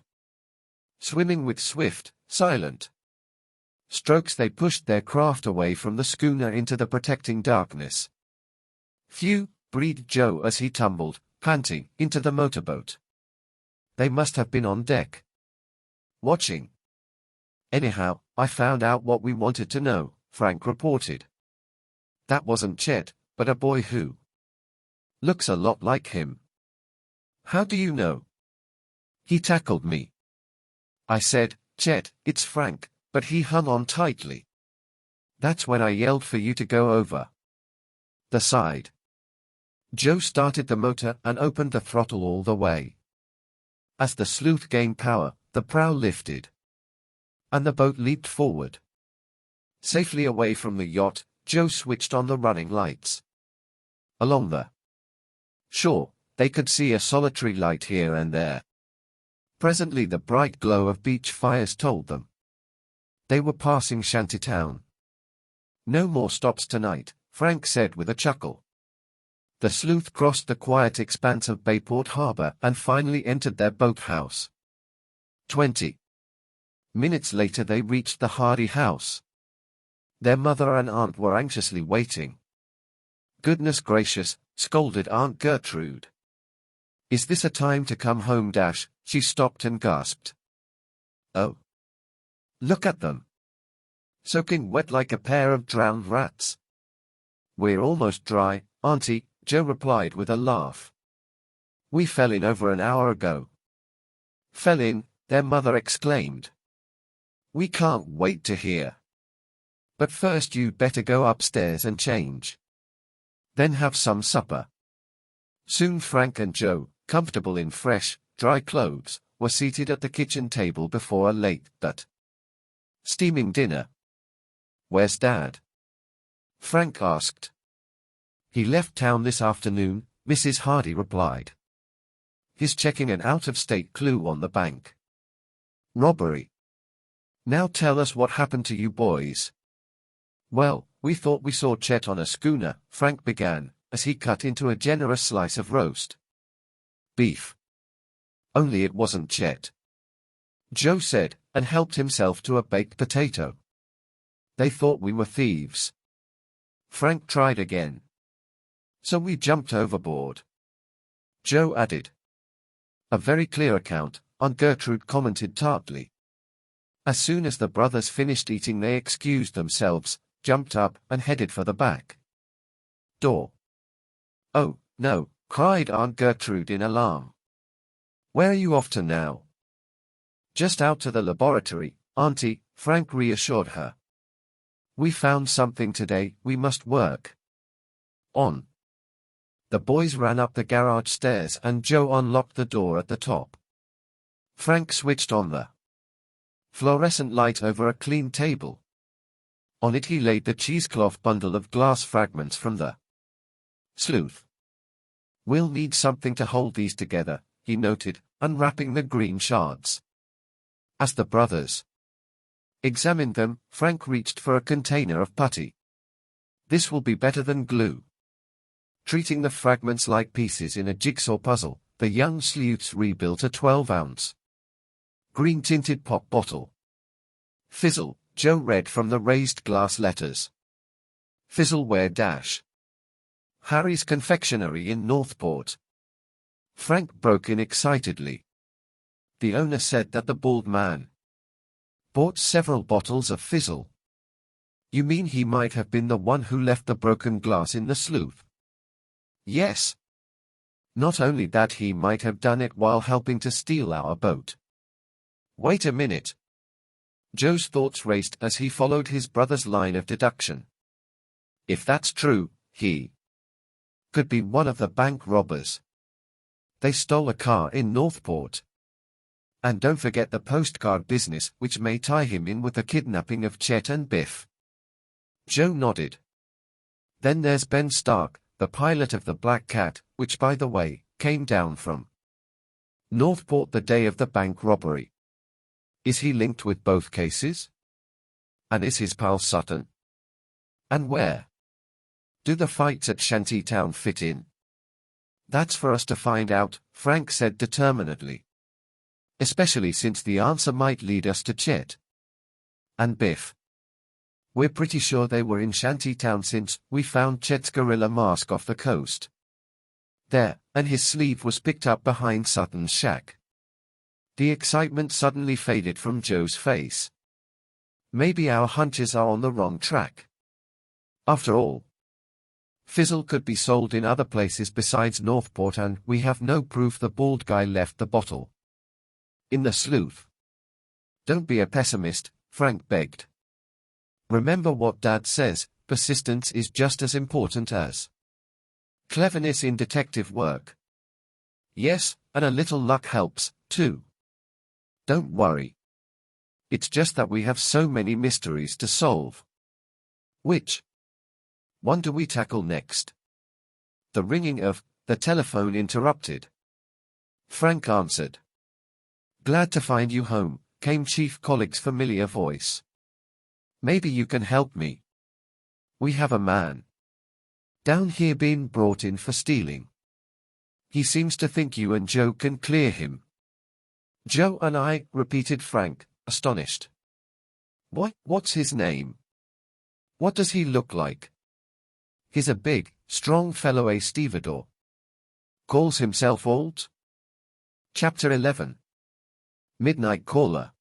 Swimming with swift, silent strokes, they pushed their craft away from the schooner into the protecting darkness. "Phew," breathed Joe as he tumbled, panting, into the motorboat. "They must have been on deck, watching." "Anyhow, I found out what we wanted to know," Frank reported. "That wasn't Chet, but a boy who looks a lot like him." "How do you know?" "He tackled me." I said, "Chet, it's Frank," but he hung on tightly. That's when I yelled for you to go over the side. Joe started the motor and opened the throttle all the way. As the sleuth gained power, the prow lifted, and the boat leaped forward. Safely away from the yacht, Joe switched on the running lights. Along the shore, they could see a solitary light here and there. Presently the bright glow of beach fires told them they were passing Shantytown. "No more stops tonight," Frank said with a chuckle. The sleuth crossed the quiet expanse of Bayport Harbor and finally entered their boathouse. 20 minutes later they reached the Hardy house. Their mother and aunt were anxiously waiting. "Goodness gracious," scolded Aunt Gertrude. "Is this a time to come home?" She stopped and gasped. "Oh. Look at them. Soaking wet like a pair of drowned rats." "We're almost dry, Auntie," Joe replied with a laugh. "We fell in over an hour ago." "Fell in?" their mother exclaimed. "We can't wait to hear. But first you'd better go upstairs and change. Then have some supper." Soon Frank and Joe, comfortable in fresh, dry clothes, were seated at the kitchen table before a late but steaming dinner. "Where's Dad?" Frank asked. "He left town this afternoon," Mrs. Hardy replied. "He's checking an out-of-state clue on the bank. Robbery. Now tell us what happened to you boys." "Well, we thought we saw Chet on a schooner," Frank began, as he cut into a generous slice of roast beef. "Only it wasn't Chet," Joe said, and helped himself to a baked potato. "They thought we were thieves." Frank tried again. "So we jumped overboard," Joe added. "A very clear account," Aunt Gertrude commented tartly. As soon as the brothers finished eating they excused themselves, jumped up, and headed for the back door. "Oh, no," cried Aunt Gertrude in alarm. Where are you off to now? Just out to the laboratory, Auntie, Frank reassured her. We found something today we must work on. The boys ran up the garage stairs and Joe unlocked the door at the top. Frank switched on the fluorescent light over a clean table. On it he laid the cheesecloth bundle of glass fragments from the sleuth. We'll need something to hold these together, he noted, unwrapping the green shards. As the brothers examined them, Frank reached for a container of putty. This will be better than glue. Treating the fragments like pieces in a jigsaw puzzle, the young sleuths rebuilt a 12-ounce green-tinted pop bottle. Fizzle, Joe read from the raised glass letters. Fizzleware Dash. Harry's Confectionery in Northport. Frank broke in excitedly. The owner said that the bald man bought several bottles of Fizzle. You mean he might have been the one who left the broken glass in the sleuth? Yes. Not only that, he might have done it while helping to steal our boat. Wait a minute. Joe's thoughts raced as he followed his brother's line of deduction. If that's true, he could be one of the bank robbers. They stole a car in Northport. And don't forget the postcard business, which may tie him in with the kidnapping of Chet and Biff. Joe nodded. Then there's Ben Stark, the pilot of the Black Cat, which by the way, came down from Northport the day of the bank robbery. Is he linked with both cases? And is his pal Sutton? And where do the fights at Shantytown fit in? That's for us to find out, Frank said determinedly. Especially since the answer might lead us to Chet and Biff. We're pretty sure they were in Shantytown since we found Chet's gorilla mask off the coast there, and his sleeve was picked up behind Sutton's shack. The excitement suddenly faded from Joe's face. Maybe our hunches are on the wrong track. After all, Fizzle could be sold in other places besides Northport, and we have no proof the bald guy left the bottle in the sleuth. Don't be a pessimist, Frank begged. Remember what Dad says, persistence is just as important as cleverness in detective work. Yes, and a little luck helps, too. Don't worry. It's just that we have so many mysteries to solve. Which one do we tackle next? The ringing of the telephone interrupted. Frank answered. Glad to find you home, came Chief Collick's familiar voice. Maybe you can help me. We have a man down here being brought in for stealing. He seems to think you and Joe can clear him. Joe and I, repeated Frank, astonished. What's his name? What does he look like? He's a big, strong fellow, a stevedore. Calls himself Alt? Chapter 11. Midnight Caller.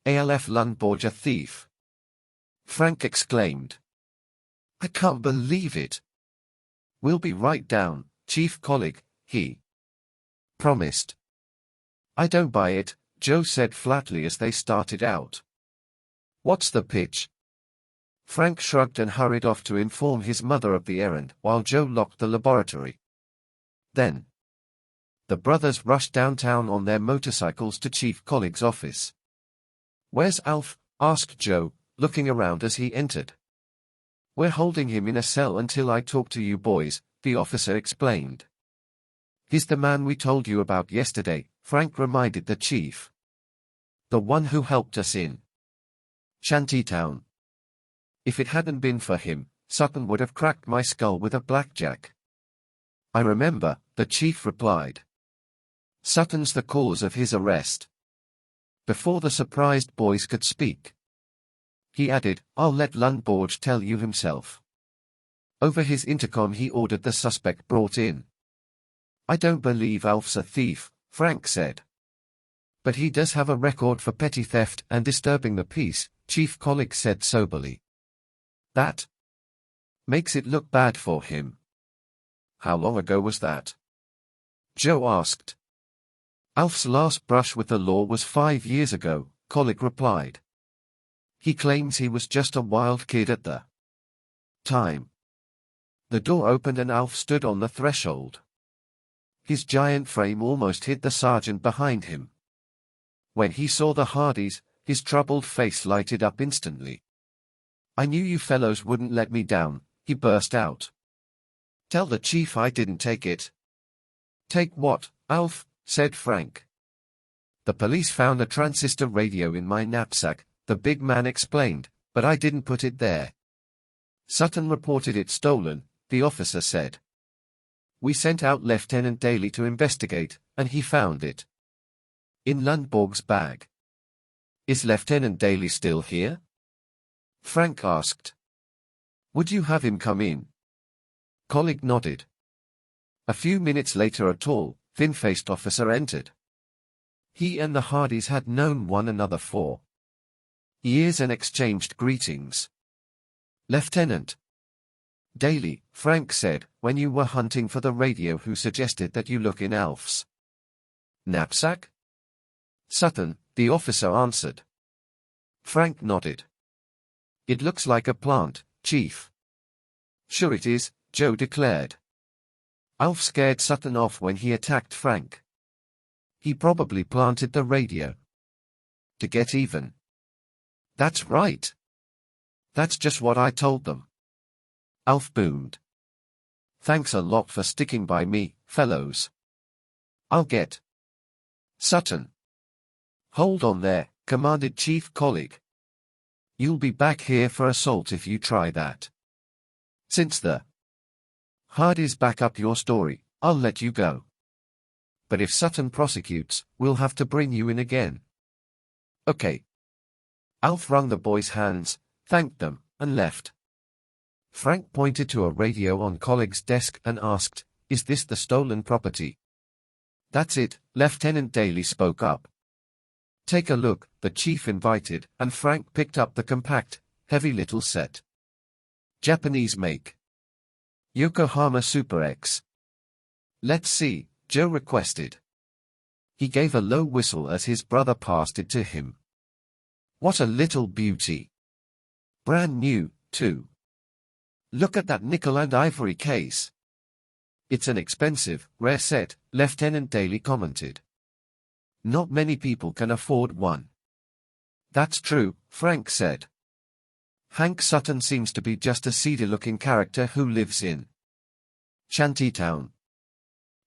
ALF Lundborg thief. Frank exclaimed. I can't believe it. We'll be right down, Chief Collick, he promised. I don't buy it, Joe said flatly as they started out. What's the pitch? Frank shrugged and hurried off to inform his mother of the errand, while Joe locked the laboratory. Then the brothers rushed downtown on their motorcycles to Chief Collick's office. Where's Alf? Asked Joe, looking around as he entered. We're holding him in a cell until I talk to you boys, the officer explained. He's the man we told you about yesterday, Frank reminded the chief. The one who helped us in Shantytown. If it hadn't been for him, Sutton would have cracked my skull with a blackjack. I remember, the chief replied. Sutton's the cause of his arrest. Before the surprised boys could speak, he added, I'll let Lundborg tell you himself. Over his intercom he ordered the suspect brought in. I don't believe Alf's a thief, Frank said. But he does have a record for petty theft and disturbing the peace, Chief Collick said soberly. That makes it look bad for him. How long ago was that? Joe asked. Alf's last brush with the law was 5 years ago, Collick replied. He claims he was just a wild kid at the time. The door opened and Alf stood on the threshold. His giant frame almost hit the sergeant behind him. When he saw the Hardys, his troubled face lighted up instantly. "I knew you fellows wouldn't let me down," he burst out. "Tell the chief I didn't take it." "Take what, Alf?" said Frank. "The police found a transistor radio in my knapsack," the big man explained, "but I didn't put it there. Sutton reported it stolen," the officer said. "We sent out Lieutenant Daly to investigate, and he found it in Lundborg's bag." "Is Lieutenant Daly still here?" Frank asked. "Would you have him come in?" Collick nodded. A few minutes later a tall, thin-faced officer entered. He and the Hardys had known one another for years and exchanged greetings. "Lieutenant Daly," Frank said, "when you were hunting for the radio, who suggested that you look in Alf's knapsack?" "Sutton," the officer answered. Frank nodded. "It looks like a plant, Chief." "Sure it is," Joe declared. "Alf scared Sutton off when he attacked Frank. He probably planted the radio to get even." "That's right. That's just what I told them," Alf boomed. "Thanks a lot for sticking by me, fellows. I'll get Sutton." "Hold on there," commanded Chief Collick. "You'll be back here for assault if you try that. Since the Hardys back up your story, I'll let you go. But if Sutton prosecutes, we'll have to bring you in again." "Okay." Alf wrung the boys' hands, thanked them, and left. Frank pointed to a radio on Collick's desk and asked, "Is this the stolen property?" "That's it," Lieutenant Daly spoke up. "Take a look," the chief invited, and Frank picked up the compact, heavy little set. "Japanese make. Yokohama Super X." "Let's see," Joe requested. He gave a low whistle as his brother passed it to him. "What a little beauty. Brand new, too. Look at that nickel and ivory case." "It's an expensive, rare set," Lieutenant Daly commented. "Not many people can afford one." "That's true," Frank said. "Hank Sutton seems to be just a seedy-looking character who lives in Shantytown.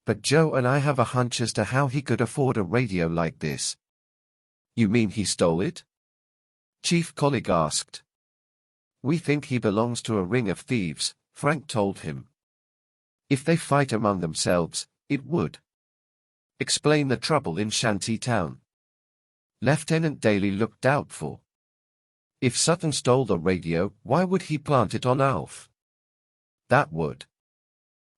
But Joe and I have a hunch as to how he could afford a radio like this." "You mean he stole it?" Chief Collick asked. "We think he belongs to a ring of thieves," Frank told him. "If they fight among themselves, it would explain the trouble in Shantytown." Lieutenant Daly looked doubtful. "If Sutton stole the radio, why would he plant it on Alf? That would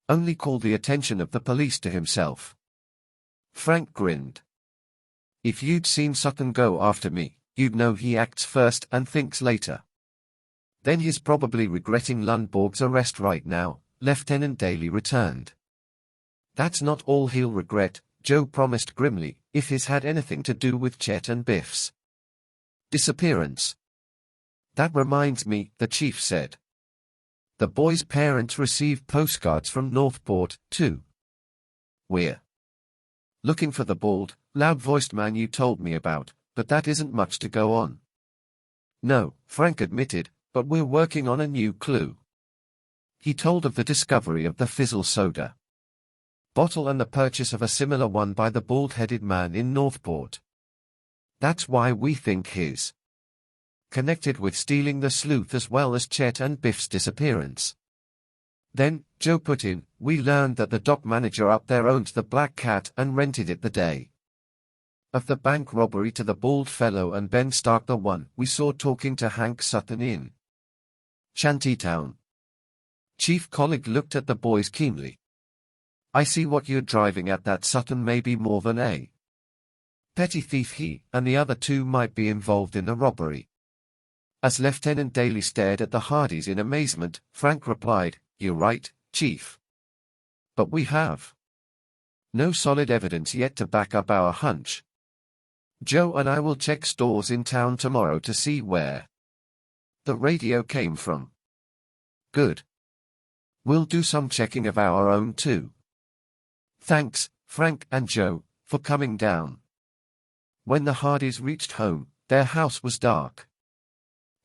only call the attention of the police to himself." Frank grinned. "If you'd seen Sutton go after me, you'd know he acts first and thinks later. Then he's probably regretting Lundborg's arrest right now," Lieutenant Daly returned. "That's not all he'll regret," Joe promised grimly, "if he's had anything to do with Chet and Biff's disappearance." "That reminds me," the chief said. "The boys' parents received postcards from Northport, too. We're looking for the bald, loud-voiced man you told me about, but that isn't much to go on." "No," Frank admitted, "but we're working on a new clue." He told of the discovery of the fizzle soda bottle and the purchase of a similar one by the bald-headed man in Northport. "That's why we think he's connected with stealing the sleuth as well as Chet and Biff's disappearance." Then, Joe put in, "We learned that the dock manager up there owned the Black Cat and rented it the day of the bank robbery to the bald fellow and Ben Stark, the one we saw talking to Hank Sutton in Shantytown." Chief Collick looked at the boys keenly. "I see what you're driving at. That Sutton may be more than a petty thief. He and the other two might be involved in the robbery." As Lieutenant Daly stared at the Hardys in amazement, Frank replied, "You're right, Chief. But we have No solid evidence yet to back up our hunch. Joe and I will check stores in town tomorrow to see where the radio came from. Good. We'll do some checking of our own too. Thanks, Frank and Joe, for coming down. When the Hardys reached home, their house was dark.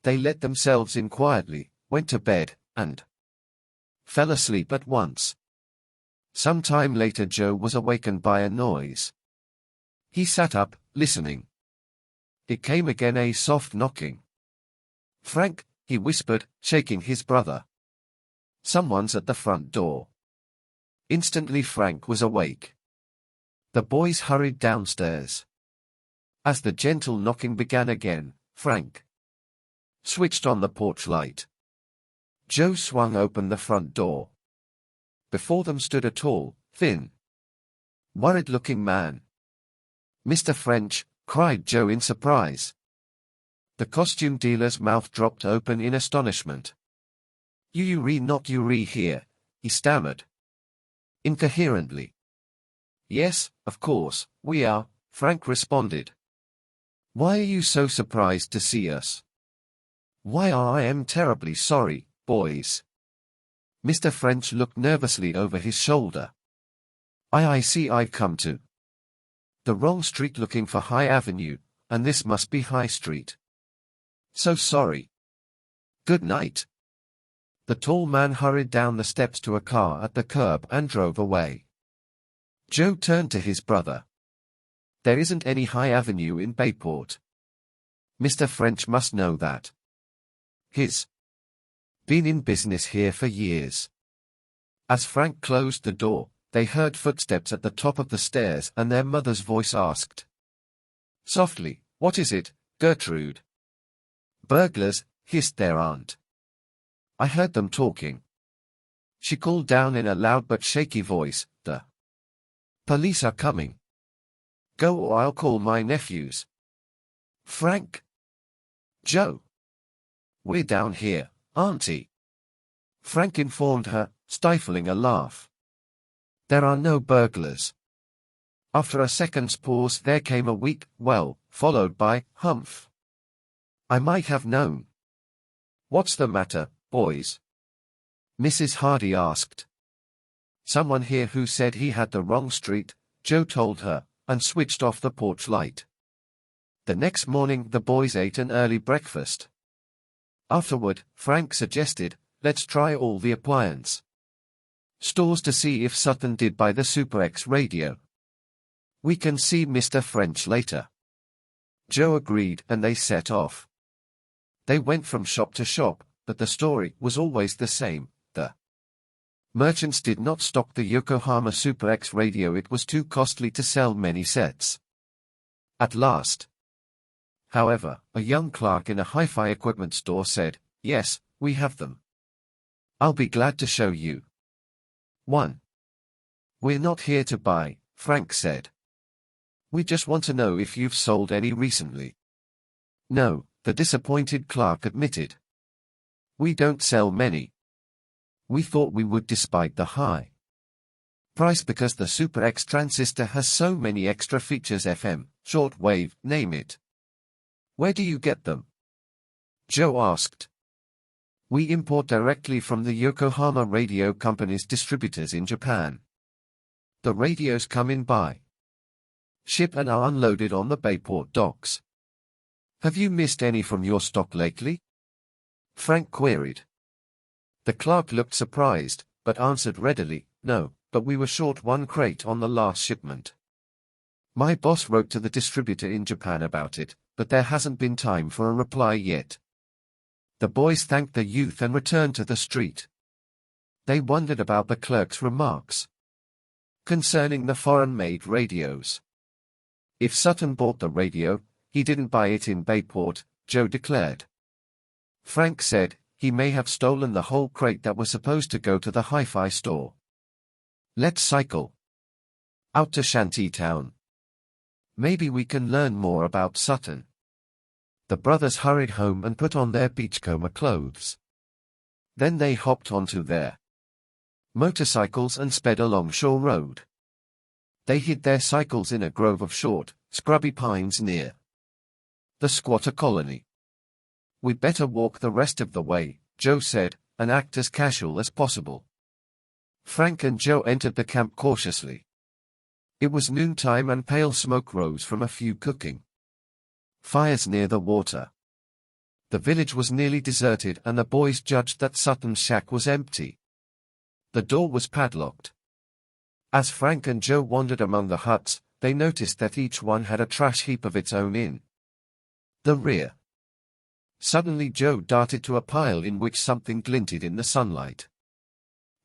They let themselves in quietly, went to bed, and fell asleep at once. Some time later Joe was awakened by a noise. He sat up, listening. It came again, a soft knocking. "Frank," he whispered, shaking his brother. "Someone's at the front door." Instantly Frank was awake. The boys hurried downstairs. As the gentle knocking began again, Frank switched on the porch light. Joe swung open the front door. Before them stood a tall, thin, worried-looking man. "Mr. French," cried Joe in surprise. The costume dealer's mouth dropped open in astonishment. Not you here," he stammered incoherently. "Yes, of course, we are," Frank responded. "Why are you so surprised to see us?" "Why, I am terribly sorry, boys." Mr. French looked nervously over his shoulder. I see I've come to the wrong street looking for High Avenue, and this must be High Street. So sorry. Good night." The tall man hurried down the steps to a car at the curb and drove away. Joe turned to his brother. "There isn't any High Avenue in Bayport. Mr. French must know that. He's been in business here for years." As Frank closed the door, they heard footsteps at the top of the stairs and their mother's voice asked softly, "What is it, Gertrude?" "Burglars," hissed their aunt. "I heard them talking." She called down in a loud but shaky voice, "The police are coming. Go or I'll call my nephews." "Frank? Joe? We're down here, Auntie," Frank informed her, stifling a laugh. "There are no burglars." After a second's pause there came a weak, "well," followed by, "Humph. I might have known." "What's the matter, boys?" Mrs. Hardy asked. "Someone here who said he had the wrong street," Joe told her, and switched off the porch light. The next morning the boys ate an early breakfast. Afterward, Frank suggested, "Let's try all the appliance stores to see if Sutton did buy the Super X radio. We can see Mr. French later." Joe agreed and they set off. They went from shop to shop, but the story was always the same. The merchants did not stock the Yokohama Super X radio. It was too costly to sell many sets. At last, however, a young clerk in a hi-fi equipment store said, "Yes, we have them. I'll be glad to show you one." "We're not here to buy," Frank said. "We just want to know if you've sold any recently." "No," the disappointed clerk admitted. "We don't sell many. We thought we would despite the high price because the Super X transistor has so many extra features, FM, shortwave, name it." "Where do you get them?" Joe asked. "We import directly from the Yokohama Radio Company's distributors in Japan. The radios come in by ship and are unloaded on the Bayport docks." "Have you missed any from your stock lately?" Frank queried. The clerk looked surprised, but answered readily, "No, but we were short one crate on the last shipment. My boss wrote to the distributor in Japan about it, but there hasn't been time for a reply yet." The boys thanked the youth and returned to the street. They wondered about the clerk's remarks concerning the foreign-made radios. If Sutton bought the radio, he didn't buy it in Bayport, Joe declared. Frank said, he may have stolen the whole crate that was supposed to go to the hi-fi store. "Let's cycle out to Shantytown. Maybe we can learn more about Sutton." The brothers hurried home and put on their beachcomber clothes. Then they hopped onto their motorcycles and sped along Shore Road. They hid their cycles in a grove of short, scrubby pines near the squatter colony. "We'd better walk the rest of the way," Joe said, and act as casual as possible. Frank and Joe entered the camp cautiously. It was noontime and pale smoke rose from a few cooking fires near the water. The village was nearly deserted and the boys judged that Sutton's shack was empty. The door was padlocked. As Frank and Joe wandered among the huts, they noticed that each one had a trash heap of its own in the rear. Suddenly Joe darted to a pile in which something glinted in the sunlight.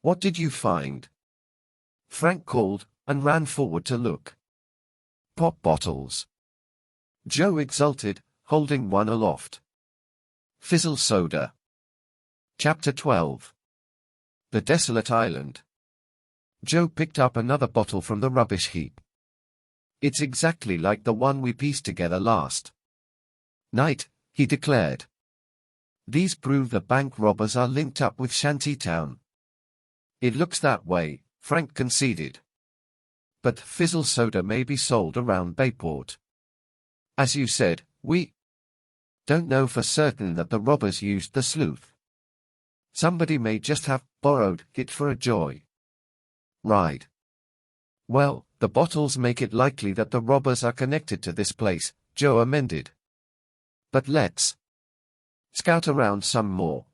"What did you find?" Frank called, and ran forward to look. "Pop bottles." Joe exulted, holding one aloft. "Fizzle soda." Chapter 12. The Desolate Island. Joe picked up another bottle from the rubbish heap. "It's exactly like the one we pieced together last night," he declared. "These prove the bank robbers are linked up with Shantytown." "It looks that way," Frank conceded. "But fizzle soda may be sold around Bayport. As you said, we don't know for certain that the robbers used the sleuth. Somebody may just have borrowed it for a joy ride." "Well, the bottles make it likely that the robbers are connected to this place," Joe amended. "But let's scout around some more."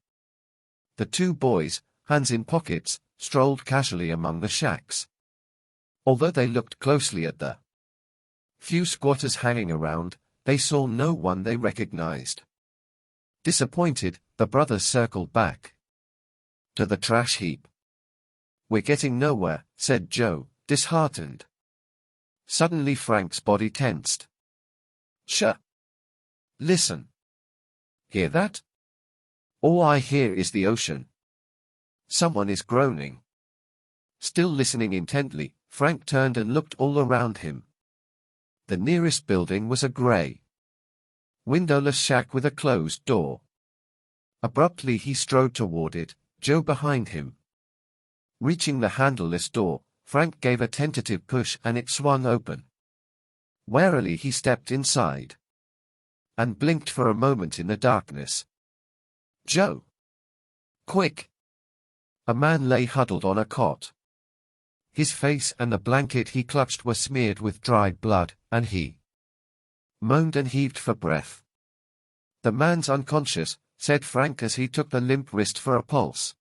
The two boys, hands in pockets, strolled casually among the shacks. Although they looked closely at the few squatters hanging around, they saw no one they recognized. Disappointed, the brothers circled back to the trash heap. "We're getting nowhere," said Joe, disheartened. Suddenly Frank's body tensed. "Shh! Listen. Hear that? All I hear is the ocean. Someone is groaning." Still listening intently, Frank turned and looked all around him. The nearest building was a gray, windowless shack with a closed door. Abruptly he strode toward it, Joe behind him. Reaching the handleless door, Frank gave a tentative push and it swung open. Warily he stepped inside and blinked for a moment in the darkness. "Joe! Quick!" A man lay huddled on a cot. His face and the blanket he clutched were smeared with dried blood, and he moaned and heaved for breath. "The man's unconscious," said Frank as he took the limp wrist for a pulse.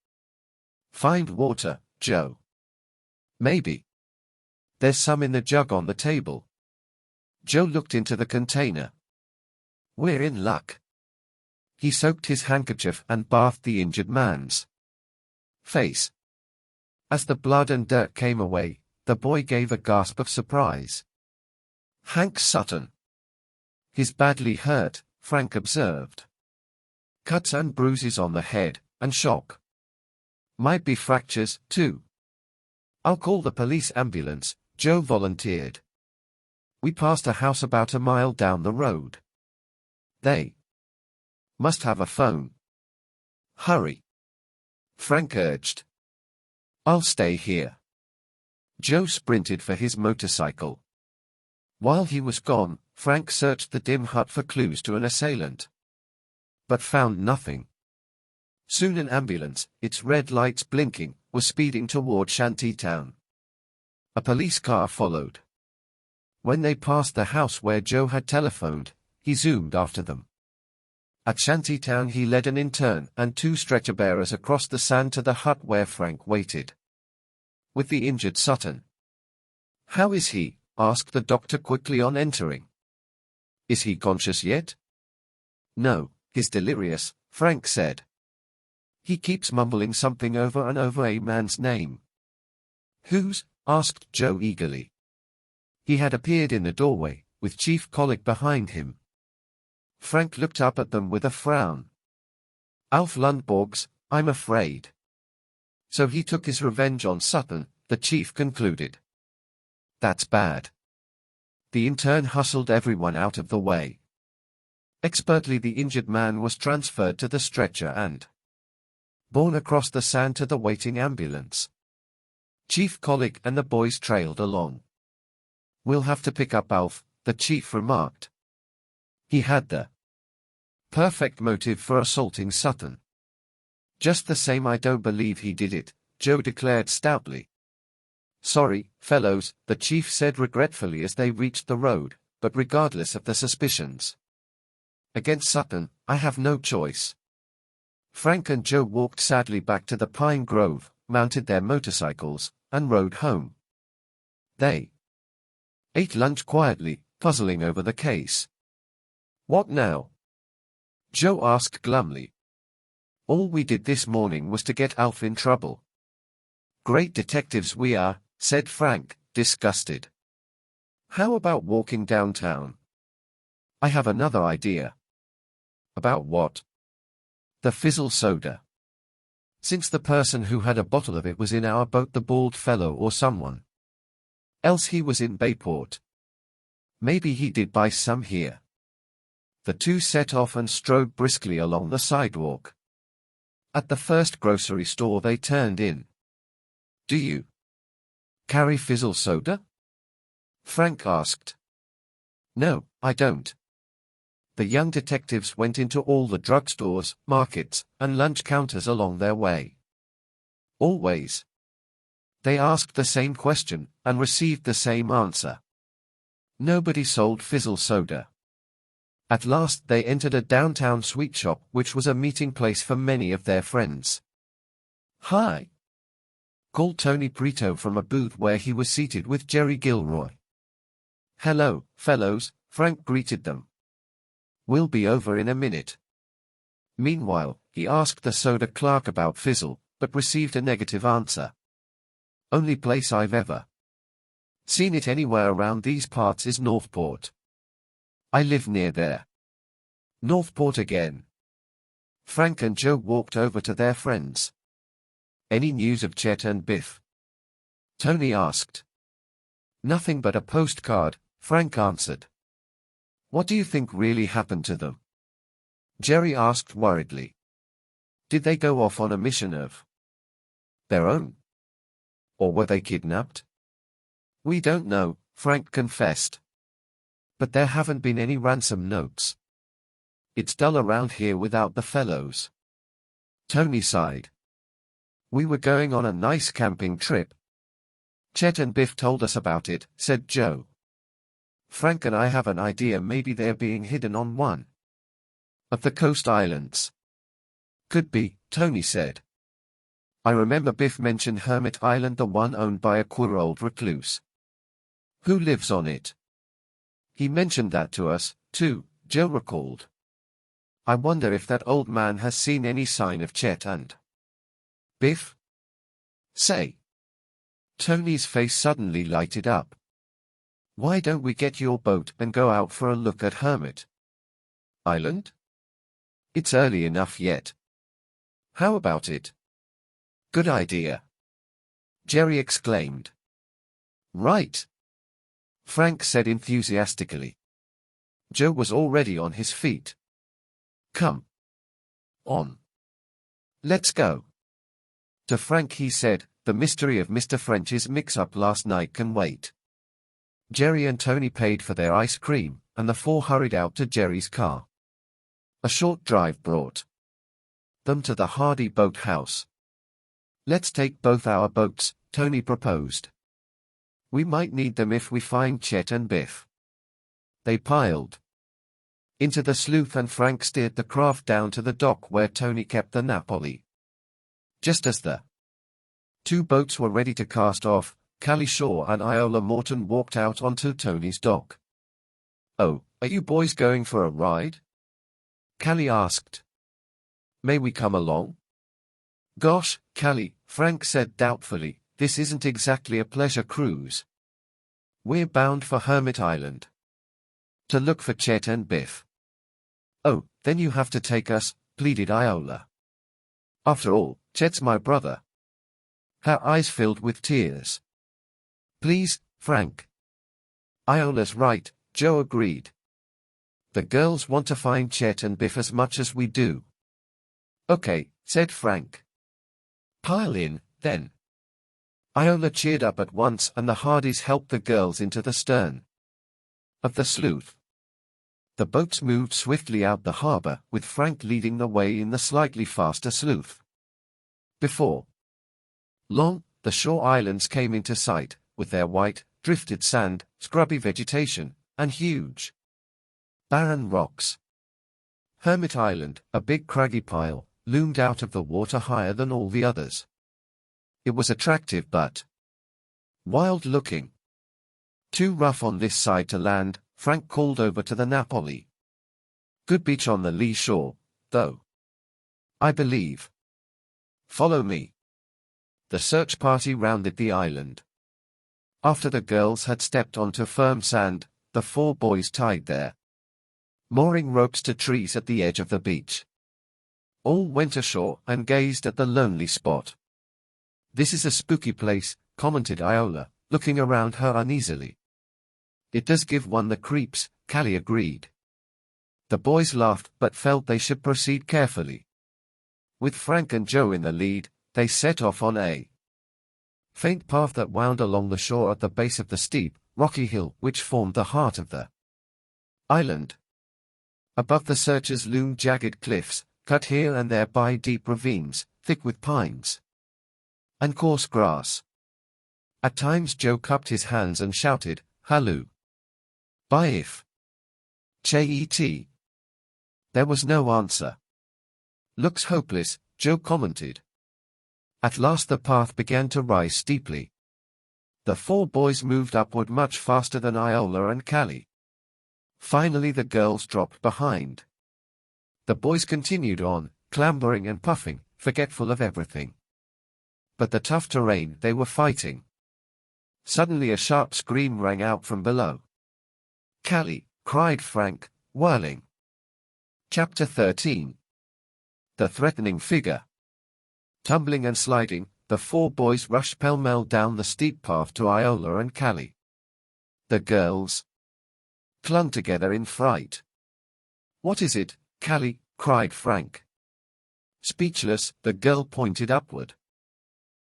"Find water, Joe." "Maybe. There's some in the jug on the table." Joe looked into the container. "We're in luck." He soaked his handkerchief and bathed the injured man's face. As the blood and dirt came away, the boy gave a gasp of surprise. "Hank Sutton." "He's badly hurt," Frank observed. "Cuts and bruises on the head, and shock. Might be fractures, too." "I'll call the police ambulance," Joe volunteered. "We passed a house about a mile down the road. They must have a phone." "Hurry," Frank urged. "I'll stay here." Joe sprinted for his motorcycle. While he was gone, Frank searched the dim hut for clues to an assailant, but found nothing. Soon an ambulance, its red lights blinking, was speeding toward Shantytown. A police car followed. When they passed the house where Joe had telephoned, he zoomed after them. At Shantytown he led an intern and two stretcher-bearers across the sand to the hut where Frank waited with the injured Sutton. "How is he?" asked the doctor quickly on entering. "Is he conscious yet?" "No, he's delirious," Frank said. "He keeps mumbling something over and over a man's name." "Whose?" asked Joe eagerly. He had appeared in the doorway, with Chief Colic behind him. Frank looked up at them with a frown. "Alf Lundborg's, I'm afraid." "So he took his revenge on Sutton," the chief concluded. "That's bad." The intern hustled everyone out of the way. Expertly the injured man was transferred to the stretcher and borne across the sand to the waiting ambulance. Chief Colic and the boys trailed along. We'll have to pick up Alf, the chief remarked. He had the perfect motive for assaulting Sutton. Just the same, I don't believe he did it, Joe declared stoutly. Sorry, fellows, the chief said regretfully as they reached the road, but regardless of the suspicions against Sutton, I have no choice. Frank and Joe walked sadly back to the pine grove, mounted their motorcycles, and rode home. They ate lunch quietly, puzzling over the case. What now? Joe asked glumly. All we did this morning was to get Alf in trouble. Great detectives we are, said Frank, disgusted. How about walking downtown? I have another idea. About what? The fizzle soda. Since the person who had a bottle of it was in our boat, the bald fellow or someone else, he was in Bayport. Maybe he did buy some here. The two set off and strode briskly along the sidewalk. At the first grocery store they turned in. Do you carry fizzle soda? Frank asked. No, I don't. The young detectives went into all the drugstores, markets, and lunch counters along their way. Always. They asked the same question, and received the same answer. Nobody sold fizzle soda. At last they entered a downtown sweet shop which was a meeting place for many of their friends. Hi! Called Tony Prito from a booth where he was seated with Jerry Gilroy. Hello, fellows, Frank greeted them. We'll be over in a minute. Meanwhile, he asked the soda clerk about fizzle, but received a negative answer. Only place I've ever seen it anywhere around these parts is Northport. I live near there. Northport again. Frank and Joe walked over to their friends. Any news of Chet and Biff? Tony asked. Nothing but a postcard, Frank answered. What do you think really happened to them? Jerry asked worriedly. Did they go off on a mission of their own? Or were they kidnapped? We don't know, Frank confessed. But there haven't been any ransom notes. It's dull around here without the fellows. Tony sighed. We were going on a nice camping trip. Chet and Biff told us about it, said Joe. Frank and I have an idea maybe they're being hidden on one of the coast islands. Could be, Tony said. I remember Biff mentioned Hermit Island, the one owned by a queer old recluse who lives on it. He mentioned that to us, too, Joe recalled. I wonder if that old man has seen any sign of Chet and Biff? Say. Tony's face suddenly lighted up. Why don't we get your boat and go out for a look at Hermit Island? It's early enough yet. How about it? Good idea. Jerry exclaimed. Right. Frank said enthusiastically. Joe was already on his feet. Come on. Let's go. To Frank he said, the mystery of Mr. French's mix-up last night can wait. Jerry and Tony paid for their ice cream, and the four hurried out to Jerry's car. A short drive brought them to the Hardy boat house. Let's take both our boats, Tony proposed. We might need them if we find Chet and Biff. They piled into the sloop and Frank steered the craft down to the dock where Tony kept the Napoli. Just as the two boats were ready to cast off, Callie Shaw and Iola Morton walked out onto Tony's dock. Oh, are you boys going for a ride? Callie asked. May we come along? Gosh, Callie, Frank said doubtfully, this isn't exactly a pleasure cruise. We're bound for Hermit Island to look for Chet and Biff. Oh, then you have to take us, pleaded Iola. After all, Chet's my brother. Her eyes filled with tears. Please, Frank. Iola's right, Joe agreed. The girls want to find Chet and Biff as much as we do. Okay, said Frank. Pile in, then. Iola cheered up at once, and the Hardys helped the girls into the stern of the sleuth. The boats moved swiftly out the harbor, with Frank leading the way in the slightly faster sleuth. Before long, the shore islands came into sight, with their white, drifted sand, scrubby vegetation, and huge, barren rocks. Hermit Island, a big craggy pile, loomed out of the water higher than all the others. It was attractive but wild-looking. Too rough on this side to land, Frank called over to the Napoli. Good beach on the lee shore, though, I believe. Follow me. The search party rounded the island. After the girls had stepped onto firm sand, the four boys tied their mooring ropes to trees at the edge of the beach. All went ashore and gazed at the lonely spot. "This is a spooky place," commented Iola, looking around her uneasily. "It does give one the creeps," Callie agreed. The boys laughed but felt they should proceed carefully. With Frank and Joe in the lead, they set off on a faint path that wound along the shore at the base of the steep, rocky hill which formed the heart of the island. Above the searchers loomed jagged cliffs, cut here and there by deep ravines, thick with pines and coarse grass. At times Joe cupped his hands and shouted, "Halloo! Biff! Chet!" There was no answer. "Looks hopeless," Joe commented. At last the path began to rise steeply. The four boys moved upward much faster than Iola and Callie. Finally the girls dropped behind. The boys continued on, clambering and puffing, forgetful of everything but the tough terrain they were fighting. Suddenly a sharp scream rang out from below. "Callie!" cried Frank, whirling. Chapter 13. The threatening figure. Tumbling and sliding, the four boys rushed pell-mell down the steep path to Iola and Callie. The girls clung together in fright. "What is it, Callie?" cried Frank. Speechless, the girl pointed upward.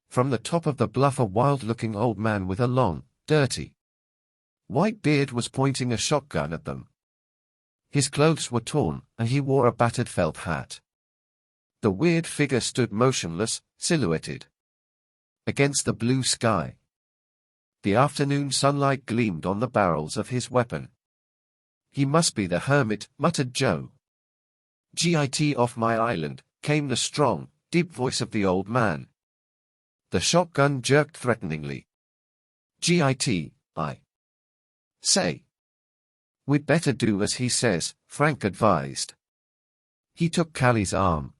From the top of the bluff a wild-looking old man with a long, dirty, white beard was pointing a shotgun at them. His clothes were torn, and he wore a battered felt hat. The weird figure stood motionless, silhouetted against the blue sky. The afternoon sunlight gleamed on the barrels of his weapon. "He must be the hermit," muttered Joe. "Git off my island," came the strong, deep voice of the old man. The shotgun jerked threateningly. "Git, I say." "We'd better do as he says," Frank advised. He took Callie's arm.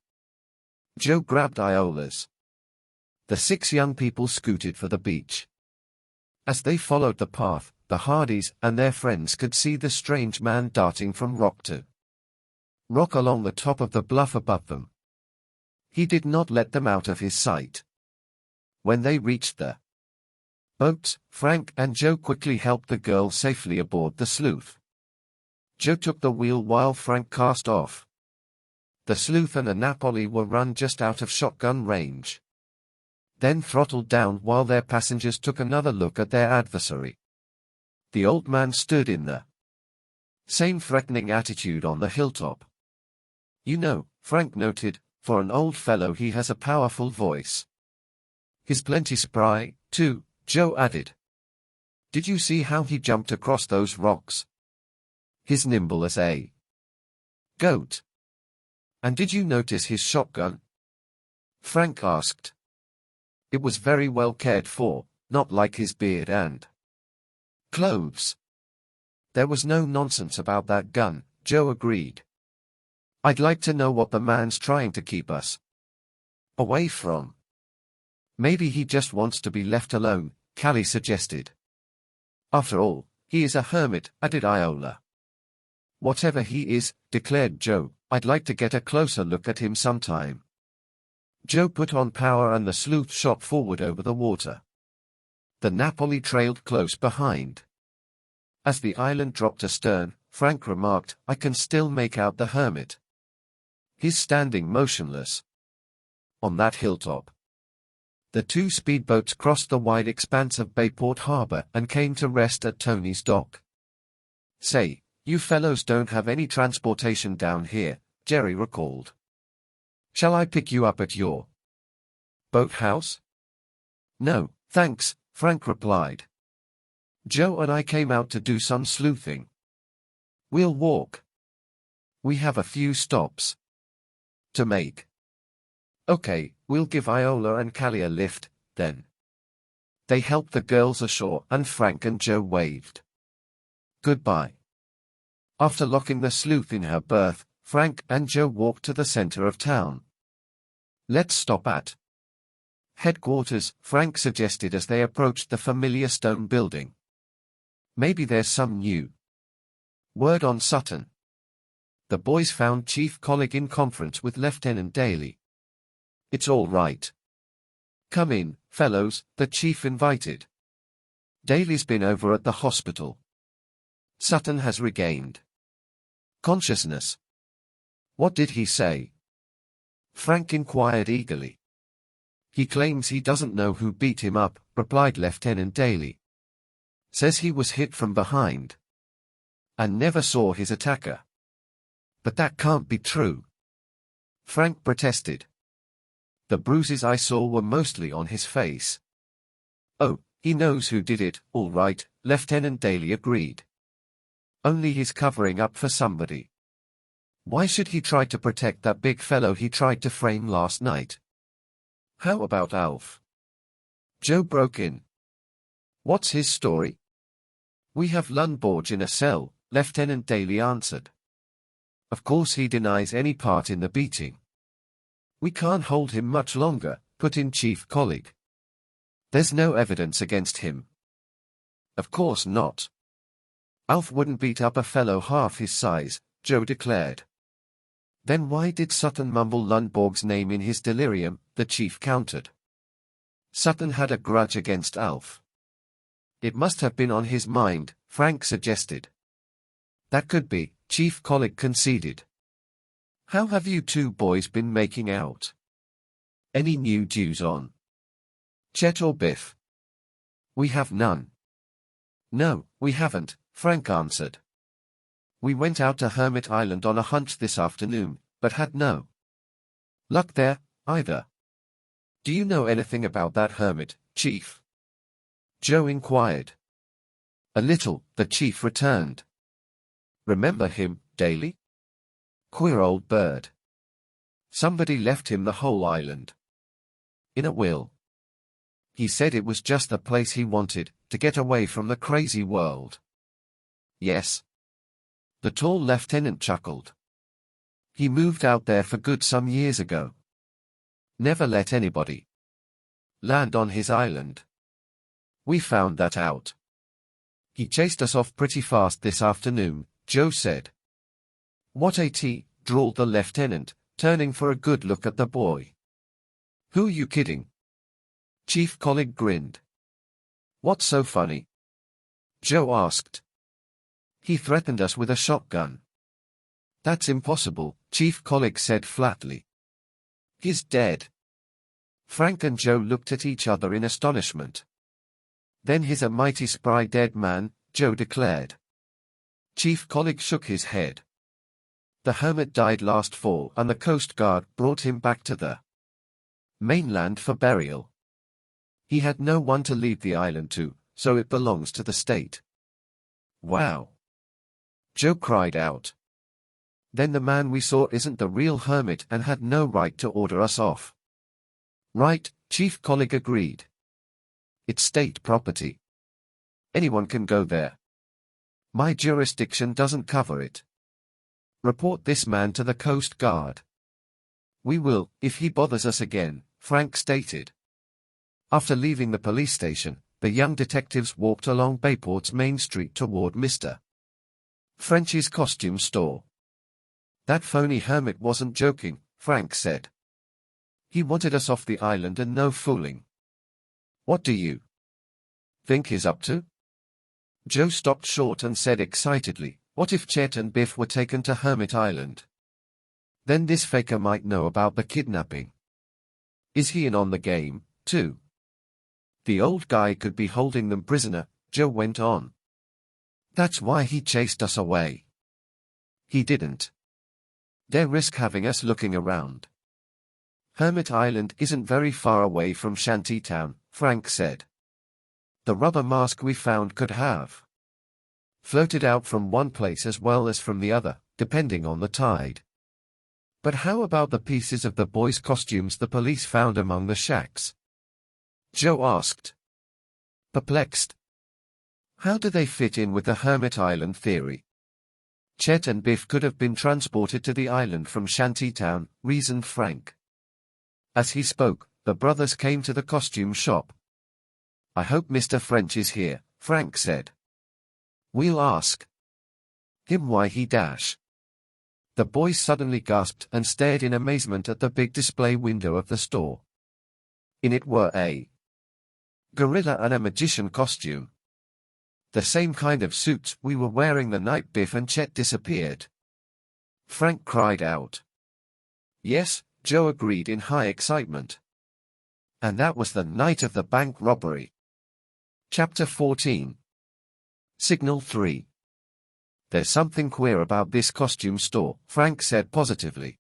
Joe grabbed Iola's. The six young people scooted for the beach. As they followed the path, the Hardys and their friends could see the strange man darting from rock to rock along the top of the bluff above them. He did not let them out of his sight. When they reached the boats, Frank and Joe quickly helped the girl safely aboard the sleuth. Joe took the wheel while Frank cast off. The sleuth and the Napoli were run just out of shotgun range, then throttled down while their passengers took another look at their adversary. The old man stood in the same threatening attitude on the hilltop. "You know," Frank noted, "for an old fellow he has a powerful voice. He's plenty spry, too," Joe added. "Did you see how he jumped across those rocks? He's nimble as a goat." "And did you notice his shotgun?" Frank asked. "It was very well cared for, not like his beard and clothes." "There was no nonsense about that gun," Joe agreed. "I'd like to know what the man's trying to keep us away from." "Maybe he just wants to be left alone," Callie suggested. "After all, he is a hermit," added Iola. "Whatever he is," declared Joe, "I'd like to get a closer look at him sometime." Joe put on power and the sleuth shot forward over the water. The Napoli trailed close behind. As the island dropped astern, Frank remarked, "I can still make out the hermit. He's standing motionless on that hilltop." The two speedboats crossed the wide expanse of Bayport Harbor and came to rest at Tony's dock. "Say, you fellows don't have any transportation down here," Jerry recalled. "Shall I pick you up at your boathouse?" "No, thanks," Frank replied. "Joe and I came out to do some sleuthing. We'll walk. We have a few stops to make." "Okay, we'll give Iola and Callie a lift, then." They helped the girls ashore and Frank and Joe waved goodbye. After locking the sleuth in her berth, Frank and Joe walked to the center of town. "Let's stop at headquarters," Frank suggested as they approached the familiar stone building. "Maybe there's some new word on Sutton." The boys found Chief Collig in conference with Lieutenant Daly. "It's all right. Come in, fellows," the chief invited. "Daly's been over at the hospital. Sutton has regained consciousness." "What did he say?" Frank inquired eagerly. "He claims he doesn't know who beat him up," replied Lieutenant Daly. "Says he was hit from behind and never saw his attacker." "But that can't be true," Frank protested. "The bruises I saw were mostly on his face." "Oh, he knows who did it, all right," Lieutenant Daly agreed. "Only he's covering up for somebody. Why should he try to protect that big fellow he tried to frame last night?" "How about Alf?" Joe broke in. "What's his story?" "We have Lundborg in a cell," Lieutenant Daly answered. "Of course he denies any part in the beating." "We can't hold him much longer," put in Chief Collig. "There's no evidence against him." "Of course not. Alf wouldn't beat up a fellow half his size," Joe declared. "Then why did Sutton mumble Lundborg's name in his delirium?" the chief countered. "Sutton had a grudge against Alf. It must have been on his mind," Frank suggested. "That could be," Chief Collig conceded. "How have you two boys been making out? Any new dues on Chet or Biff?" "We have none." "No, we haven't," Frank answered. "We went out to Hermit Island on a hunch this afternoon, but had no luck there, either." "Do you know anything about that hermit, Chief?" Joe inquired. "A little," the chief returned. "Remember him, Daly? Queer old bird. Somebody left him the whole island in a will. He said it was just the place he wanted, to get away from the crazy world." "Yes." The tall lieutenant chuckled. "He moved out there for good some years ago. Never let anybody land on his island. We found that out. He chased us off pretty fast this afternoon," Joe said. "What a," drawled the lieutenant, turning for a good look at the boy. "Who are you kidding?" Chief Collig grinned. "What's so funny?" Joe asked. "He threatened us with a shotgun." "That's impossible," Chief Collig said flatly. "He's dead." Frank and Joe looked at each other in astonishment. "Then he's a mighty spry dead man," Joe declared. Chief Collig shook his head. "The hermit died last fall and the Coast Guard brought him back to the mainland for burial. He had no one to leave the island to, so it belongs to the state." "Wow!" Joe cried out. "Then the man we saw isn't the real hermit and had no right to order us off." "Right," Chief Collig agreed. "It's state property. Anyone can go there. My jurisdiction doesn't cover it. Report this man to the Coast Guard." "We will, if he bothers us again," Frank stated. After leaving the police station, the young detectives walked along Bayport's main street toward Mr. French's costume store. "That phony hermit wasn't joking," Frank said. "He wanted us off the island and no fooling. What do you think he's up to?" Joe stopped short and said excitedly, "What if Chet and Biff were taken to Hermit Island? Then this faker might know about the kidnapping. Is he in on the game, too?" The old guy could be holding them prisoner, Joe went on. That's why he chased us away. He didn't. They risk having us looking around. Hermit Island isn't very far away from Shantytown, Frank said. The rubber mask we found could have floated out from one place as well as from the other, depending on the tide. But how about the pieces of the boys' costumes the police found among the shacks? Joe asked. Perplexed. How do they fit in with the Hermit Island theory? Chet and Biff could have been transported to the island from Shantytown, reasoned Frank. As he spoke, the brothers came to the costume shop. I hope Mr. French is here, Frank said. We'll ask him why he dash. The boys suddenly gasped and stared in amazement at the big display window of the store. In it were a gorilla and a magician costume. The same kind of suits we were wearing the night Biff and Chet disappeared. Frank cried out. Yes, Joe agreed in high excitement. And that was the night of the bank robbery. Chapter 14. Signal 3. There's something queer about this costume store, Frank said positively.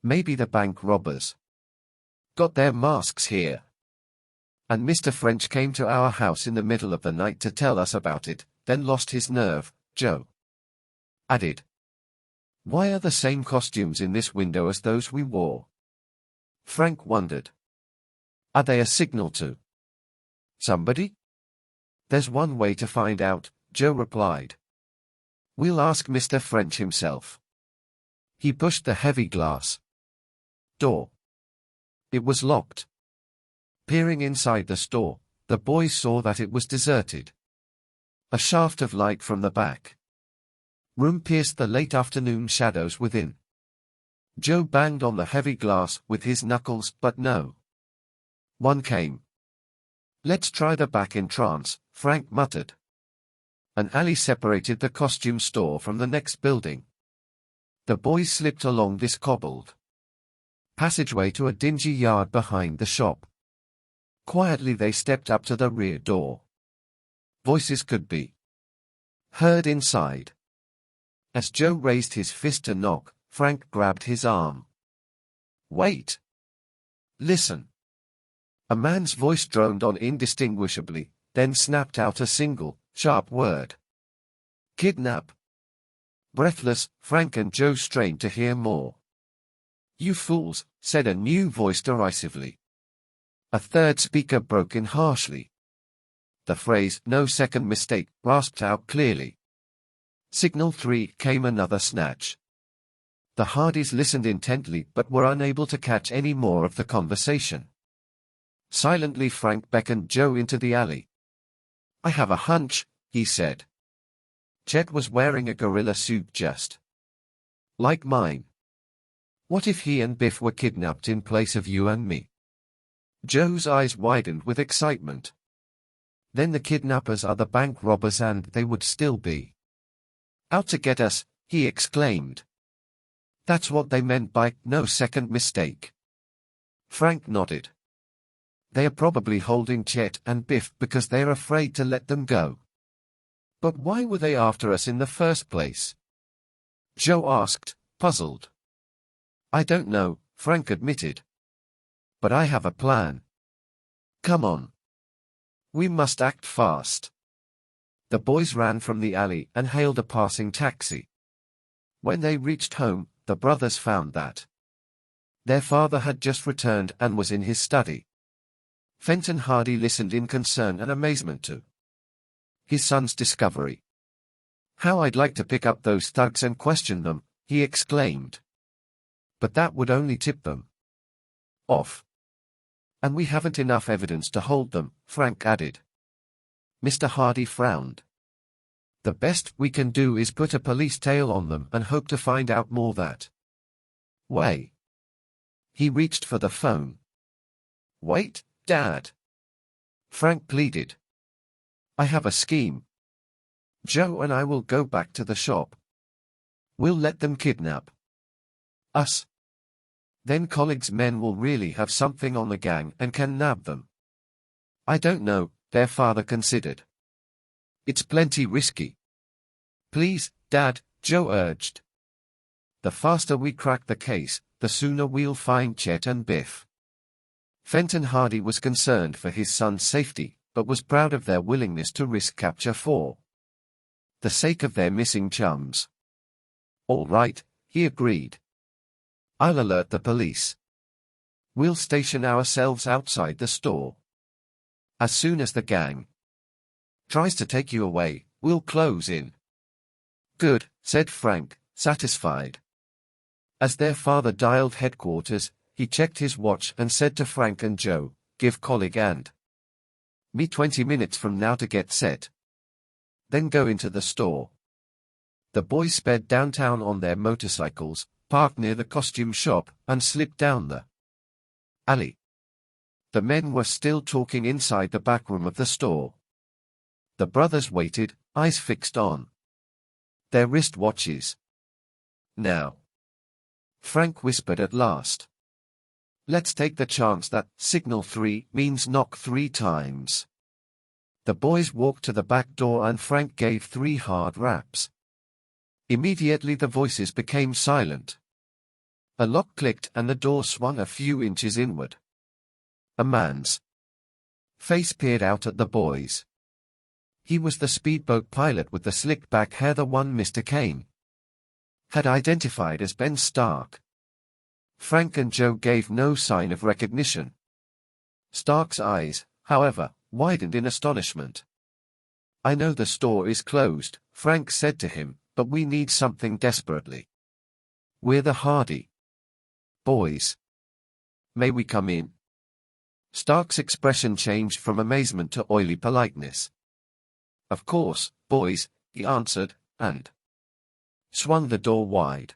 Maybe the bank robbers got their masks here. And Mr. French came to our house in the middle of the night to tell us about it, then lost his nerve, Joe added. Why are the same costumes in this window as those we wore? Frank wondered. Are they a signal to somebody? There's one way to find out, Joe replied. We'll ask Mr. French himself. He pushed the heavy glass door. It was locked. Peering inside the store, the boys saw that it was deserted. A shaft of light from the back room pierced the late afternoon shadows within. Joe banged on the heavy glass with his knuckles, but no one came. Let's try the back entrance, Frank muttered. An alley separated the costume store from the next building. The boys slipped along this cobbled passageway to a dingy yard behind the shop. Quietly they stepped up to the rear door. Voices could be heard inside. As Joe raised his fist to knock, Frank grabbed his arm. Wait. Listen. A man's voice droned on indistinguishably, then snapped out a single, sharp word. Kidnap. Breathless, Frank and Joe strained to hear more. You fools, said a new voice derisively. A third speaker broke in harshly. The phrase, no second mistake, rasped out clearly. Signal 3 came another snatch. The Hardys listened intently but were unable to catch any more of the conversation. Silently Frank beckoned Joe into the alley. I have a hunch, he said. Chet was wearing a gorilla suit just like mine. What if he and Biff were kidnapped in place of you and me? Joe's eyes widened with excitement. Then the kidnappers are the bank robbers and they would still be out to get us, he exclaimed. That's what they meant by no second mistake. Frank nodded. They are probably holding Chet and Biff because they're afraid to let them go. But why were they after us in the first place? Joe asked, puzzled. I don't know, Frank admitted. But I have a plan. Come on. We must act fast. The boys ran from the alley and hailed a passing taxi. When they reached home, the brothers found that their father had just returned and was in his study. Fenton Hardy listened in concern and amazement to his son's discovery. How I'd like to pick up those thugs and question them, he exclaimed. But that would only tip them off. And we haven't enough evidence to hold them, Frank added. Mr. Hardy frowned. The best we can do is put a police tail on them and hope to find out more that way. He reached for the phone. Wait, Dad. Frank pleaded. I have a scheme. Joe and I will go back to the shop. We'll let them kidnap us. Then colleagues' men will really have something on the gang and can nab them. I don't know, their father considered. It's plenty risky. Please, Dad, Joe urged. The faster we crack the case, the sooner we'll find Chet and Biff. Fenton Hardy was concerned for his son's safety, but was proud of their willingness to risk capture for the sake of their missing chums. All right, he agreed. I'll alert the police. We'll station ourselves outside the store. As soon as the gang tries to take you away, we'll close in. Good, said Frank, satisfied. As their father dialed headquarters, he checked his watch and said to Frank and Joe, "Give colleague and me 20 minutes from now to get set. Then go into the store." The boys sped downtown on their motorcycles, parked near the costume shop, and slipped down the alley. The men were still talking inside the back room of the store. The brothers waited, eyes fixed on their wristwatches. "Now," Frank whispered at last. "Let's take the chance that signal 3 means knock 3 times." The boys walked to the back door and Frank gave 3 hard raps. Immediately the voices became silent. A lock clicked and the door swung a few inches inward. A man's face peered out at the boys. He was the speedboat pilot with the slicked back hair, the one Mr. Kane had identified as Ben Stark. Frank and Joe gave no sign of recognition. Stark's eyes, however, widened in astonishment. "I know the store is closed," Frank said to him, "but we need something desperately. We're the Hardy boys. May we come in?" Stark's expression changed from amazement to oily politeness. "Of course, boys," he answered, and swung the door wide.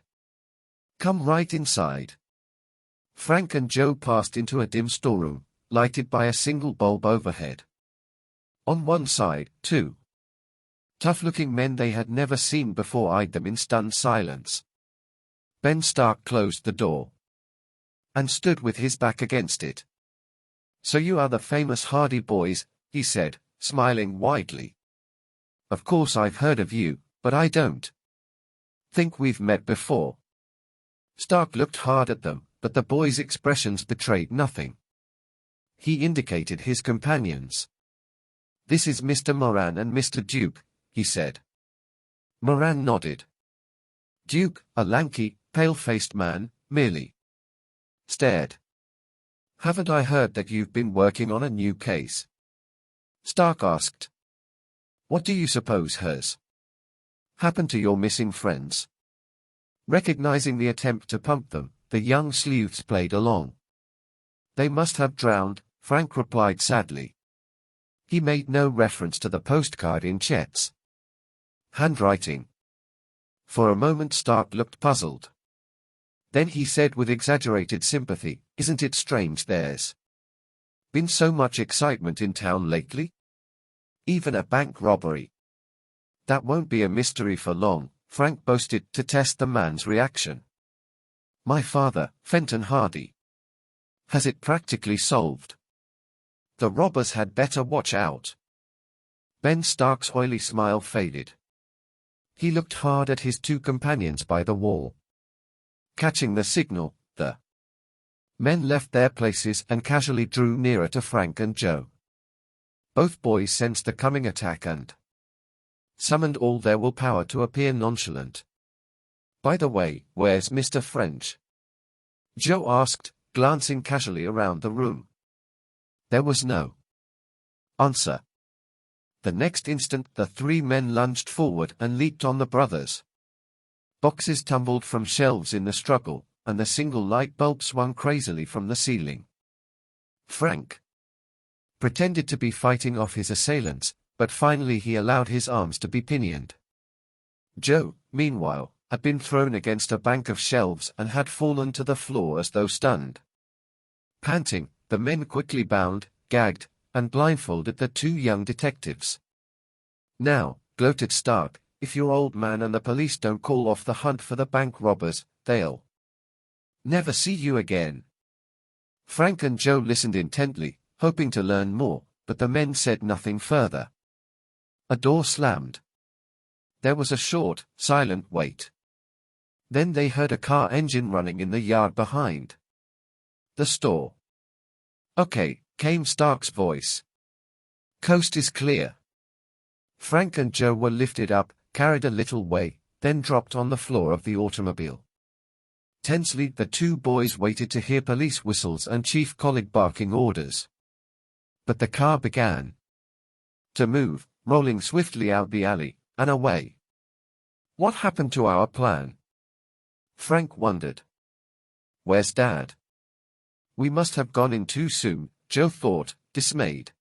"Come right inside." Frank and Joe passed into a dim storeroom, lighted by a single bulb overhead. On one side, 2 tough-looking men they had never seen before eyed them in stunned silence. Ben Stark closed the door and stood with his back against it. "So you are the famous Hardy boys," he said, smiling widely. "Of course I've heard of you, but I don't think we've met before." Stark looked hard at them, but the boys' expressions betrayed nothing. He indicated his companions. "This is Mr. Moran and Mr. Duke," he said. Moran nodded. Duke, a lanky, pale-faced man, merely stared. "Haven't I heard that you've been working on a new case?" Stark asked. "What do you suppose has happened to your missing friends?" Recognizing the attempt to pump them, the young sleuths played along. "They must have drowned," Frank replied sadly. He made no reference to the postcard in Chet's handwriting. For a moment Stark looked puzzled. Then he said with exaggerated sympathy, "Isn't it strange there's been so much excitement in town lately? Even a bank robbery." "That won't be a mystery for long," Frank boasted to test the man's reaction. "My father, Fenton Hardy, has it practically solved. The robbers had better watch out." Ben Stark's oily smile faded. He looked hard at his 2 companions by the wall. Catching the signal, the men left their places and casually drew nearer to Frank and Joe. Both boys sensed the coming attack and summoned all their willpower to appear nonchalant. "By the way, where's Mr. French?" Joe asked, glancing casually around the room. There was no answer. The next instant the 3 men lunged forward and leaped on the brothers. Boxes tumbled from shelves in the struggle, and the single light bulb swung crazily from the ceiling. Frank pretended to be fighting off his assailants, but finally he allowed his arms to be pinioned. Joe, meanwhile, had been thrown against a bank of shelves and had fallen to the floor as though stunned. Panting, the men quickly bound, gagged, and blindfolded the 2 young detectives. "Now," gloated Stark, "if your old man and the police don't call off the hunt for the bank robbers, they'll never see you again." Frank and Joe listened intently, hoping to learn more, but the men said nothing further. A door slammed. There was a short, silent wait. Then they heard a car engine running in the yard behind the store. "Okay," came Stark's voice. "Coast is clear." Frank and Joe were lifted up, carried a little way, then dropped on the floor of the automobile. Tensely, the two boys waited to hear police whistles and Chief Collig barking orders. But the car began to move, rolling swiftly out the alley, and away. "What happened to our plan?" Frank wondered. "Where's Dad?" "We must have gone in too soon," Joe thought, dismayed.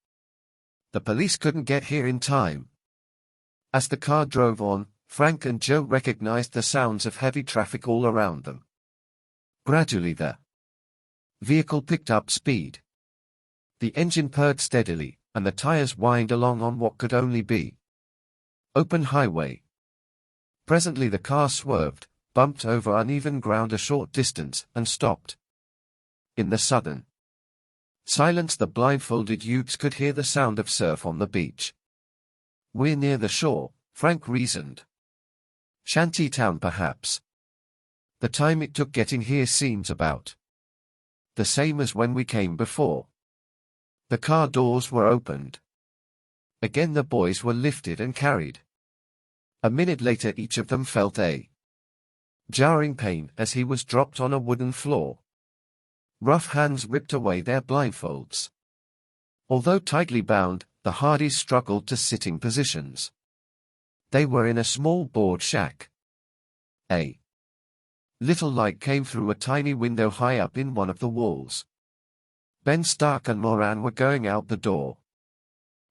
"The police couldn't get here in time." As the car drove on, Frank and Joe recognized the sounds of heavy traffic all around them. Gradually the vehicle picked up speed. The engine purred steadily, and the tires whined along on what could only be open highway. Presently the car swerved, bumped over uneven ground a short distance, and stopped. In the sudden silence, the blindfolded youths could hear the sound of surf on the beach. "We're near the shore," Frank reasoned. "Shantytown perhaps. The time it took getting here seems about the same as when we came before." The car doors were opened. Again the boys were lifted and carried. A minute later each of them felt a jarring pain as he was dropped on a wooden floor. Rough hands ripped away their blindfolds. Although tightly bound, the Hardys struggled to sitting positions. They were in a small board shack. A little light came through a tiny window high up in one of the walls. Ben Stark and Moran were going out the door.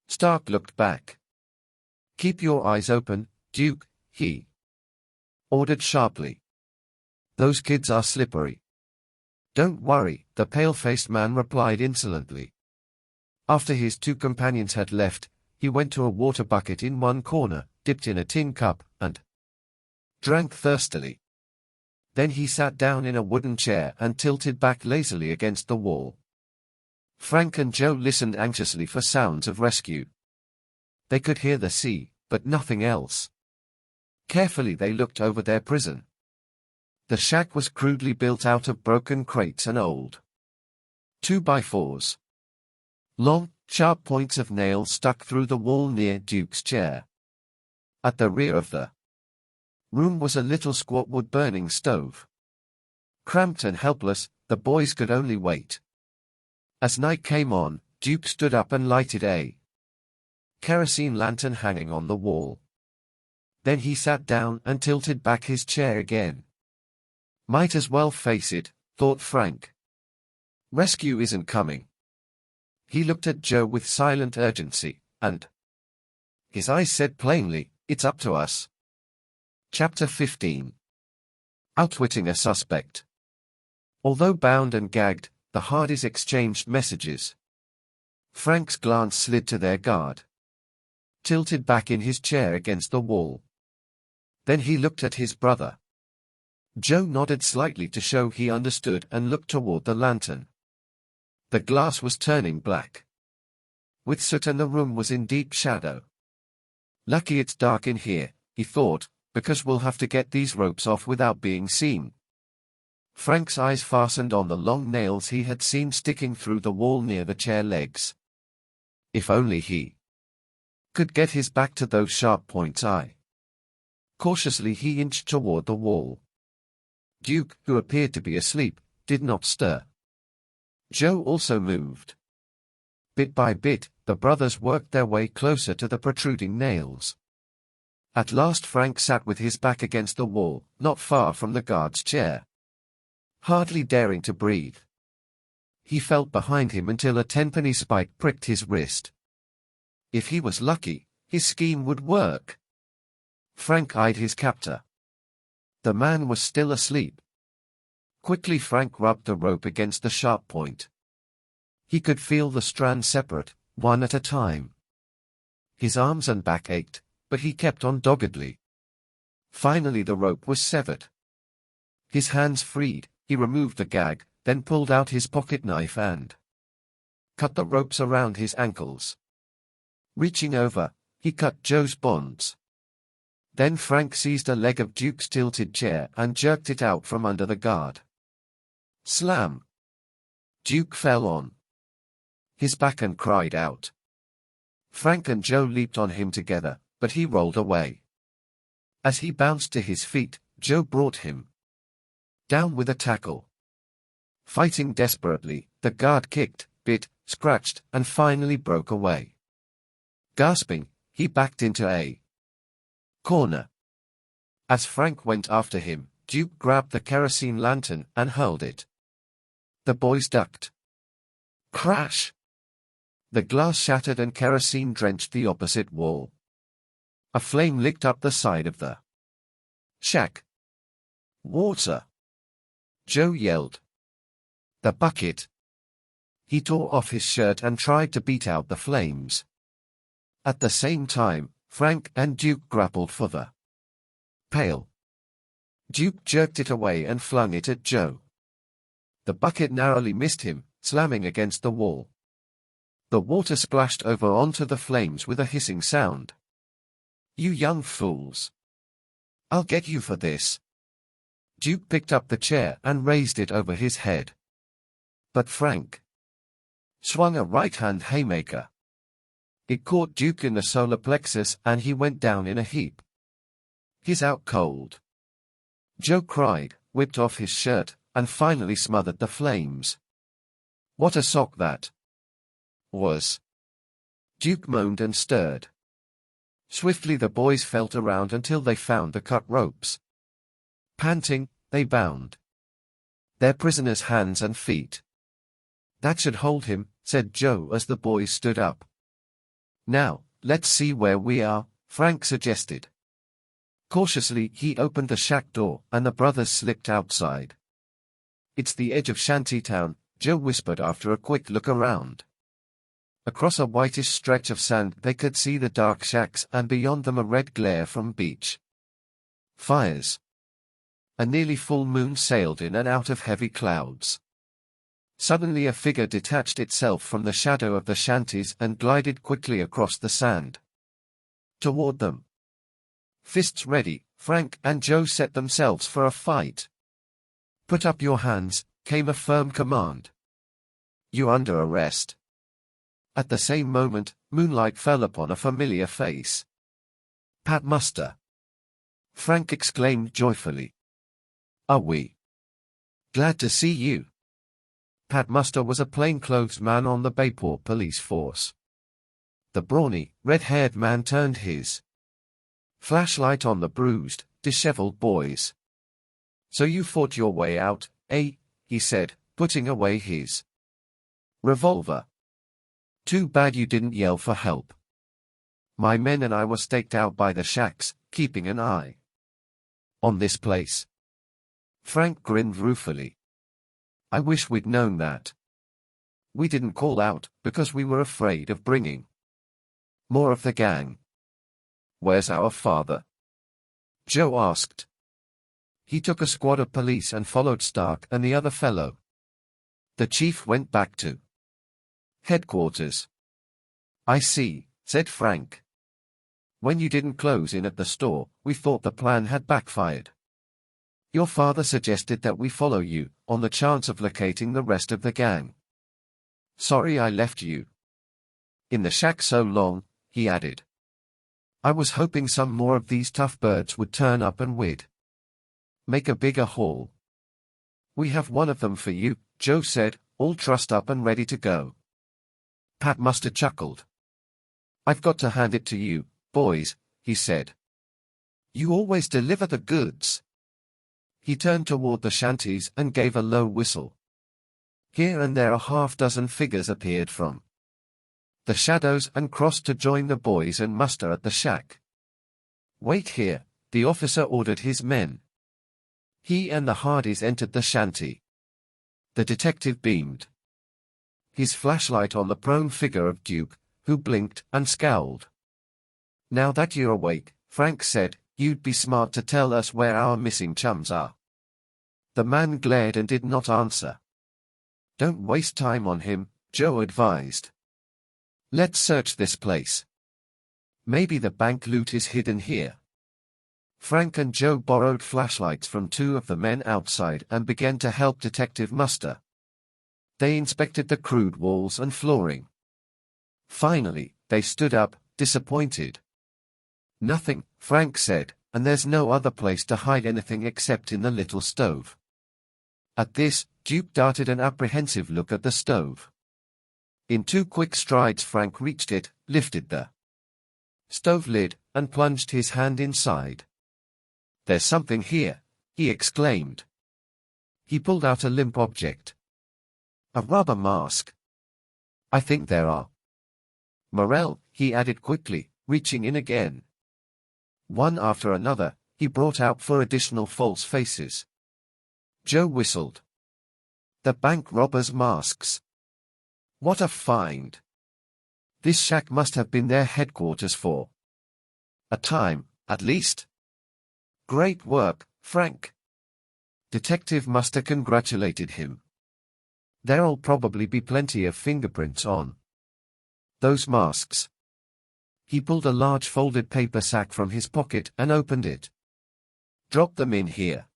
Stark looked back. "Keep your eyes open, Duke," he ordered sharply. "Those kids are slippery." "Don't worry," the pale-faced man replied insolently. After his two companions had left, he went to a water bucket in one corner, dipped in a tin cup, and drank thirstily. Then he sat down in a wooden chair and tilted back lazily against the wall. Frank and Joe listened anxiously for sounds of rescue. They could hear the sea, but nothing else. Carefully they looked over their prison. The shack was crudely built out of broken crates and old 2x4s. Long, sharp points of nails stuck through the wall near Duke's chair. At the rear of the room was a little squat wood-burning stove. Cramped and helpless, the boys could only wait. As night came on, Duke stood up and lighted a kerosene lantern hanging on the wall. Then he sat down and tilted back his chair again. "Might as well face it," thought Frank. "Rescue isn't coming." He looked at Joe with silent urgency, and his eyes said plainly, "It's up to us." Chapter 15. Outwitting a suspect. Although bound and gagged, the Hardys exchanged messages. Frank's glance slid to their guard, tilted back in his chair against the wall. Then he looked at his brother. Joe nodded slightly to show he understood and looked toward the lantern. The glass was turning black with soot and the room was in deep shadow. "Lucky it's dark in here," he thought, "because we'll have to get these ropes off without being seen." Frank's eyes fastened on the long nails he had seen sticking through the wall near the chair legs. If only he could get his back to those sharp points. Cautiously he inched toward the wall. Duke, who appeared to be asleep, did not stir. Joe also moved. Bit by bit, the brothers worked their way closer to the protruding nails. At last Frank sat with his back against the wall, not far from the guard's chair, hardly daring to breathe. He felt behind him until a tenpenny spike pricked his wrist. If he was lucky, his scheme would work. Frank eyed his captor. The man was still asleep. Quickly Frank rubbed the rope against the sharp point. He could feel the strands separate, one at a time. His arms and back ached, but he kept on doggedly. Finally the rope was severed. His hands freed, he removed the gag, then pulled out his pocket knife and cut the ropes around his ankles. Reaching over, he cut Joe's bonds. Then Frank seized a leg of Duke's tilted chair and jerked it out from under the guard. Slam! Duke fell on his back and cried out. Frank and Joe leaped on him together, but he rolled away. As he bounced to his feet, Joe brought him down with a tackle. Fighting desperately, the guard kicked, bit, scratched, and finally broke away. Gasping, he backed into a corner. As Frank went after him, Duke grabbed the kerosene lantern and hurled it. The boys ducked. Crash! The glass shattered and kerosene drenched the opposite wall. A flame licked up the side of the shack. Water! Joe yelled. The bucket! He tore off his shirt and tried to beat out the flames. At the same time, Frank and Duke grappled for the pail. Duke jerked it away and flung it at Joe. The bucket narrowly missed him, slamming against the wall. The water splashed over onto the flames with a hissing sound. You young fools! I'll get you for this. Duke picked up the chair and raised it over his head. But Frank swung a right-hand haymaker. It caught Duke in the solar plexus and he went down in a heap. He's out cold. Joe cried, whipped off his shirt, and finally smothered the flames. What a sock that was! Duke moaned and stirred. Swiftly the boys felt around until they found the cut ropes. Panting, they bound their prisoner's hands and feet. That should hold him, said Joe as the boys stood up. Now, let's see where we are, Frank suggested. Cautiously he opened the shack door and the brothers slipped outside. It's the edge of Shantytown, Joe whispered after a quick look around. Across a whitish stretch of sand they could see the dark shacks and beyond them a red glare from beach fires. A nearly full moon sailed in and out of heavy clouds. Suddenly a figure detached itself from the shadow of the shanties and glided quickly across the sand toward them. Fists ready, Frank and Joe set themselves for a fight. Put up your hands, came a firm command. You're under arrest. At the same moment, moonlight fell upon a familiar face. Pat Muster! Frank exclaimed joyfully. Are we? Glad to see you. Pat Muster was a plainclothes man on the Bayport police force. The brawny, red-haired man turned his flashlight on the bruised, disheveled boys. So you fought your way out, eh? He said, putting away his revolver. Too bad you didn't yell for help. My men and I were staked out by the shacks, keeping an eye on this place. Frank grinned ruefully. I wish we'd known that. We didn't call out, because we were afraid of bringing more of the gang. Where's our father? Joe asked. He took a squad of police and followed Stark and the other fellow. The chief went back to headquarters. I see, said Frank. When you didn't close in at the store, we thought the plan had backfired. Your father suggested that we follow you, on the chance of locating the rest of the gang. Sorry I left you in the shack so long, he added. I was hoping some more of these tough birds would turn up and we'd make a bigger haul. We have one of them for you, Joe said, all trussed up and ready to go. Pat Muster chuckled. I've got to hand it to you, boys, he said. You always deliver the goods. He turned toward the shanties and gave a low whistle. Here and there a half-dozen figures appeared from the shadows and crossed to join the boys and muster at the shack. Wait here, the officer ordered his men. He and the Hardys entered the shanty. The detective beamed his flashlight on the prone figure of Duke, who blinked and scowled. Now that you're awake, Frank said, you'd be smart to tell us where our missing chums are. The man glared and did not answer. Don't waste time on him, Joe advised. Let's search this place. Maybe the bank loot is hidden here. Frank and Joe borrowed flashlights from two of the men outside and began to help Detective muster. They inspected the crude walls and flooring. Finally, they stood up, disappointed. "Nothing," Frank said, "and there's no other place to hide anything except in the little stove." At this, Duke darted an apprehensive look at the stove. In 2 quick strides Frank reached it, lifted the stove lid, and plunged his hand inside. "There's something here," he exclaimed. He pulled out a limp object. "A rubber mask." "I think there are Morel," he added quickly, reaching in again. One after another, he brought out 4 additional false faces. Joe whistled. "The bank robbers' masks. What a find! This shack must have been their headquarters for a time, at least." "Great work, Frank." Detective Muster congratulated him. "There'll probably be plenty of fingerprints on those masks." He pulled a large folded paper sack from his pocket and opened it. "Drop them in here."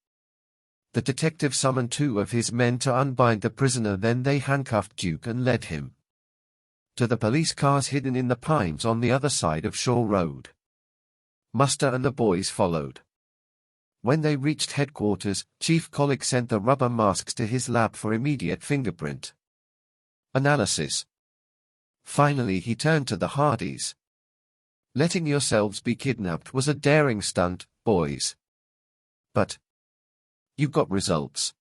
The detective summoned 2 of his men to unbind the prisoner, then they handcuffed Duke and led him to the police cars hidden in the pines on the other side of Shore Road. Muster and the boys followed. When they reached headquarters, Chief Collick sent the rubber masks to his lab for immediate fingerprint analysis. Finally he turned to the Hardys. "Letting yourselves be kidnapped was a daring stunt, boys. But you got results."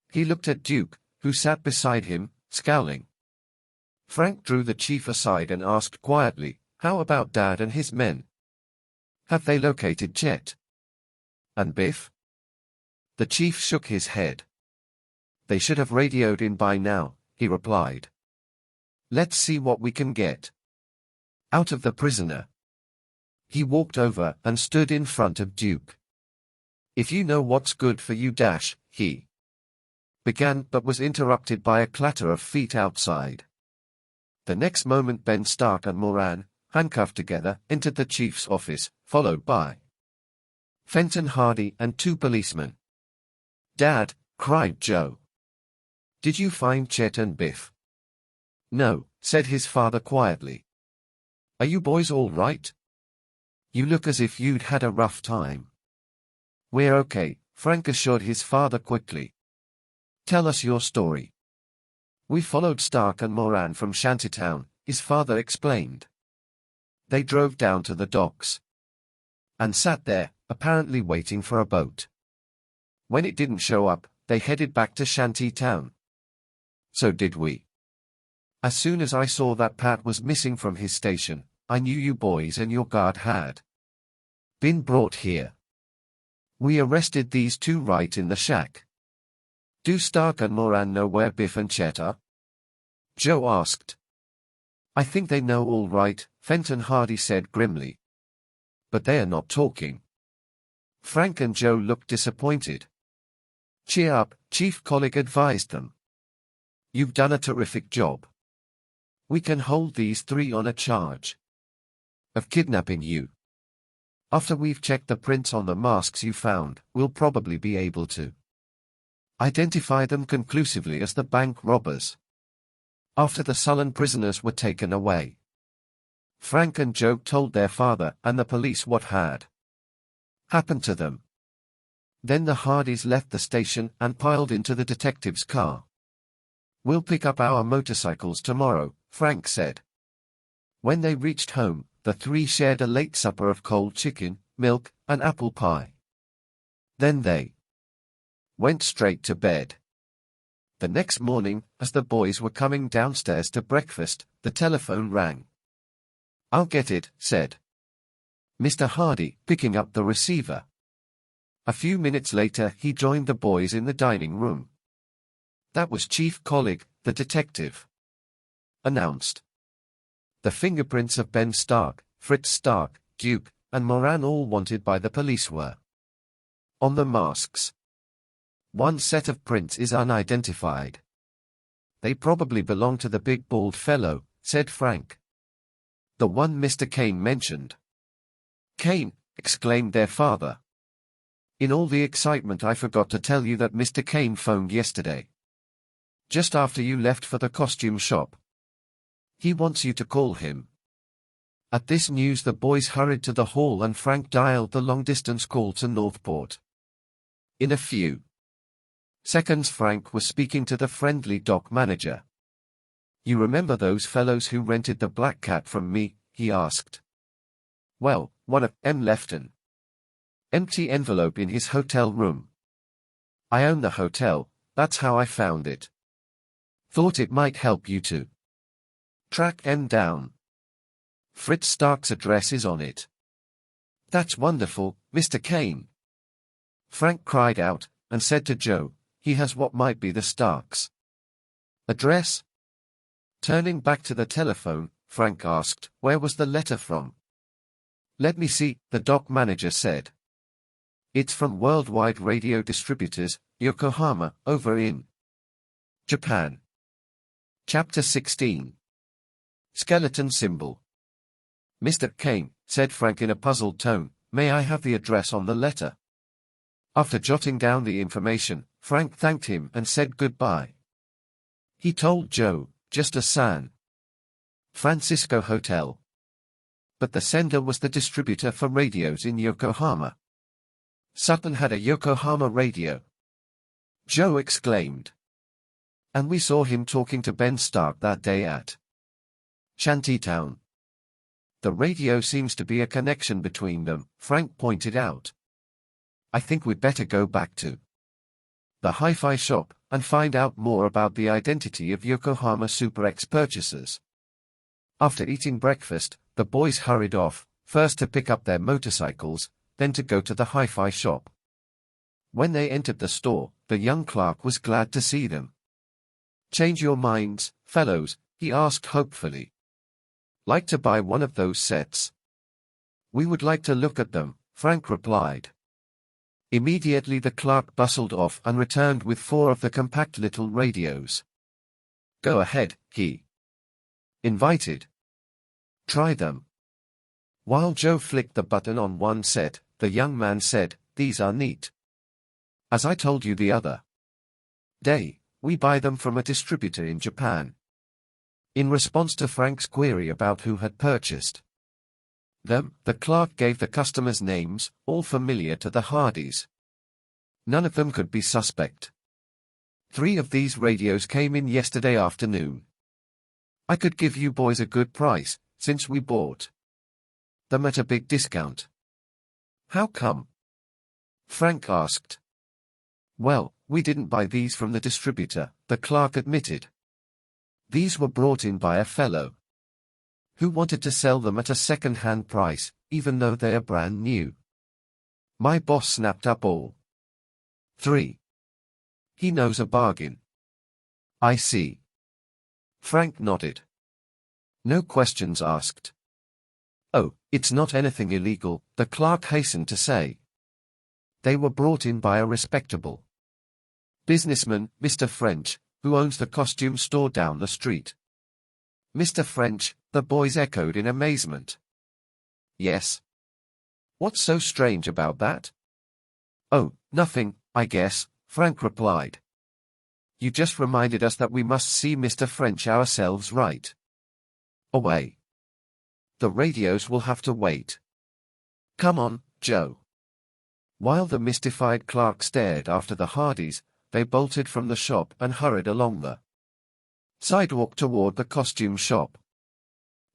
He looked at Duke, who sat beside him, scowling. Frank drew the chief aside and asked quietly, "How about Dad and his men? Have they located Chet and Biff?" The chief shook his head. "They should have radioed in by now," he replied. "Let's see what we can get out of the prisoner." He walked over and stood in front of Duke. "If you know what's good for you, he began, but was interrupted by a clatter of feet outside. The next moment Ben Stark and Moran, handcuffed together, entered the chief's office, followed by Fenton Hardy and 2 policemen. "Dad," cried Joe. "Did you find Chet and Biff?" "No," said his father quietly. "Are you boys all right? You look as if you'd had a rough time." "We're okay," Frank assured his father quickly. "Tell us your story." "We followed Stark and Moran from Shantytown," his father explained. "They drove down to the docks and sat there, apparently waiting for a boat. When it didn't show up, they headed back to Shantytown. So did we. As soon as I saw that Pat was missing from his station, I knew you boys and your guard had been brought here. We arrested these 2 right in the shack." "Do Stark and Moran know where Biff and Chet are?" Joe asked. "I think they know all right," Fenton Hardy said grimly. "But they are not talking." Frank and Joe looked disappointed. "Cheer up," Chief Collick advised them. "You've done a terrific job. We can hold these 3 on a charge of kidnapping you. After we've checked the prints on the masks you found, we'll probably be able to identify them conclusively as the bank robbers." After the sullen prisoners were taken away, Frank and Joe told their father and the police what had happened to them. Then the Hardys left the station and piled into the detective's car. "We'll pick up our motorcycles tomorrow," Frank said. When they reached home, the 3 shared a late supper of cold chicken, milk, and apple pie. Then they went straight to bed. The next morning, as the boys were coming downstairs to breakfast, the telephone rang. "I'll get it," said Mr. Hardy, picking up the receiver. A few minutes later he joined the boys in the dining room. "That was Chief Collick, the detective announced. The fingerprints of Ben Stark, Fritz Stark, Duke, and Moran, all wanted by the police, were on the masks. One set of prints is unidentified. They probably belong to the big bald fellow," said Frank. The one Mr. Kane mentioned. Kane, exclaimed their father. In all the excitement I forgot to tell you that Mr. Kane phoned yesterday. Just after you left for the costume shop. He wants you to call him. At this news the boys hurried to the hall and Frank dialed the long-distance call to Northport. In a few seconds Frank was speaking to the friendly dock manager. You remember those fellows who rented the Black Cat from me? He asked. Well, one of them left an empty envelope in his hotel room. I own the hotel, that's how I found it. Thought it might help you to track them down. Fritz Stark's address is on it. That's wonderful, Mr. Kane. Frank cried out, and said to Joe, he has what might be the Starks' address? Turning back to the telephone, Frank asked, where was the letter from? Let me see, the dock manager said. It's from Worldwide Radio Distributors, Yokohama, over in Japan. Chapter 16. Skeleton Symbol. Mr. Kane, said Frank in a puzzled tone, may I have the address on the letter? After jotting down the information, Frank thanked him and said goodbye. He told Joe, just a San Francisco hotel. But the sender was the distributor for radios in Yokohama. Sutton had a Yokohama radio. Joe exclaimed. And we saw him talking to Ben Stark that day at Shantytown. The radio seems to be a connection between them, Frank pointed out. I think we'd better go back to the hi-fi shop and find out more about the identity of Yokohama Super X purchasers. After eating breakfast, the boys hurried off, first to pick up their motorcycles, then to go to the hi-fi shop. When they entered the store, the young clerk was glad to see them. Change your minds, fellows, he asked hopefully. Like to buy one of those sets? We would like to look at them, Frank replied. Immediately the clerk bustled off and returned with 4 of the compact little radios. Go ahead, he invited. Try them. While Joe flicked the button on one set, the young man said, these are neat. As I told you the other day, we buy them from a distributor in Japan. In response to Frank's query about who had purchased them, the clerk gave the customers' names, all familiar to the Hardys. None of them could be suspect. 3 of these radios came in yesterday afternoon. I could give you boys a good price, since we bought them at a big discount. How come? Frank asked. Well, we didn't buy these from the distributor, the clerk admitted. These were brought in by a fellow who wanted to sell them at a second-hand price, even though they are brand new. My boss snapped up all 3. He knows a bargain. I see. Frank nodded. No questions asked. Oh, it's not anything illegal, the clerk hastened to say. They were brought in by a respectable businessman, Mr. French, who owns the costume store down the street. Mr. French, the boys echoed in amazement. Yes. What's so strange about that? Oh, nothing, I guess, Frank replied. You just reminded us that we must see Mr. French ourselves, right away. The radios will have to wait. Come on, Joe. While the mystified clerk stared after the Hardys, they bolted from the shop and hurried along the sidewalk toward the costume shop.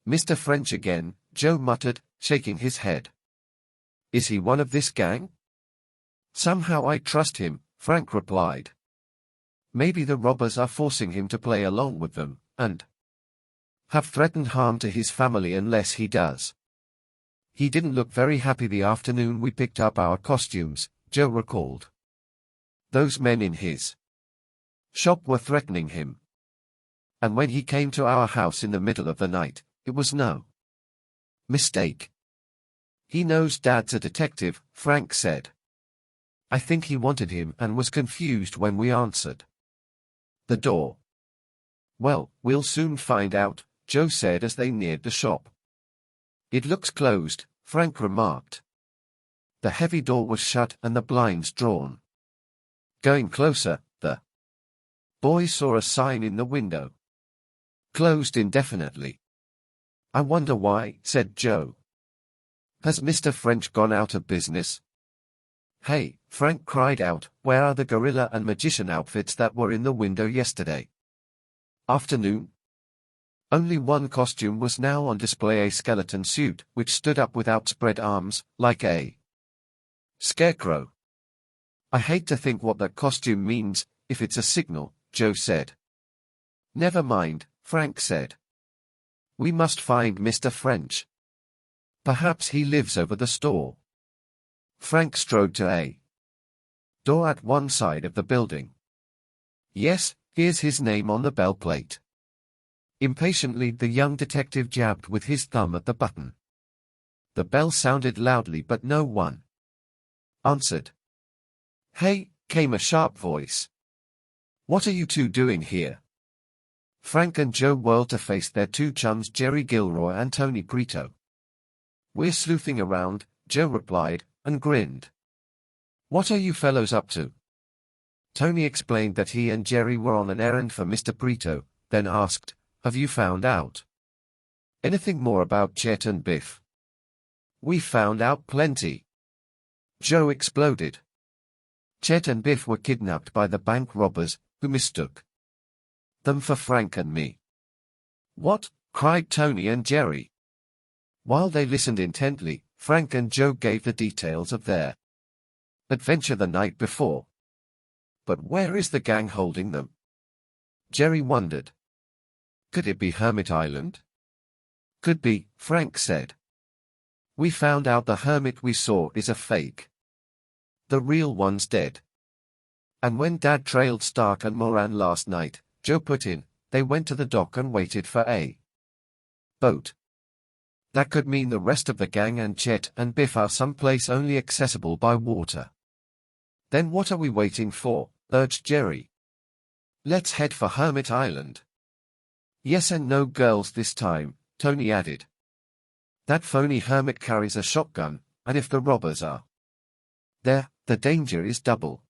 Mr. French again, Joe muttered, shaking his head. Is he one of this gang? Somehow I trust him, Frank replied. Maybe the robbers are forcing him to play along with them, and have threatened harm to his family unless he does. He didn't look very happy the afternoon we picked up our costumes, Joe recalled. Those men in his shop were threatening him. And when he came to our house in the middle of the night, it was no mistake. He knows Dad's a detective, Frank said. I think he wanted him and was confused when we answered the door. Well, we'll soon find out, Joe said as they neared the shop. It looks closed, Frank remarked. The heavy door was shut and the blinds drawn. Going closer, the boys saw a sign in the window. Closed indefinitely. I wonder why, said Joe. Has Mr. French gone out of business? Hey, Frank cried out, where are the gorilla and magician outfits that were in the window yesterday afternoon? Only one costume was now on display, a skeleton suit, which stood up with outspread arms, like a scarecrow. I hate to think what that costume means, if it's a signal, Joe said. Never mind, Frank said. We must find Mr. French. Perhaps he lives over the store. Frank strode to a door at one side of the building. Yes, here's his name on the bell plate. Impatiently, the young detective jabbed with his thumb at the button. The bell sounded loudly, but no one answered. Hey, came a sharp voice. What are you two doing here? Frank and Joe whirled to face their two chums, Jerry Gilroy and Tony Brito. We're sleuthing around, Joe replied, and grinned. What are you fellows up to? Tony explained that he and Jerry were on an errand for Mr. Brito, then asked, have you found out anything more about Chet and Biff? We found out plenty. Joe exploded. Chet and Biff were kidnapped by the bank robbers, who mistook them for Frank and me. What? Cried Tony and Jerry. While they listened intently, Frank and Joe gave the details of their adventure the night before. But where is the gang holding them? Jerry wondered. Could it be Hermit Island? Could be, Frank said. We found out the hermit we saw is a fake. The real one's dead. And when Dad trailed Stark and Moran last night, Joe put in, they went to the dock and waited for a boat. That could mean the rest of the gang and Chet and Biff are someplace only accessible by water. Then what are we waiting for? Urged Jerry. Let's head for Hermit Island. Yes, and no girls this time, Tony added. That phony hermit carries a shotgun, and if the robbers are there, the danger is double.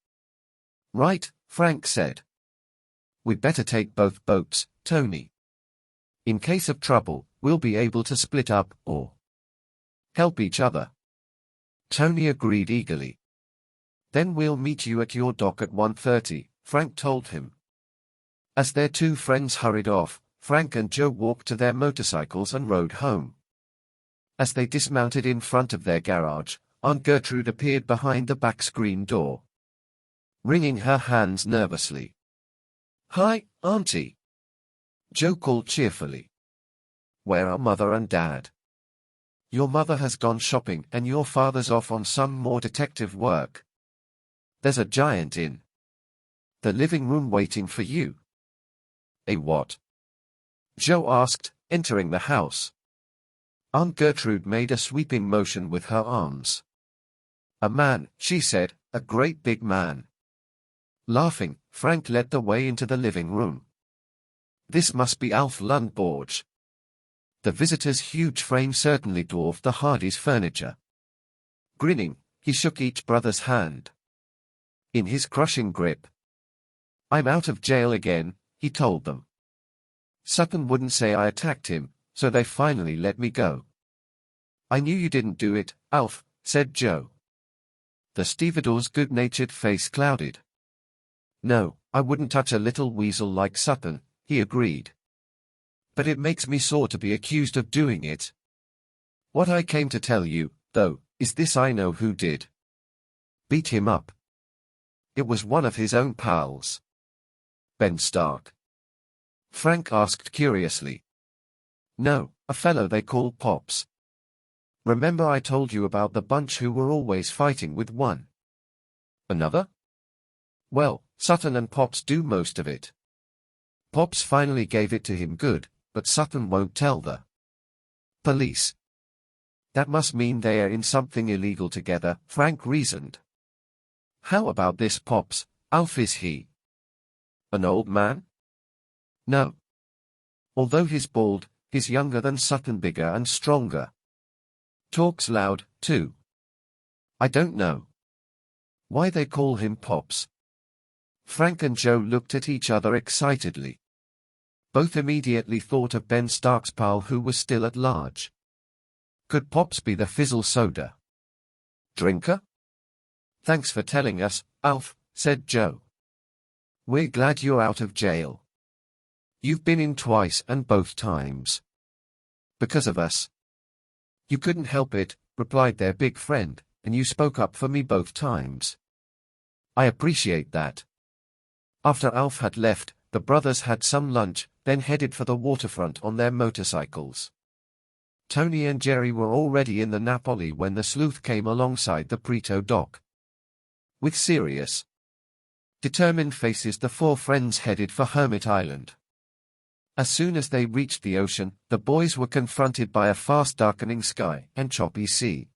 Right, Frank said. We better take both boats, Tony. In case of trouble, we'll be able to split up or help each other. Tony agreed eagerly. Then we'll meet you at your dock at 1:30, Frank told him. As their two friends hurried off, Frank and Joe walked to their motorcycles and rode home. As they dismounted in front of their garage, Aunt Gertrude appeared behind the back screen door, wringing her hands nervously. Hi, Auntie, Joe called cheerfully. Where are Mother and Dad? Your mother has gone shopping and your father's off on some more detective work. There's a giant in the living room waiting for you. A what? Joe asked, entering the house. Aunt Gertrude made a sweeping motion with her arms. A man, she said, a great big man. Laughing, Frank led the way into the living room. This must be Alf Lundborg. The visitor's huge frame certainly dwarfed the Hardy's furniture. Grinning, he shook each brother's hand in his crushing grip. I'm out of jail again, he told them. Sutton wouldn't say I attacked him, so they finally let me go. I knew you didn't do it, Alf, said Joe. The stevedore's good-natured face clouded. No, I wouldn't touch a little weasel like Sutton, he agreed. But it makes me sore to be accused of doing it. What I came to tell you, though, is this: I know who did beat him up. It was one of his own pals. Ben Stark? Frank asked curiously. No, a fellow they call Pops. Remember I told you about the bunch who were always fighting with one another? Well, Sutton and Pops do most of it. Pops finally gave it to him good, but Sutton won't tell the police. That must mean they are in something illegal together, Frank reasoned. How about this Pops, Alf? Is he an old man? No. Although he's bald, he's younger than Sutton, bigger and stronger. Talks loud, too. I don't know why they call him Pops. Frank and Joe looked at each other excitedly. Both immediately thought of Ben Stark's pal who was still at large. Could Pops be the fizzle soda drinker? Thanks for telling us, Alf, said Joe. We're glad you're out of jail. You've been in twice and both times because of us. You couldn't help it, replied their big friend, and you spoke up for me both times. I appreciate that. After Alf had left, the brothers had some lunch, then headed for the waterfront on their motorcycles. Tony and Jerry were already in the Napoli when the sleuth came alongside the Preto dock. With serious, determined faces, the four friends headed for Hermit Island. As soon as they reached the ocean, the boys were confronted by a fast darkening sky and choppy sea.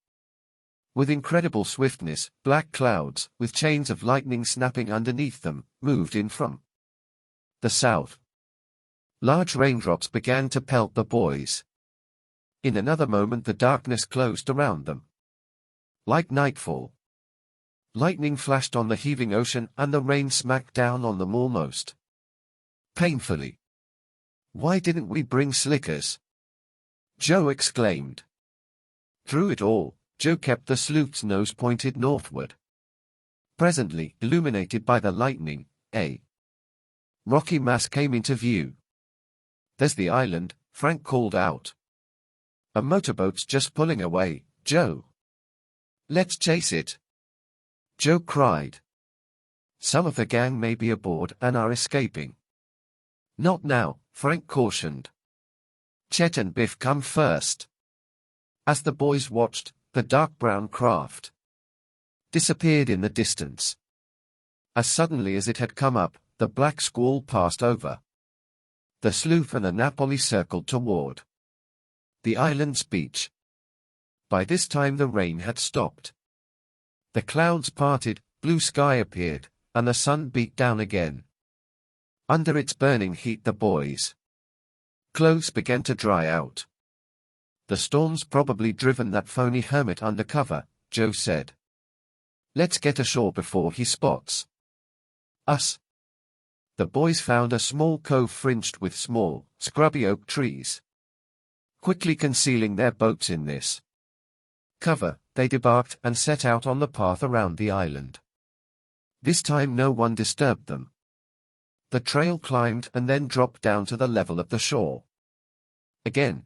With incredible swiftness, black clouds, with chains of lightning snapping underneath them, moved in from the south. Large raindrops began to pelt the boys. In another moment the darkness closed around them. Like nightfall. Lightning flashed on the heaving ocean and the rain smacked down on them almost painfully. Why didn't we bring slickers? Joe exclaimed. Through it all, Joe kept the sleuth's nose pointed northward. Presently, illuminated by the lightning, a rocky mass came into view. There's the island, Frank called out. A motorboat's just pulling away, Joe. Let's chase it, Joe cried. Some of the gang may be aboard and are escaping. Not now, Frank cautioned. Chet and Biff come first. As the boys watched, the dark brown craft disappeared in the distance. As suddenly as it had come up, the black squall passed over. The sleuth and the Napoli circled toward the island's beach. By this time the rain had stopped. The clouds parted, blue sky appeared, and the sun beat down again. Under its burning heat the boys' clothes began to dry out. The storm's probably driven that phony hermit undercover, Joe said. Let's get ashore before he spots us. The boys found a small cove fringed with small, scrubby oak trees. Quickly concealing their boats in this cover, they debarked and set out on the path around the island. This time no one disturbed them. The trail climbed and then dropped down to the level of the shore. Again.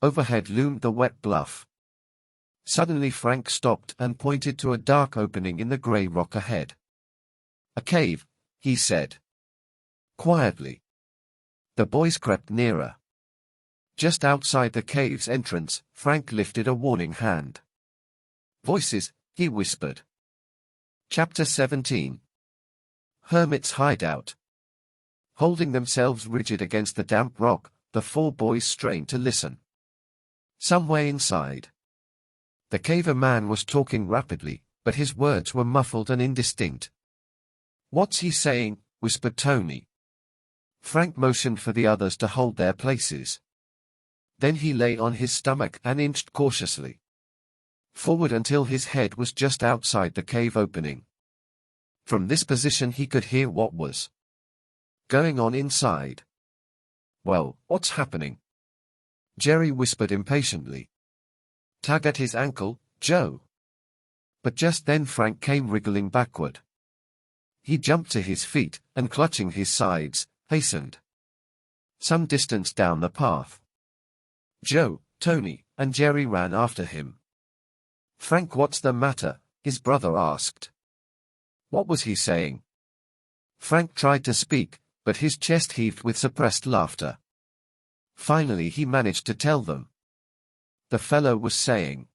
Overhead loomed the wet bluff. Suddenly Frank stopped and pointed to a dark opening in the grey rock ahead. A cave, he said. Quietly. The boys crept nearer. Just outside the cave's entrance, Frank lifted a warning hand. Voices, he whispered. Chapter 17. Hermit's Hideout. Holding themselves rigid against the damp rock, the four boys strained to listen. Somewhere inside the cave a man was talking rapidly, but his words were muffled and indistinct. What's he saying? Whispered Tony. Frank motioned for the others to hold their places. Then he lay on his stomach and inched cautiously forward until his head was just outside the cave opening. From this position he could hear what was going on inside. Well, what's happening? Jerry whispered impatiently. Tug at his ankle, Joe. But just then Frank came wriggling backward. He jumped to his feet, and clutching his sides, hastened some distance down the path. Joe, Tony, and Jerry ran after him. Frank, what's the matter? His brother asked. What was he saying? Frank tried to speak, but his chest heaved with suppressed laughter. Finally he managed to tell them. The fellow was saying,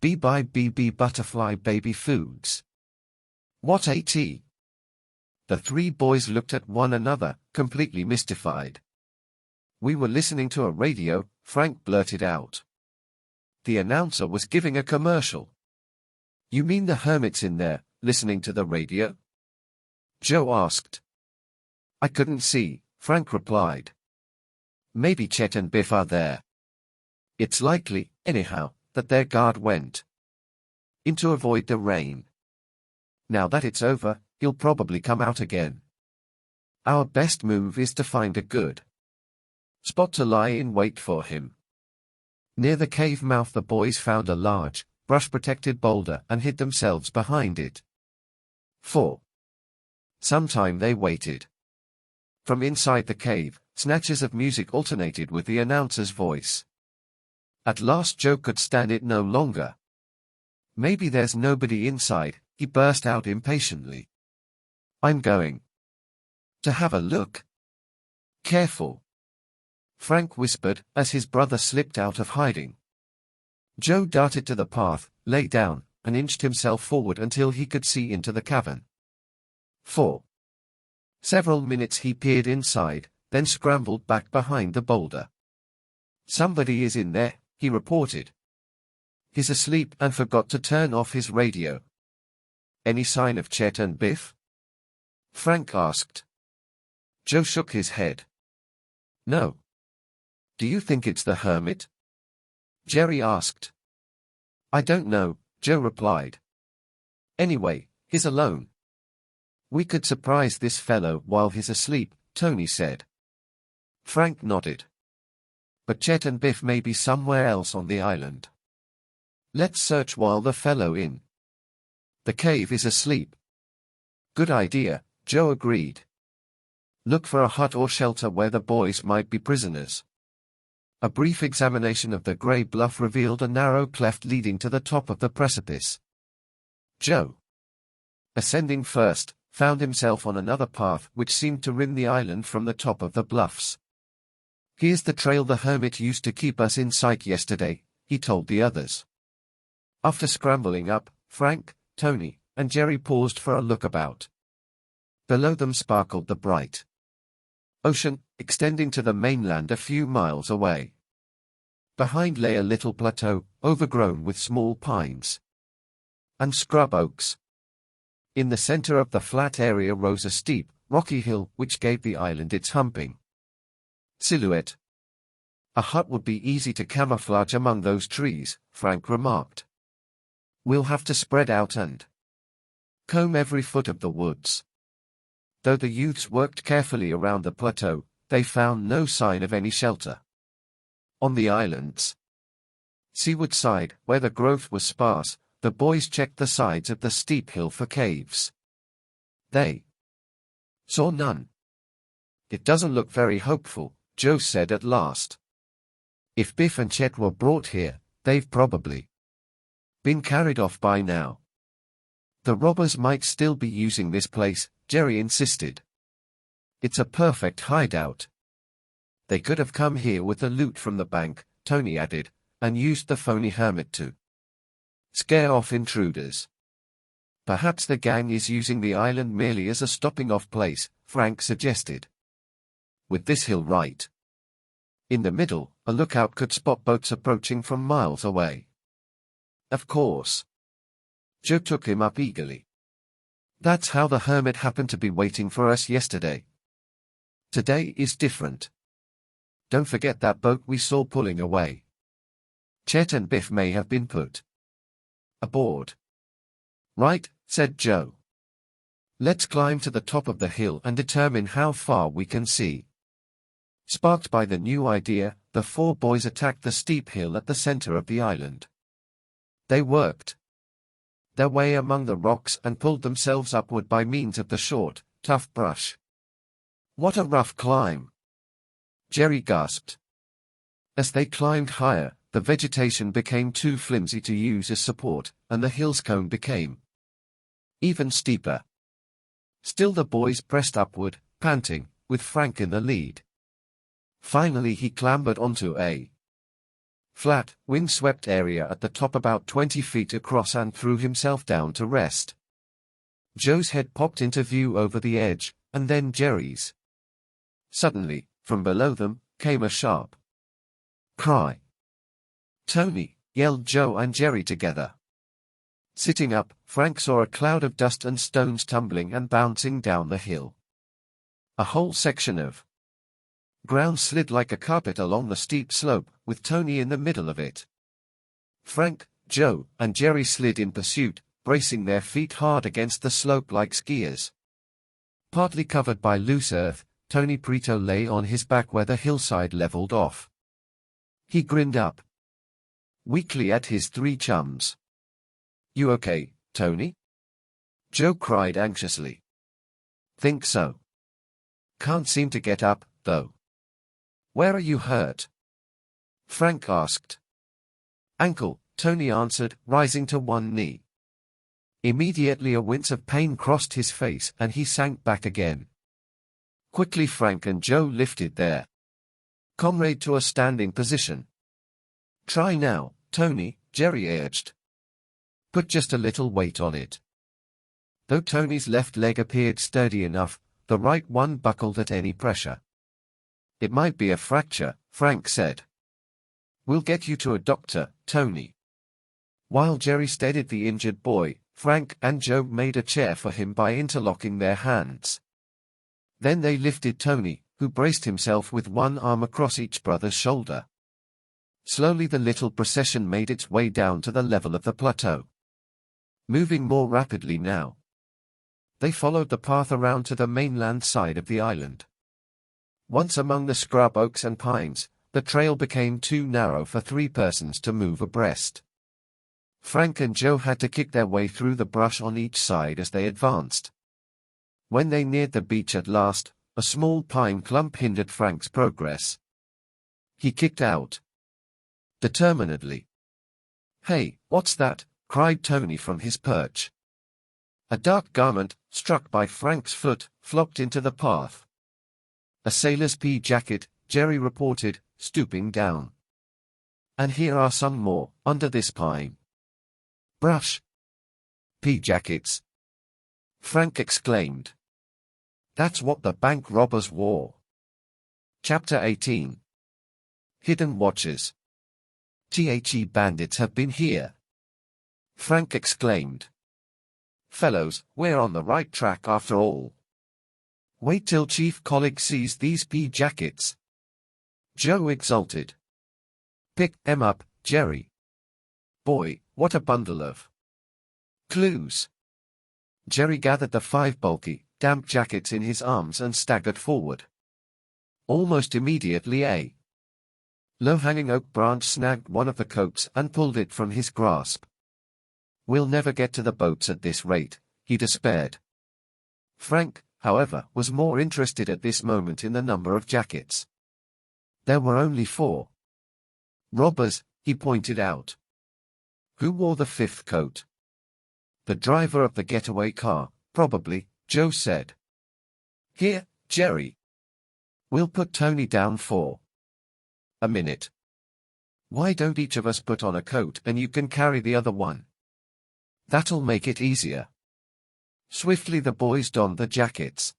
BB butterfly baby foods. What AT? The three boys looked at one another, completely mystified. We were listening to a radio, Frank blurted out. The announcer was giving a commercial. You mean the hermit's in there, listening to the radio? Joe asked. I couldn't see, Frank replied. Maybe Chet and Biff are there. It's likely, Anyhow, that their guard went in to avoid the rain. Now that it's over, he'll probably come out again. Our best move is to find a good spot to lie in wait for him. Near the cave mouth the boys found a large, brush-protected boulder and hid themselves behind it. For some time they waited. From inside the cave, snatches of music alternated with the announcer's voice. At last Joe could stand it no longer. "Maybe there's nobody inside," he burst out impatiently. "I'm going to have a look." "Careful," Frank whispered as his brother slipped out of hiding. Joe darted to the path, lay down, and inched himself forward until he could see into the cavern. For several minutes he peered inside, then scrambled back behind the boulder. "Somebody is in there," he reported. "He's asleep and forgot to turn off his radio." "Any sign of Chet and Biff?" Frank asked. Joe shook his head. "No." "Do you think it's the hermit?" Jerry asked. "I don't know," Joe replied. "Anyway, he's alone." "We could surprise this fellow while he's asleep," Tony said. Frank nodded. "But Chet and Biff may be somewhere else on the island. Let's search while the fellow in the cave is asleep." "Good idea," Joe agreed. "Look for a hut or shelter where the boys might be prisoners." A brief examination of the gray bluff revealed a narrow cleft leading to the top of the precipice. Joe, ascending first, found himself on another path which seemed to rim the island from the top of the bluffs. "Here's the trail the hermit used to keep us in sight yesterday," he told the others. After scrambling up, Frank, Tony, and Jerry paused for a look about. Below them sparkled the bright ocean, extending to the mainland a few miles away. Behind lay a little plateau, overgrown with small pines and scrub oaks. In the center of the flat area rose a steep, rocky hill which gave the island its humping silhouette. "A hut would be easy to camouflage among those trees," Frank remarked. "We'll have to spread out and comb every foot of the woods." Though the youths worked carefully around the plateau, they found no sign of any shelter. On the island's seaward side, where the growth was sparse, the boys checked the sides of the steep hill for caves. They saw none. "It doesn't look very hopeful," Joe said at last. "If Biff and Chet were brought here, they've probably been carried off by now." "The robbers might still be using this place," Jerry insisted. "It's a perfect hideout." "They could have come here with the loot from the bank," Tony added, "and used the phony hermit to scare off intruders." "Perhaps the gang is using the island merely as a stopping-off place," Frank suggested. "With this hill right in the middle, a lookout could spot boats approaching from miles away." "Of course." Joe took him up eagerly. "That's how the hermit happened to be waiting for us yesterday. Today is different. Don't forget that boat we saw pulling away. Chet and Biff may have been put aboard." "Right," said Joe. "Let's climb to the top of the hill and determine how far we can see." Sparked by the new idea, the four boys attacked the steep hill at the center of the island. They worked their way among the rocks and pulled themselves upward by means of the short, tough brush. "What a rough climb!" Jerry gasped. As they climbed higher, the vegetation became too flimsy to use as support, and the hill's cone became even steeper. Still the boys pressed upward, panting, with Frank in the lead. Finally he clambered onto a flat, wind-swept area at the top about 20 feet across and threw himself down to rest. Joe's head popped into view over the edge, and then Jerry's. Suddenly, from below them, came a sharp cry. "Tony!" yelled Joe and Jerry together. Sitting up, Frank saw a cloud of dust and stones tumbling and bouncing down the hill. A whole section of ground slid like a carpet along the steep slope, with Tony in the middle of it. Frank, Joe, and Jerry slid in pursuit, bracing their feet hard against the slope like skiers. Partly covered by loose earth, Tony Prito lay on his back where the hillside leveled off. He grinned up weakly at his three chums. "You okay, Tony?" Joe cried anxiously. "Think so. Can't seem to get up, though." "Where are you hurt?" Frank asked. "Ankle," Tony answered, rising to one knee. Immediately a wince of pain crossed his face and he sank back again. Quickly Frank and Joe lifted their comrade to a standing position. "Try now, Tony," Jerry urged. "Put just a little weight on it." Though Tony's left leg appeared sturdy enough, the right one buckled at any pressure. "It might be a fracture," Frank said. "We'll get you to a doctor, Tony." While Jerry steadied the injured boy, Frank and Joe made a chair for him by interlocking their hands. Then they lifted Tony, who braced himself with one arm across each brother's shoulder. Slowly the little procession made its way down to the level of the plateau. Moving more rapidly now, they followed the path around to the mainland side of the island. Once among the scrub oaks and pines, the trail became too narrow for three persons to move abreast. Frank and Joe had to kick their way through the brush on each side as they advanced. When they neared the beach at last, a small pine clump hindered Frank's progress. He kicked out determinedly. "Hey, what's that?" cried Tony from his perch. A dark garment, struck by Frank's foot, flopped into the path. "A sailor's pea jacket," Jerry reported, stooping down. "And here are some more, under this pine brush." "Pea jackets!" Frank exclaimed. "That's what the bank robbers wore." Chapter 18. Hidden Watchers. "The bandits have been here," Frank exclaimed. "Fellows, we're on the right track after all. Wait till Chief Collig sees these pea jackets," Joe exulted. "Pick them up, Jerry. Boy, what a bundle of clues." Jerry gathered the 5 bulky, damp jackets in his arms and staggered forward. Almost immediately a low-hanging oak branch snagged one of the coats and pulled it from his grasp. "We'll never get to the boats at this rate," he despaired. Frank, however, was more interested at this moment in the number of jackets. There were only 4 robbers, he pointed out. Who wore the 5th coat? "The driver of the getaway car, probably," Joe said. "Here, Jerry. We'll put Tony down for a minute. Why don't each of us put on a coat and you can carry the other one? That'll make it easier." Swiftly the boys donned the jackets.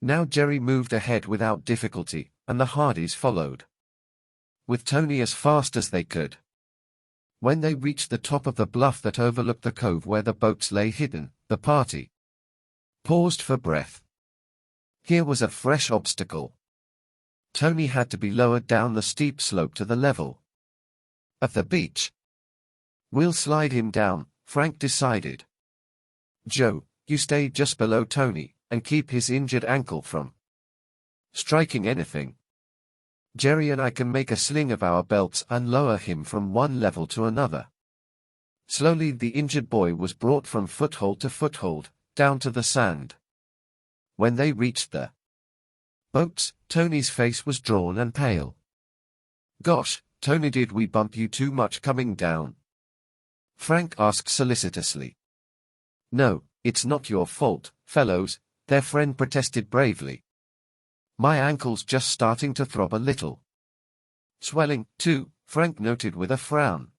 Now Jerry moved ahead without difficulty, and the Hardys followed, with Tony as fast as they could. When they reached the top of the bluff that overlooked the cove where the boats lay hidden, the party paused for breath. Here was a fresh obstacle. Tony had to be lowered down the steep slope to the level of the beach. "We'll slide him down," Frank decided. "Joe, you stay just below Tony, and keep his injured ankle from striking anything. Jerry and I can make a sling of our belts and lower him from one level to another." Slowly the injured boy was brought from foothold to foothold, down to the sand. When they reached the boats, Tony's face was drawn and pale. "Gosh, Tony, did we bump you too much coming down?" Frank asked solicitously. "No, it's not your fault, fellows," their friend protested bravely. "My ankle's just starting to throb a little." "Swelling, too," Frank noted with a frown.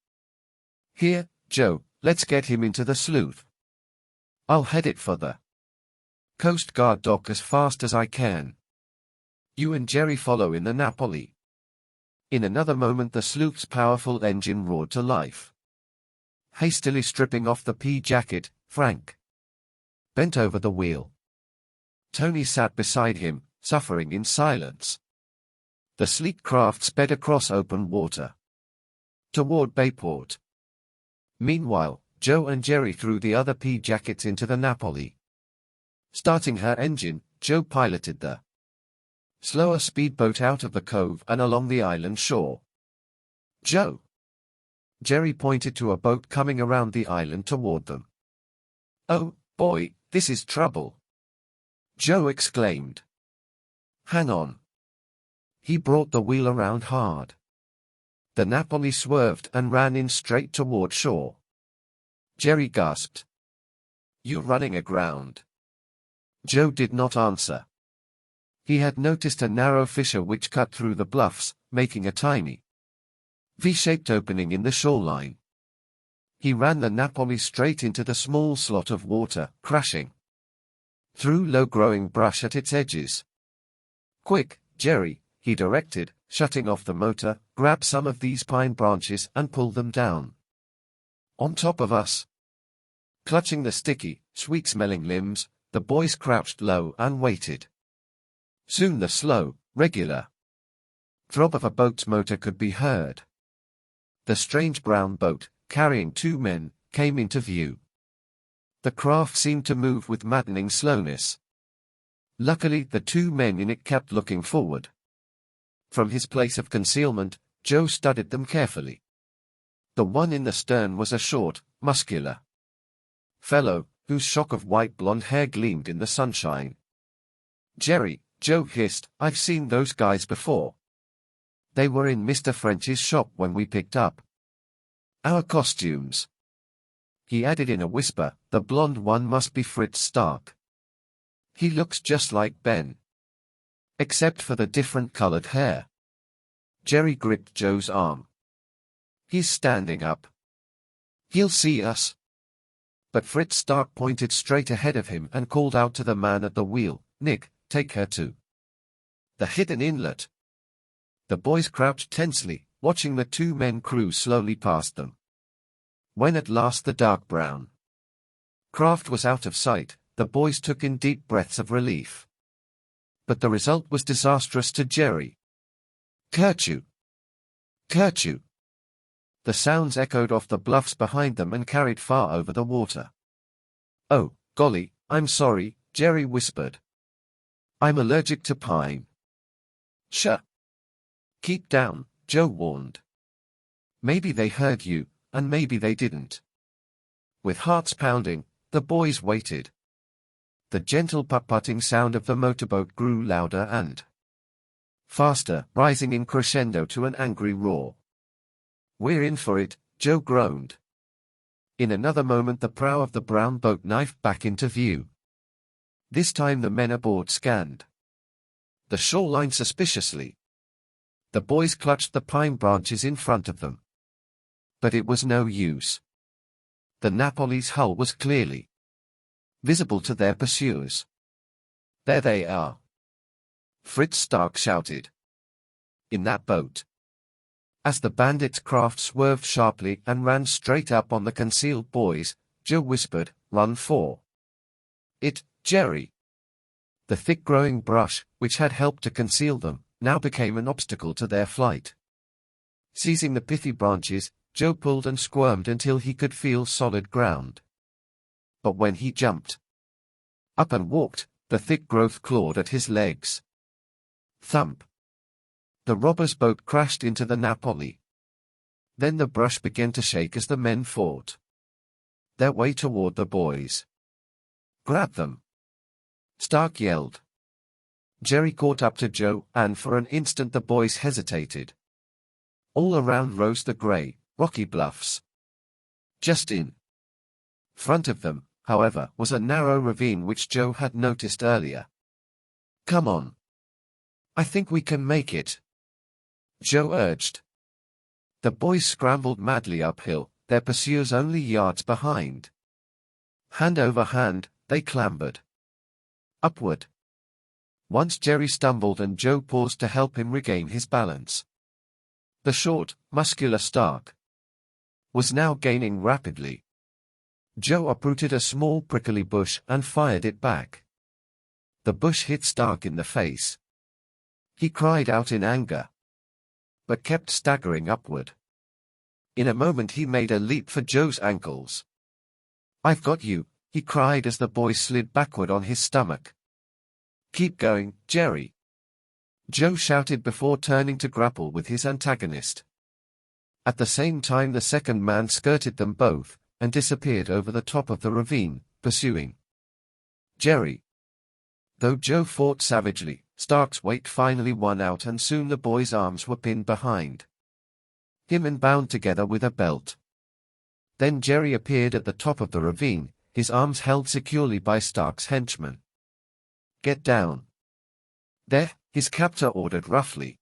"Here, Joe, let's get him into the sleuth. I'll head it for the Coast Guard dock as fast as I can. You and Jerry follow in the Napoli." In another moment the sleuth's powerful engine roared to life. Hastily stripping off the pea jacket, Frank bent over the wheel. Tony sat beside him, suffering in silence. The sleek craft sped across open water toward Bayport. Meanwhile, Joe and Jerry threw the other pea jackets into the Napoli. Starting her engine, Joe piloted the slower speedboat out of the cove and along the island shore. "Joe!" Jerry pointed to a boat coming around the island toward them. "Oh, boy, this is trouble!" Joe exclaimed. "Hang on." He brought the wheel around hard. The Napoli swerved and ran in straight toward shore. Jerry gasped. "You're running aground." Joe did not answer. He had noticed a narrow fissure which cut through the bluffs, making a tiny V-shaped opening in the shoreline. He ran the Napoli straight into the small slot of water, crashing through low-growing brush at its edges. "Quick, Jerry," he directed, shutting off the motor, "grab some of these pine branches and pull them down on top of us." Clutching the sticky, sweet-smelling limbs, the boys crouched low and waited. Soon the slow, regular throb of a boat's motor could be heard. The strange brown boat, carrying two men, came into view. The craft seemed to move with maddening slowness. Luckily, the two men in it kept looking forward. From his place of concealment, Joe studied them carefully. The one in the stern was a short, muscular fellow, whose shock of white blonde hair gleamed in the sunshine. "Jerry," Joe hissed, "I've seen those guys before. They were in Mr. French's shop when we picked up our costumes." He added in a whisper, "The blonde one must be Fritz Stark. He looks just like Ben, except for the different colored hair." Jerry gripped Joe's arm. "He's standing up. He'll see us." But Fritz Stark pointed straight ahead of him and called out to the man at the wheel, "Nick, take her to the hidden inlet." The boys crouched tensely, watching the two men cruise slowly past them. When at last the dark brown craft was out of sight, the boys took in deep breaths of relief. But the result was disastrous to Jerry. "Kerchoo! Kerchoo!" The sounds echoed off the bluffs behind them and carried far over the water. "Oh, golly, I'm sorry," Jerry whispered. "I'm allergic to pine." "Shh. Keep down," Joe warned. Maybe they heard you, and maybe they didn't. With hearts pounding, the boys waited. The gentle putt-putting sound of the motorboat grew louder and faster, rising in crescendo to an angry roar. "We're in for it," Joe groaned. In another moment the prow of the brown boat knifed back into view. This time the men aboard scanned the shoreline suspiciously. The boys clutched the pine branches in front of them. But it was no use. The Napoli's hull was clearly visible to their pursuers. "There they are!" Fritz Stark shouted. "In that boat." As the bandits' craft swerved sharply and ran straight up on the concealed boys, Joe whispered, "Run for it, Jerry." The thick-growing brush, which had helped to conceal them, now became an obstacle to their flight. Seizing the pithy branches, Joe pulled and squirmed until he could feel solid ground. But when he jumped up and walked, the thick growth clawed at his legs. Thump! The robbers' boat crashed into the Napoli. Then the brush began to shake as the men fought their way toward the boys. "Grab them!" Stark yelled. Jerry caught up to Joe, and for an instant the boys hesitated. All around rose the gray, rocky bluffs. Just in front of them, however, was a narrow ravine which Joe had noticed earlier. "Come on. I think we can make it," Joe urged. The boys scrambled madly uphill, their pursuers only yards behind. Hand over hand, they clambered upward. Once Jerry stumbled and Joe paused to help him regain his balance. The short, muscular Stark was now gaining rapidly. Joe uprooted a small prickly bush and fired it back. The bush hit Stark in the face. He cried out in anger, but kept staggering upward. In a moment he made a leap for Joe's ankles. "I've got you," he cried as the boy slid backward on his stomach. "Keep going, Jerry," Joe shouted before turning to grapple with his antagonist. At the same time the second man skirted them both, and disappeared over the top of the ravine, pursuing Jerry. Though Joe fought savagely, Stark's weight finally won out and soon the boy's arms were pinned behind him and bound together with a belt. Then Jerry appeared at the top of the ravine, his arms held securely by Stark's henchman. "Get down there," his captor ordered roughly.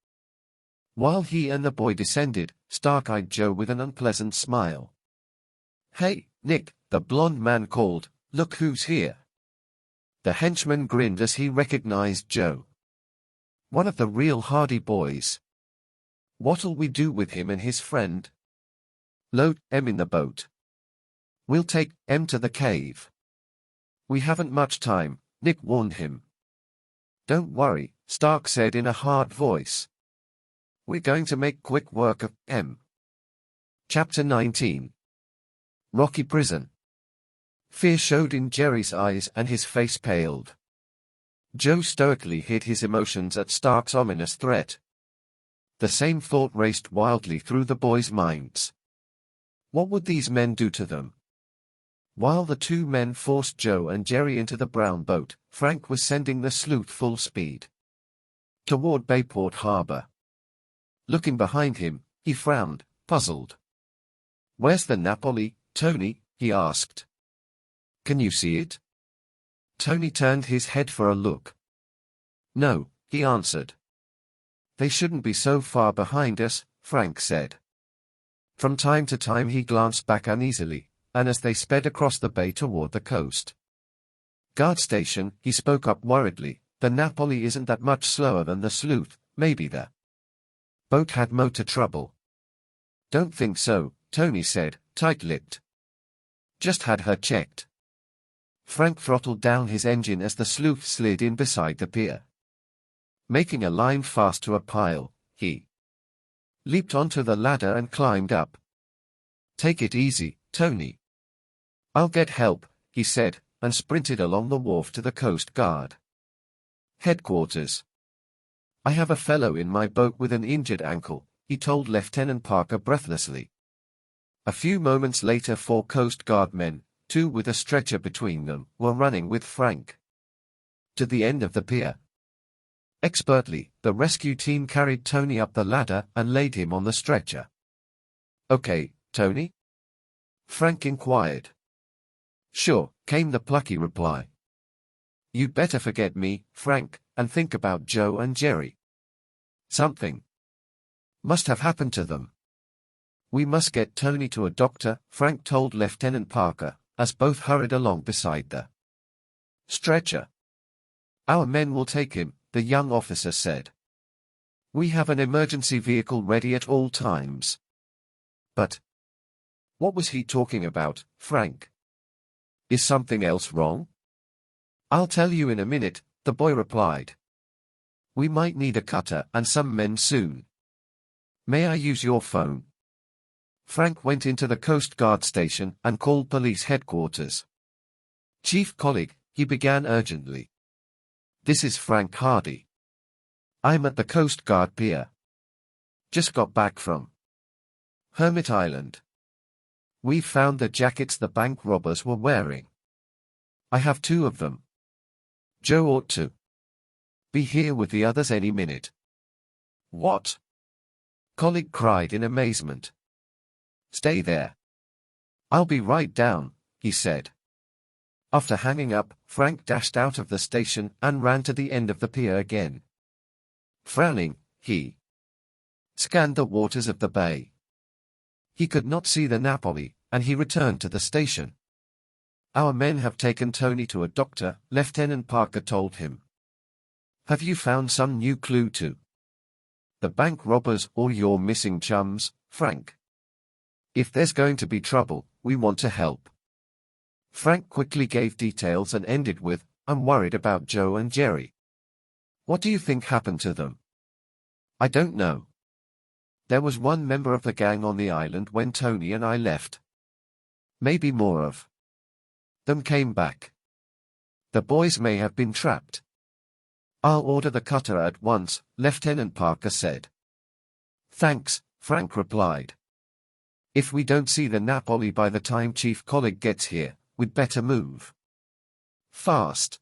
While he and the boy descended, Stark eyed Joe with an unpleasant smile. "Hey, Nick," the blond man called, "look who's here." The henchman grinned as he recognized Joe. "One of the real Hardy Boys. What'll we do with him and his friend?" "Load em in the boat. We'll take em to the cave." "We haven't much time," Nick warned him. "Don't worry," Stark said in a hard voice. "We're going to make quick work of em." Chapter 19. Rocky Prison. Fear showed in Jerry's eyes and his face paled. Joe stoically hid his emotions at Stark's ominous threat. The same thought raced wildly through the boys' minds. What would these men do to them? While the two men forced Joe and Jerry into the brown boat, Frank was sending the sloop full speed toward Bayport Harbor. Looking behind him, he frowned, puzzled. "Where's the Napoli, Tony?" he asked. "Can you see it?" Tony turned his head for a look. "No," he answered. "They shouldn't be so far behind us," Frank said. From time to time he glanced back uneasily, and as they sped across the bay toward the coast guard station, he spoke up worriedly, "The Napoli isn't that much slower than the sleuth, maybe the boat had motor trouble." "Don't think so," Tony said, tight-lipped. "Just had her checked." Frank throttled down his engine as the sleuth slid in beside the pier. Making a line fast to a pile, he leaped onto the ladder and climbed up. "Take it easy, Tony. I'll get help," he said, and sprinted along the wharf to the Coast Guard headquarters. "I have a fellow in my boat with an injured ankle," he told Lieutenant Parker breathlessly. A few moments later 4 Coast Guard men, 2 with a stretcher between them, were running with Frank to the end of the pier. Expertly, the rescue team carried Tony up the ladder and laid him on the stretcher. "Okay, Tony?" Frank inquired. "Sure," came the plucky reply. "You'd better forget me, Frank, and think about Joe and Jerry. Something must have happened to them. We must get Tony to a doctor," Frank told Lieutenant Parker, as both hurried along beside the stretcher. "Our men will take him," the young officer said. "We have an emergency vehicle ready at all times." "But what was he talking about, Frank? Is something else wrong?" "I'll tell you in a minute," the boy replied. "We might need a cutter and some men soon. May I use your phone?" Frank went into the Coast Guard station and called police headquarters. "Chief Colleague," he began urgently. "This is Frank Hardy. I'm at the Coast Guard pier. Just got back from Hermit Island. We found the jackets the bank robbers were wearing. I have 2 of them. Joe ought to be here with the others any minute." "What?" Colleague cried in amazement. "Stay there. I'll be right down," he said. After hanging up, Frank dashed out of the station and ran to the end of the pier again. Frowning, he scanned the waters of the bay. He could not see the Napoli, and he returned to the station. "Our men have taken Tony to a doctor," Lieutenant Parker told him. "Have you found some new clue to the bank robbers or your missing chums, Frank? If there's going to be trouble, we want to help." Frank quickly gave details and ended with, "I'm worried about Joe and Jerry. What do you think happened to them?" "I don't know. There was one member of the gang on the island when Tony and I left. Maybe more of them came back. The boys may have been trapped. I'll order the cutter at once, Lieutenant Parker said. Thanks, Frank replied. If we don't see the Napoli by the time Chief Collig gets here, we'd better move fast.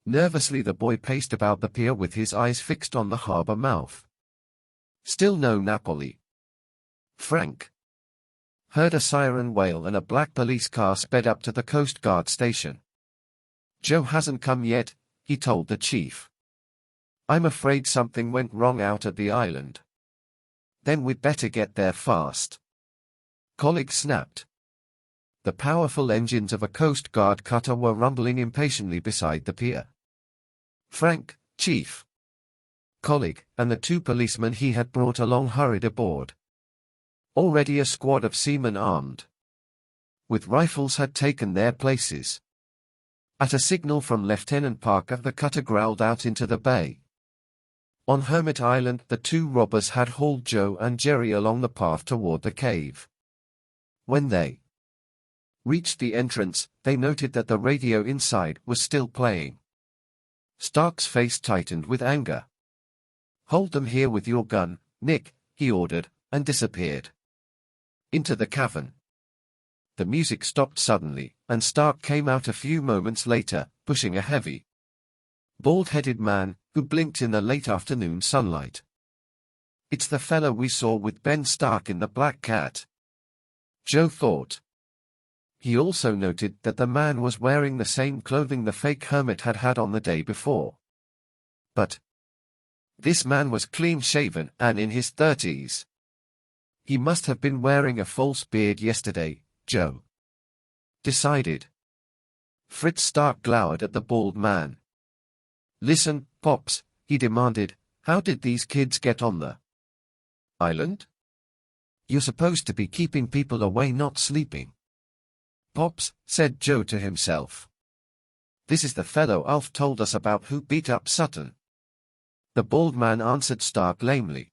Nervously the boy paced about the pier with his eyes fixed on the harbor mouth. Still no Napoli. Frank heard a siren wail and a black police car sped up to the Coast Guard station. Joe hasn't come yet, he told the chief. I'm afraid something went wrong out at the island. Then we'd better get there fast. Collig snapped. The powerful engines of a Coast Guard cutter were rumbling impatiently beside the pier. Frank, Chief Collig, and the two policemen he had brought along hurried aboard. Already a squad of seamen armed with rifles had taken their places. At a signal from Lieutenant Parker, the cutter growled out into the bay. On Hermit Island, the two robbers had hauled Joe and Jerry along the path toward the cave. When they reached the entrance, they noted that the radio inside was still playing. Stark's face tightened with anger. Hold them here with your gun, Nick, he ordered, and disappeared into the cavern. The music stopped suddenly, and Stark came out a few moments later, pushing a heavy, bald-headed man, who blinked in the late afternoon sunlight. It's the fellow we saw with Ben Stark in the Black Cat, Joe thought. He also noted that the man was wearing the same clothing the fake hermit had had on the day before. But this man was clean-shaven and in his 30s. He must have been wearing a false beard yesterday, Joe decided. Fritz Stark glowered at the bald man. Listen, Pops, he demanded, how did these kids get on the island? You're supposed to be keeping people away, not sleeping. Pops, said Joe to himself. This is the fellow Alf told us about who beat up Sutton. The bald man answered Stark lamely.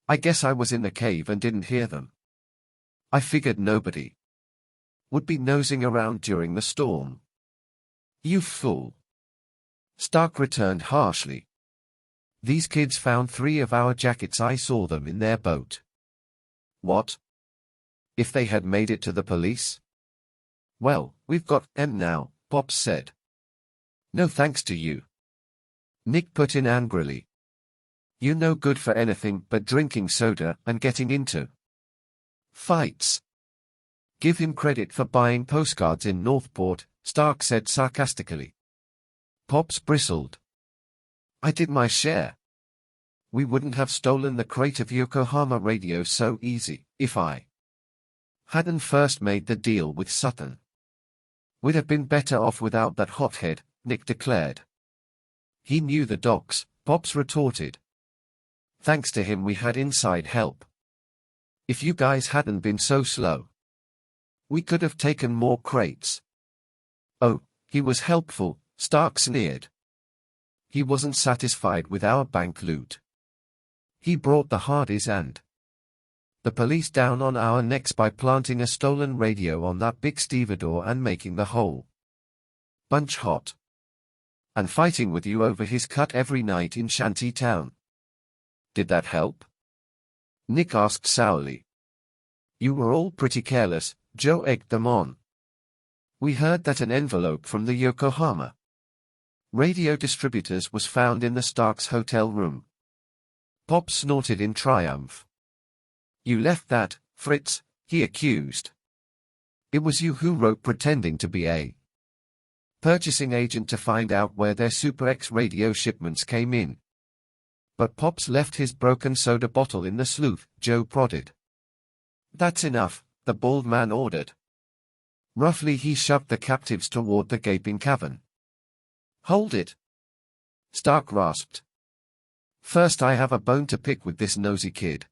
I guess I was in the cave and didn't hear them. I figured nobody would be nosing around during the storm. You fool. Stark returned harshly. These kids found 3 of our jackets. I saw them in their boat. What? If they had made it to the police? Well, we've got them now, Pops said. No thanks to you, Nick put in angrily. You're no good for anything but drinking soda and getting into fights. Give him credit for buying postcards in Northport, Stark said sarcastically. Pops bristled. I did my share. We wouldn't have stolen the crate of Yokohama radio so easy if I hadn't first made the deal with Sutton. We'd have been better off without that hothead, Nick declared. He knew the docks, Pops retorted. Thanks to him we had inside help. If you guys hadn't been so slow, we could have taken more crates. Oh, he was helpful, Stark sneered. He wasn't satisfied with our bank loot. He brought the Hardys and the police down on our necks by planting a stolen radio on that big stevedore and making the whole bunch hot. And fighting with you over his cut every night in Shanty Town. Did that help? Nick asked sourly. You were all pretty careless, Joe egged them on. We heard that an envelope from the Yokohama radio distributors was found in the Starks' hotel room. Pop snorted in triumph. You left that, Fritz, he accused. It was you who wrote pretending to be a purchasing agent to find out where their Super X radio shipments came in. But Pops left his broken soda bottle in the slough, Joe prodded. That's enough, the bald man ordered. Roughly he shoved the captives toward the gaping cavern. Hold it, Stark rasped. First I have a bone to pick with this nosy kid.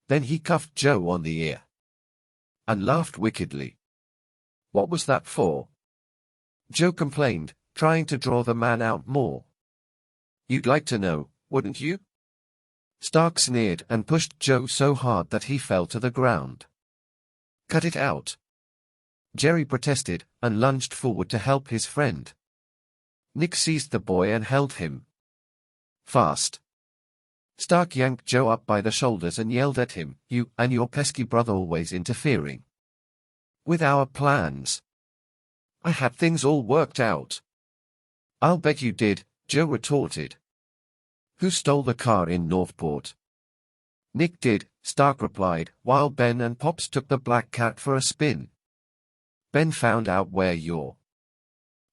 Then he cuffed Joe on the ear and laughed wickedly. What was that for? Joe complained, trying to draw the man out more. You'd like to know, wouldn't you? Stark sneered and pushed Joe so hard that he fell to the ground. "Cut it out!" Jerry protested and lunged forward to help his friend. Nick seized the boy and held him fast. Stark yanked Joe up by the shoulders and yelled at him, "You and your pesky brother always interfering with our plans. I had things all worked out." "I'll bet you did," Joe retorted. "Who stole the car in Northport?" "Nick did," Stark replied, while Ben and Pops took the black cat for a spin. "Ben found out where your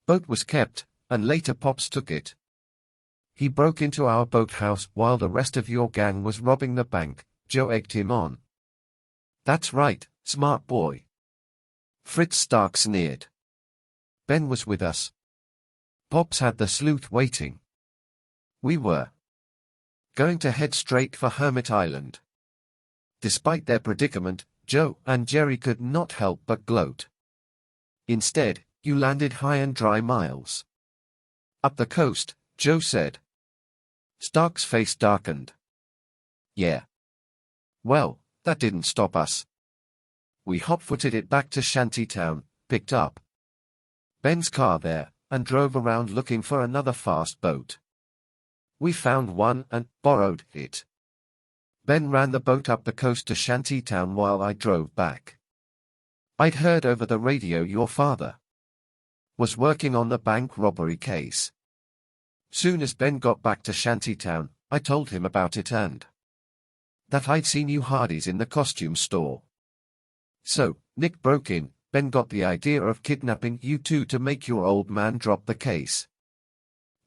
boat was kept, and later Pops took it. He broke into our boathouse while the rest of your gang was robbing the bank," Joe egged him on. "That's right, smart boy." Fritz, Stark sneered. "Ben was with us. Pops had the sleuth waiting. We were going to head straight for Hermit Island." Despite their predicament, Joe and Jerry could not help but gloat. "Instead, you landed high and dry miles up the coast," Joe said. Stark's face darkened. "Yeah. Well, that didn't stop us. We hot-footed it back to Shantytown, picked up Ben's car there, and drove around looking for another fast boat. We found one and borrowed it. Ben ran the boat up the coast to Shantytown while I drove back. I'd heard over the radio your father was working on the bank robbery case. Soon as Ben got back to Shantytown, I told him about it and that I'd seen you Hardys in the costume store. So, Nick broke in. Ben got the idea of kidnapping you two to make your old man drop the case.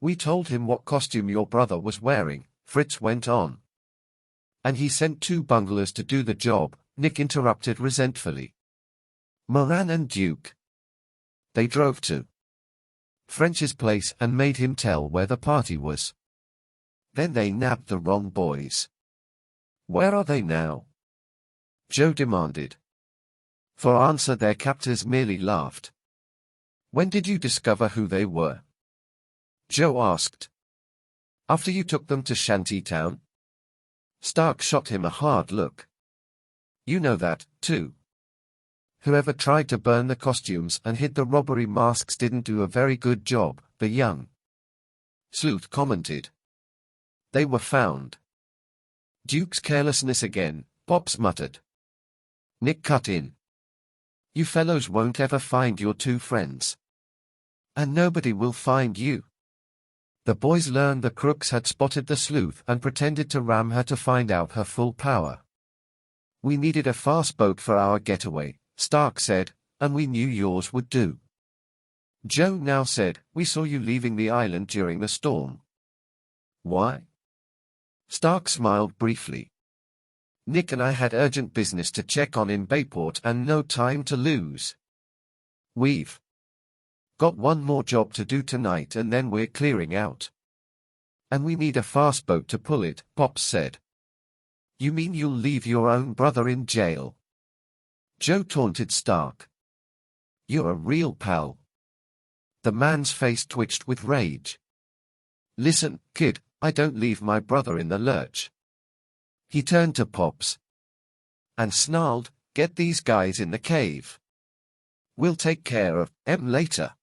We told him what costume your brother was wearing," Fritz went on. "And he sent 2 bunglers to do the job," Nick interrupted resentfully. "Moran and Duke. They drove to French's place and made him tell where the party was. Then they nabbed the wrong boys." "Where are they now?" Joe demanded. For answer their captors merely laughed. "When did you discover who they were?" Joe asked. "After you took them to Shantytown?" Stark shot him a hard look. "You know that, too. Whoever tried to burn the costumes and hid the robbery masks didn't do a very good job," the young sleuth commented. "They were found." "Duke's carelessness again," Pops muttered. Nick cut in. "You fellows won't ever find your 2 friends. And nobody will find you." The boys learned the crooks had spotted the sleuth and pretended to ram her to find out her full power. "We needed a fast boat for our getaway," Stark said, "and we knew yours would do." Joe now said, "We saw you leaving the island during the storm." "Why?" Stark smiled briefly. "Nick and I had urgent business to check on in Bayport and no time to lose. We've got one more job to do tonight and then we're clearing out. And we need a fast boat to pull it," Pops said. "You mean you'll leave your own brother in jail?" Joe taunted Stark. "You're a real pal." The man's face twitched with rage. "Listen, kid, I don't leave my brother in the lurch." He turned to Pops and snarled, "Get these guys in the cave. We'll take care of them later."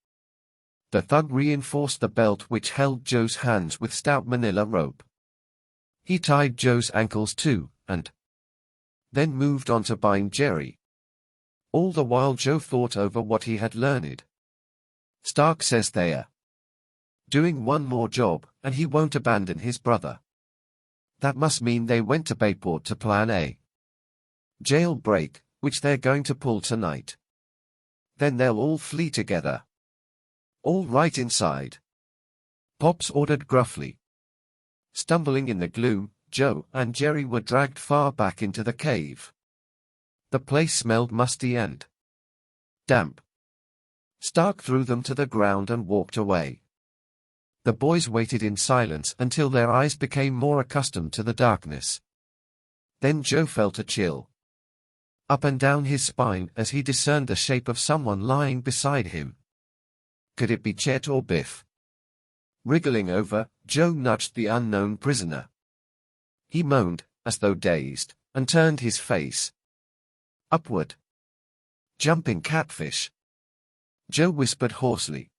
The thug reinforced the belt which held Joe's hands with stout manila rope. He tied Joe's ankles too, and then moved on to bind Jerry. All the while Joe thought over what he had learned. Stark says they're doing one more job, and he won't abandon his brother. That must mean they went to Bayport to plan a jailbreak, which they're going to pull tonight. Then they'll all flee together. All right inside," Pops ordered gruffly. Stumbling in the gloom, Joe and Jerry were dragged far back into the cave. The place smelled musty and damp. Stark threw them to the ground and walked away. The boys waited in silence until their eyes became more accustomed to the darkness. Then Joe felt a chill up and down his spine as he discerned the shape of someone lying beside him. Could it be Chet or Biff? Wriggling over, Joe nudged the unknown prisoner. He moaned, as though dazed, and turned his face upward. Jumping catfish. Joe whispered hoarsely.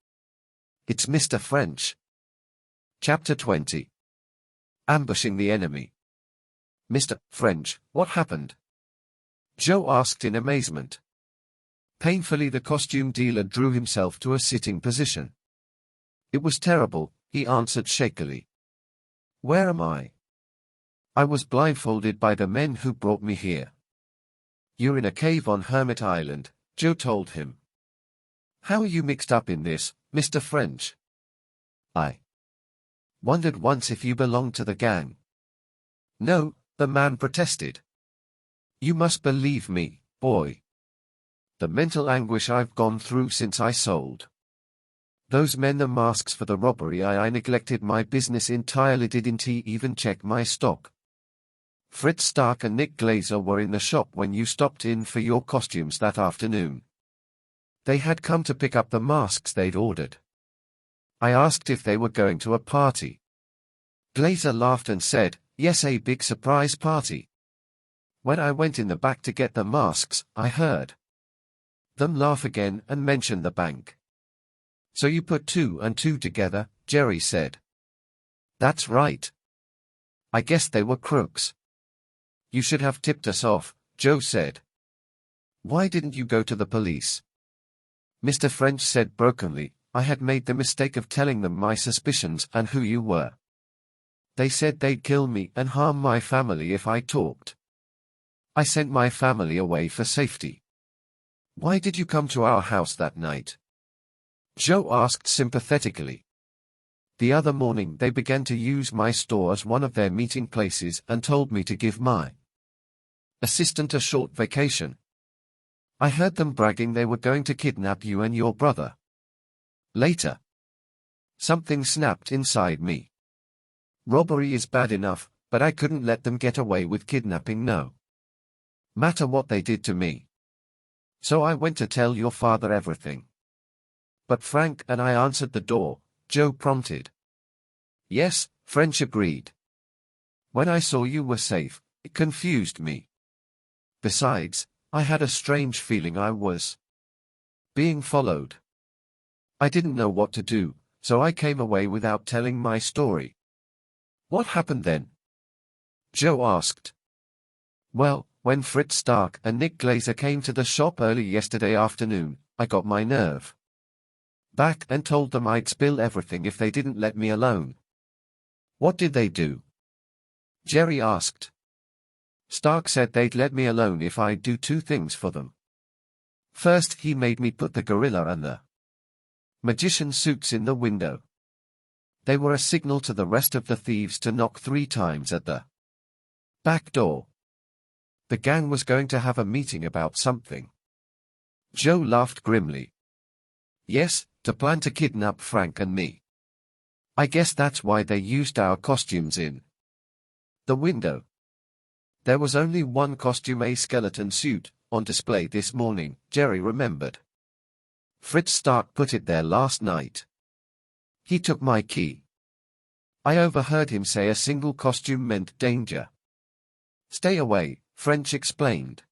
It's Mr. French. Chapter 20. Ambushing the enemy. Mr. French, what happened? Joe asked in amazement. Painfully the costume dealer drew himself to a sitting position. It was terrible, he answered shakily. Where am I? I was blindfolded by the men who brought me here. You're in a cave on Hermit Island, Joe told him. How are you mixed up in this, Mr. French? I wondered once if you belonged to the gang. No, the man protested. You must believe me, boy. The mental anguish I've gone through since I sold those men the masks for the robbery. I neglected my business entirely, didn't even check my stock. Fritz Stark and Nick Glazer were in the shop when you stopped in for your costumes that afternoon. They had come to pick up the masks they'd ordered. I asked if they were going to a party. Glazer laughed and said, yes, a big surprise party. When I went in the back to get the masks, I heard them laugh again and mention the bank. So you put 2 and 2 together, Jerry said. That's right. I guess they were crooks. You should have tipped us off, Joe said. Why didn't you go to the police? Mr. French said brokenly, I had made the mistake of telling them my suspicions and who you were. They said they'd kill me and harm my family if I talked. I sent my family away for safety. Why did you come to our house that night? Joe asked sympathetically. The other morning they began to use my store as one of their meeting places and told me to give my assistant a short vacation. I heard them bragging they were going to kidnap you and your brother. Later, something snapped inside me. Robbery is bad enough, but I couldn't let them get away with kidnapping, no matter what they did to me. So I went to tell your father everything. But Frank and I answered the door, Joe prompted. Yes, French agreed. When I saw you were safe, it confused me. Besides, I had a strange feeling I was being followed. I didn't know what to do, so I came away without telling my story. What happened then? Joe asked. Well, when Fritz Stark and Nick Glazer came to the shop early yesterday afternoon, I got my nerve back and told them I'd spill everything if they didn't let me alone. What did they do? Jerry asked. Stark said they'd let me alone if I'd do 2 things for them. First, he made me put the gorilla and the magician suits in the window. They were a signal to the rest of the thieves to knock 3 times at the back door. The gang was going to have a meeting about something. Joe laughed grimly. Yes, to plan to kidnap Frank and me. I guess that's why they used our costumes in the window. There was only one costume, a skeleton suit, on display this morning, Jerry remembered. Fritz Stark put it there last night. He took my key. I overheard him say a single costume meant danger. Stay away, French explained.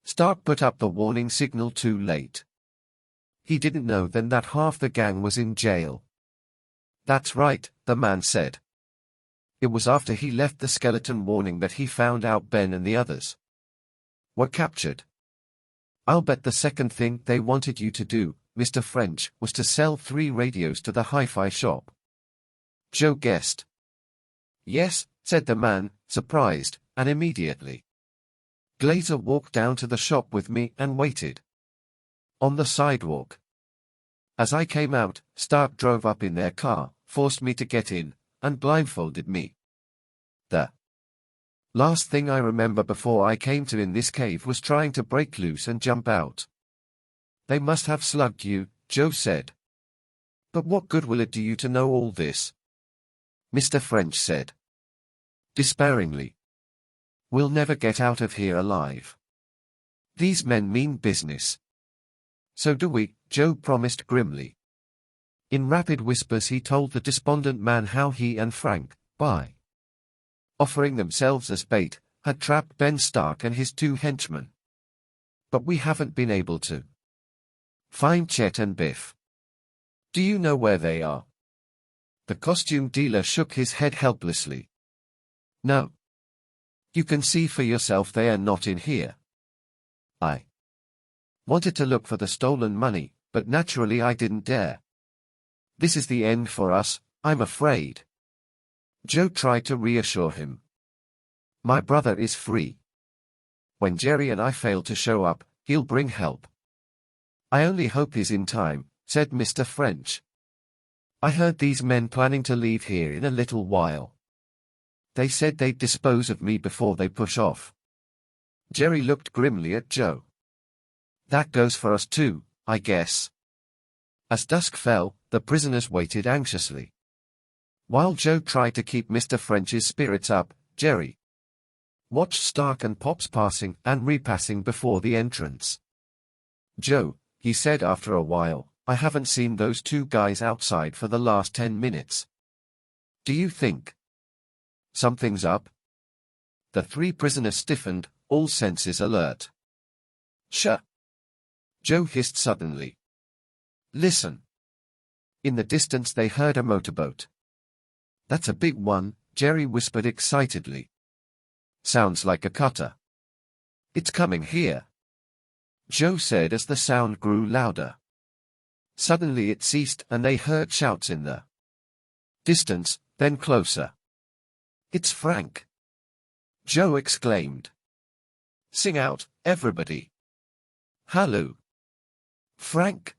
Stark put up the warning signal too late. He didn't know then that half the gang was in jail. That's right, the man said. It was after he left the skeleton warning that he found out Ben and the others were captured. I'll bet the second thing they wanted you to do, Mr. French, was to sell 3 radios to the hi-fi shop. Joe guessed. Yes, said the man, surprised, and immediately Glazer walked down to the shop with me and waited on the sidewalk. As I came out, Stark drove up in their car, forced me to get in, and blindfolded me. The last thing I remember before I came to in this cave was trying to break loose and jump out. They must have slugged you, Joe said. But what good will it do you to know all this? Mr. French said despairingly. We'll never get out of here alive. These men mean business. So do we, Joe promised grimly. In rapid whispers he told the despondent man how he and Frank, by offering themselves as bait, had trapped Ben Stark and his two henchmen. But we haven't been able to find Chet and Biff. Do you know where they are? The costume dealer shook his head helplessly. No. You can see for yourself they are not in here. I wanted to look for the stolen money, but naturally I didn't dare. This is the end for us, I'm afraid. Joe tried to reassure him. My brother is free. When Jerry and I fail to show up, he'll bring help. I only hope he's in time, said Mr. French. I heard these men planning to leave here in a little while. They said they'd dispose of me before they push off. Jerry looked grimly at Joe. That goes for us too, I guess. As dusk fell, the prisoners waited anxiously. While Joe tried to keep Mr. French's spirits up, Jerry watched Stark and Pops passing and repassing before the entrance. Joe, he said after a while, I haven't seen those two guys outside for the last 10 minutes. Do you think something's up? The three prisoners stiffened, all senses alert. Shh! Joe hissed suddenly. Listen. In the distance they heard a motorboat. That's a big one, Jerry whispered excitedly. Sounds like a cutter. It's coming here, Joe said as the sound grew louder. Suddenly it ceased and they heard shouts in the distance, then closer. It's Frank! Joe exclaimed. Sing out, everybody. Halloo! Frank!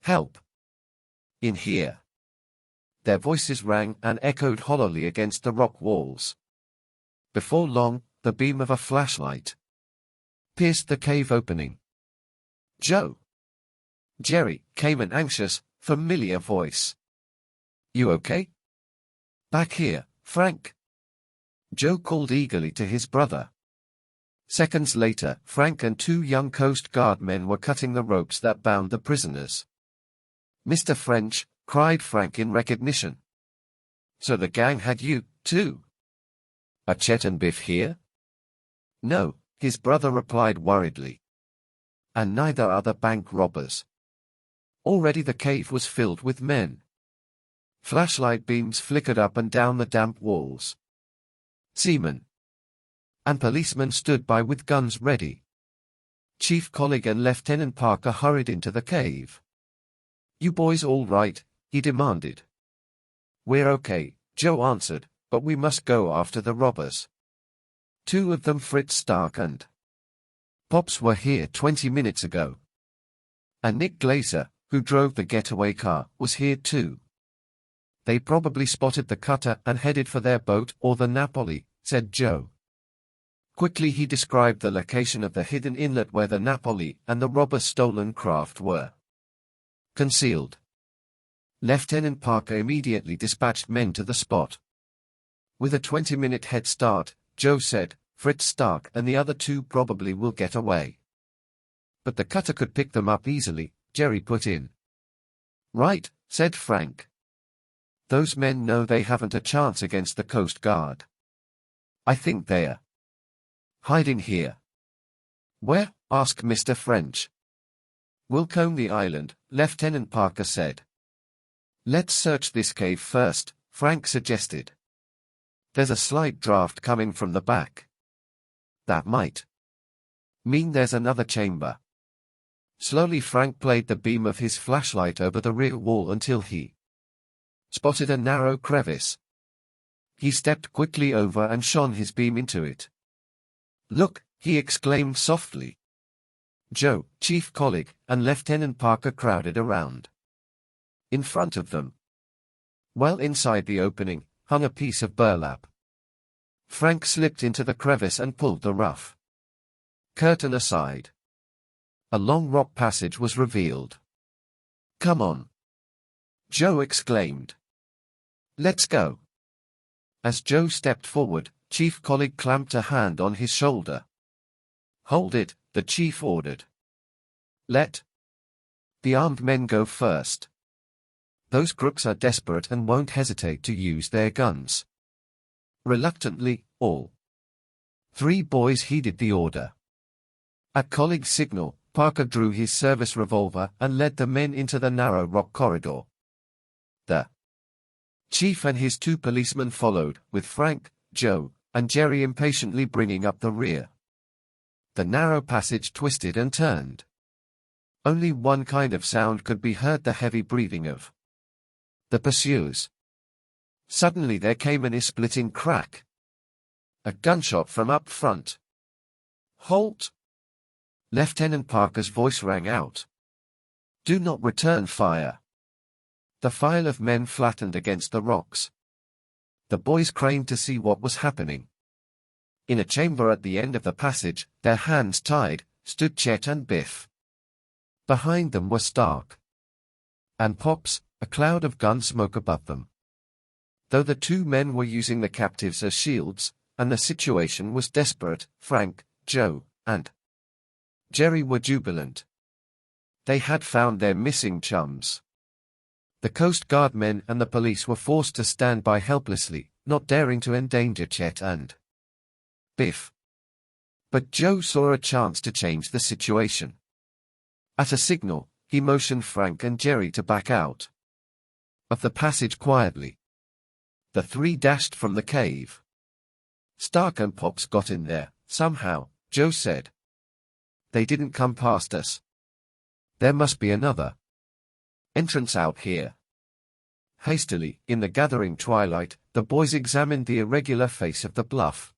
Help! In here! Their voices rang and echoed hollowly against the rock walls. Before long, the beam of a flashlight pierced the cave opening. Joe! Jerry, came an anxious, familiar voice. You okay? Back here, Frank! Joe called eagerly to his brother. Seconds later, Frank and two young Coast Guard men were cutting the ropes that bound the prisoners. Mr. French, cried Frank in recognition. So the gang had you, too? Are Chet and Biff here? No, his brother replied worriedly. And neither are the bank robbers. Already the cave was filled with men. Flashlight beams flickered up and down the damp walls. Seamen and policemen stood by with guns ready. Chief Collig and Lieutenant Parker hurried into the cave. You boys all right? He demanded. We're okay, Joe answered, but we must go after the robbers. Two of them, Fritz Stark and Pops, were here 20 minutes ago. And Nick Glazer, who drove the getaway car, was here too. They probably spotted the cutter and headed for their boat or the Napoli, said Joe. Quickly he described the location of the hidden inlet where the Napoli and the robbers' stolen craft were concealed. Lieutenant Parker immediately dispatched men to the spot. With a 20-minute head start, Joe said, Fritz Stark and the other two probably will get away. But the cutter could pick them up easily, Jerry put in. Right, said Frank. Those men know they haven't a chance against the Coast Guard. I think they're hiding here. Where? Asked Mr. French. We'll comb the island, Lieutenant Parker said. Let's search this cave first, Frank suggested. There's a slight draft coming from the back. That might mean there's another chamber. Slowly Frank played the beam of his flashlight over the rear wall until he spotted a narrow crevice. He stepped quickly over and shone his beam into it. Look, he exclaimed softly. Joe, Chief Collig, and Lieutenant Parker crowded around. In front of them, well inside the opening, hung a piece of burlap. Frank slipped into the crevice and pulled the rough curtain aside. A long rock passage was revealed. Come on, Joe exclaimed. Let's go. As Joe stepped forward, Chief Collig clamped a hand on his shoulder. Hold it, the chief ordered. Let the armed men go first. Those crooks are desperate and won't hesitate to use their guns. Reluctantly, all three boys heeded the order. At colleague's signal, Parker drew his service revolver and led the men into the narrow rock corridor. The chief and his two policemen followed, with Frank, Joe, and Jerry impatiently bringing up the rear. The narrow passage twisted and turned. Only one kind of sound could be heard: the heavy breathing of the pursuers. Suddenly there came an ear-splitting crack. A gunshot from up front. "Halt!" Lieutenant Parker's voice rang out. "Do not return fire." The file of men flattened against the rocks. The boys craned to see what was happening. In a chamber at the end of the passage, their hands tied, stood Chet and Biff. Behind them were Stark and Pops, a cloud of gun smoke above them. Though the two men were using the captives as shields, and the situation was desperate, Frank, Joe, and Jerry were jubilant. They had found their missing chums. The Coast Guard men and the police were forced to stand by helplessly, not daring to endanger Chet and Biff. But Joe saw a chance to change the situation. At a signal, he motioned Frank and Jerry to back out of the passage quietly. The three dashed from the cave. Stark and Pops got in there, somehow, Joe said. "They didn't come past us. There must be another entrance out here." Hastily, in the gathering twilight, the boys examined the irregular face of the bluff.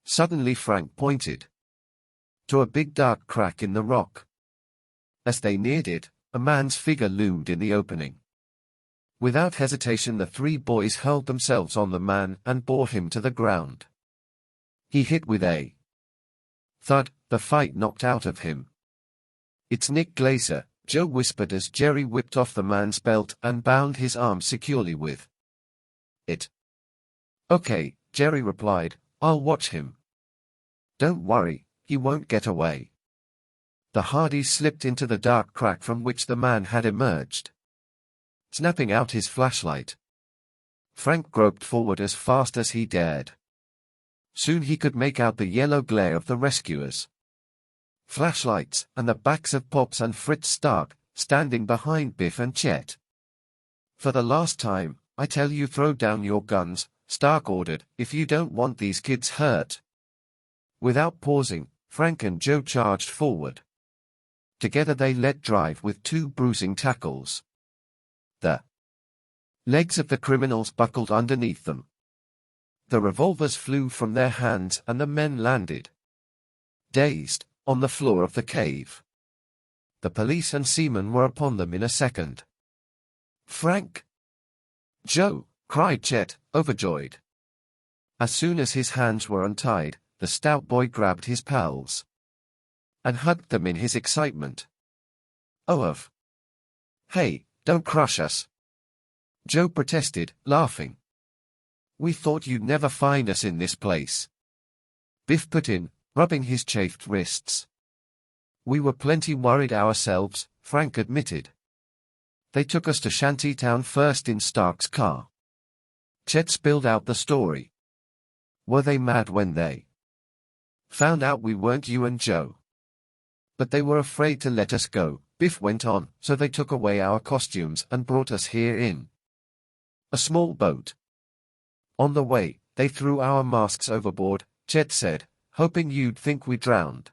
Suddenly Frank pointed to a big dark crack in the rock. As they neared it, a man's figure loomed in the opening. Without hesitation, the three boys hurled themselves on the man and bore him to the ground. He hit with a thud, the fight knocked out of him. "It's Nick Glazer," Joe whispered as Jerry whipped off the man's belt and bound his arm securely with it. "Okay," Jerry replied, "I'll watch him. Don't worry, he won't get away." The Hardys slipped into the dark crack from which the man had emerged, snapping out his flashlight. Frank groped forward as fast as he dared. Soon he could make out the yellow glare of the rescuers' flashlights, and the backs of Pops and Fritz Stark, standing behind Biff and Chet. "For the last time, I tell you, throw down your guns," Stark ordered, "if you don't want these kids hurt." Without pausing, Frank and Joe charged forward. Together they let drive with two bruising tackles. The legs of the criminals buckled underneath them. The revolvers flew from their hands and the men landed, dazed, on the floor of the cave. The police and seamen were upon them in a second. "Frank!" "Joe!" cried Chet, overjoyed. As soon as his hands were untied, the stout boy grabbed his pals and hugged them in his excitement. "Oh, hey, don't crush us!" Joe protested, laughing. "We thought you'd never find us in this place." Biff put in, rubbing his chafed wrists. "We were plenty worried ourselves," Frank admitted. "They took us to Shantytown first in Stark's car." Chet spilled out the story. "Were they mad when they found out we weren't you and Joe?" "But they were afraid to let us go," Biff went on, "so they took away our costumes and brought us here in a small boat. On the way, they threw our masks overboard," Chet said, "hoping you'd think we drowned."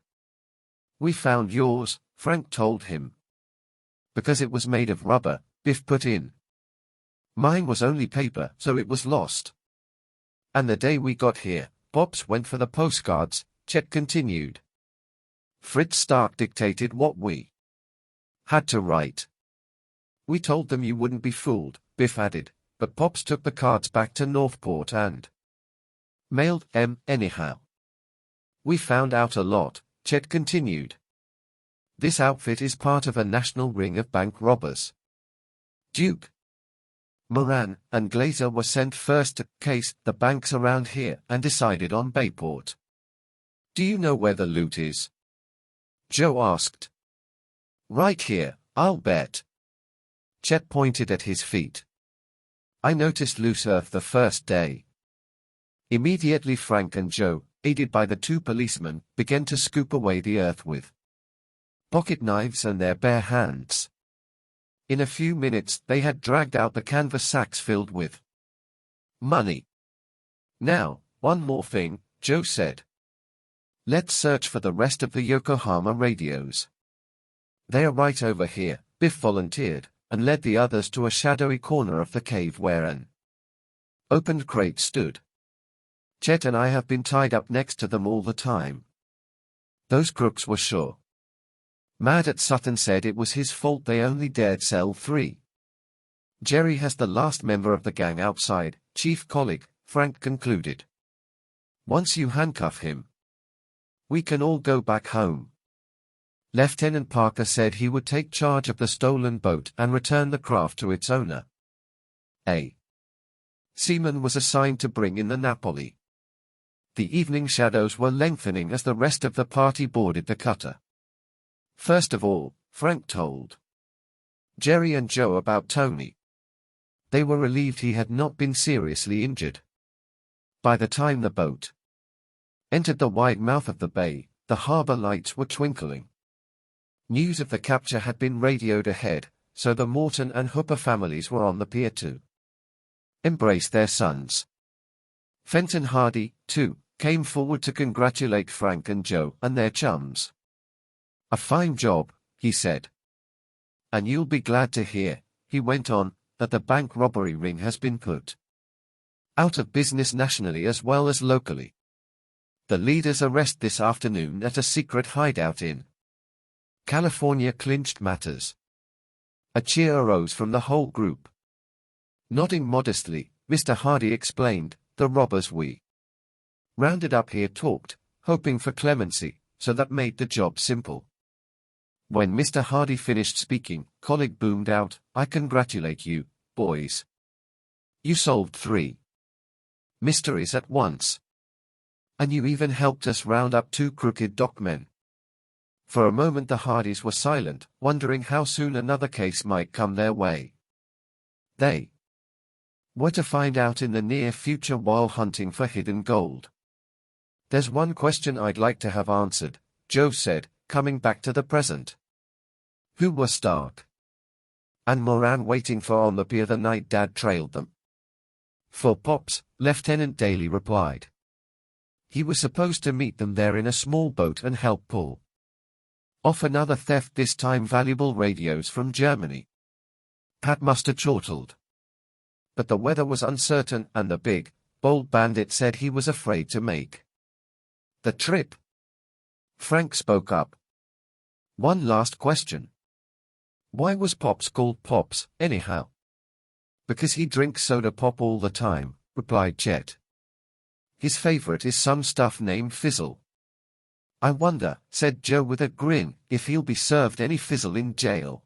"We found yours," Frank told him. "Because it was made of rubber," Biff put in. "Mine was only paper, so it was lost." "And the day we got here, Pops went for the postcards," Chet continued. "Fritz Stark dictated what we had to write. We told them you wouldn't be fooled," Biff added, "but Pops took the cards back to Northport and mailed them anyhow." "We found out a lot," Chet continued. "This outfit is part of a national ring of bank robbers. Duke, Moran, and Glazer were sent first to case the banks around here and decided on Bayport." "Do you know where the loot is?" Joe asked. "Right here, I'll bet." Chet pointed at his feet. "I noticed loose earth the first day." Immediately Frank and Joe, aided by the two policemen, began to scoop away the earth with pocket knives and their bare hands. In a few minutes they had dragged out the canvas sacks filled with money. "Now, one more thing," Joe said. "Let's search for the rest of the Yokohama radios." "They are right over here," Biff volunteered, and led the others to a shadowy corner of the cave where an opened crate stood. "Chet and I have been tied up next to them all the time. Those crooks were sure mad at Sutton, said it was his fault they only dared sell 3. Jerry has the last member of the gang outside, Chief Colleague," Frank concluded. "Once you handcuff him, we can all go back home." Lieutenant Parker said he would take charge of the stolen boat and return the craft to its owner. A seaman was assigned to bring in the Napoli. The evening shadows were lengthening as the rest of the party boarded the cutter. First of all, Frank told Jerry and Joe about Tony. They were relieved he had not been seriously injured. By the time the boat entered the wide mouth of the bay, the harbor lights were twinkling. News of the capture had been radioed ahead, so the Morton and Hooper families were on the pier to embrace their sons. Fenton Hardy, too, came forward to congratulate Frank and Joe and their chums. "A fine job," he said. "And you'll be glad to hear," he went on, "that the bank robbery ring has been put out of business nationally as well as locally. The leader's arrest this afternoon at a secret hideout in California clinched matters." A cheer arose from the whole group. Nodding modestly, Mr. Hardy explained, "The robbers we rounded up here talked, hoping for clemency, so that made the job simple." When Mr. Hardy finished speaking, Colleague boomed out, "I congratulate you, boys. You solved 3 mysteries at once. And you even helped us round up 2 crooked dockmen." For a moment the Hardys were silent, wondering how soon another case might come their way. They were to find out in the near future while hunting for hidden gold. "There's one question I'd like to have answered," Joe said, coming back to the present. "Who were Stark and Moran waiting for on the pier the night Dad trailed them?" "For Pops," Lieutenant Daly replied. "He was supposed to meet them there in a small boat and help pull off another theft, this time valuable radios from Germany." Pat must have chortled. But the weather was uncertain and the big, bold bandit said he was afraid to make the trip. Frank spoke up. "One last question. Why was Pops called Pops, anyhow?" "Because he drinks soda pop all the time," replied Chet. "His favorite is some stuff named Fizzle." "I wonder," said Joe with a grin, "if he'll be served any Fizzle in jail."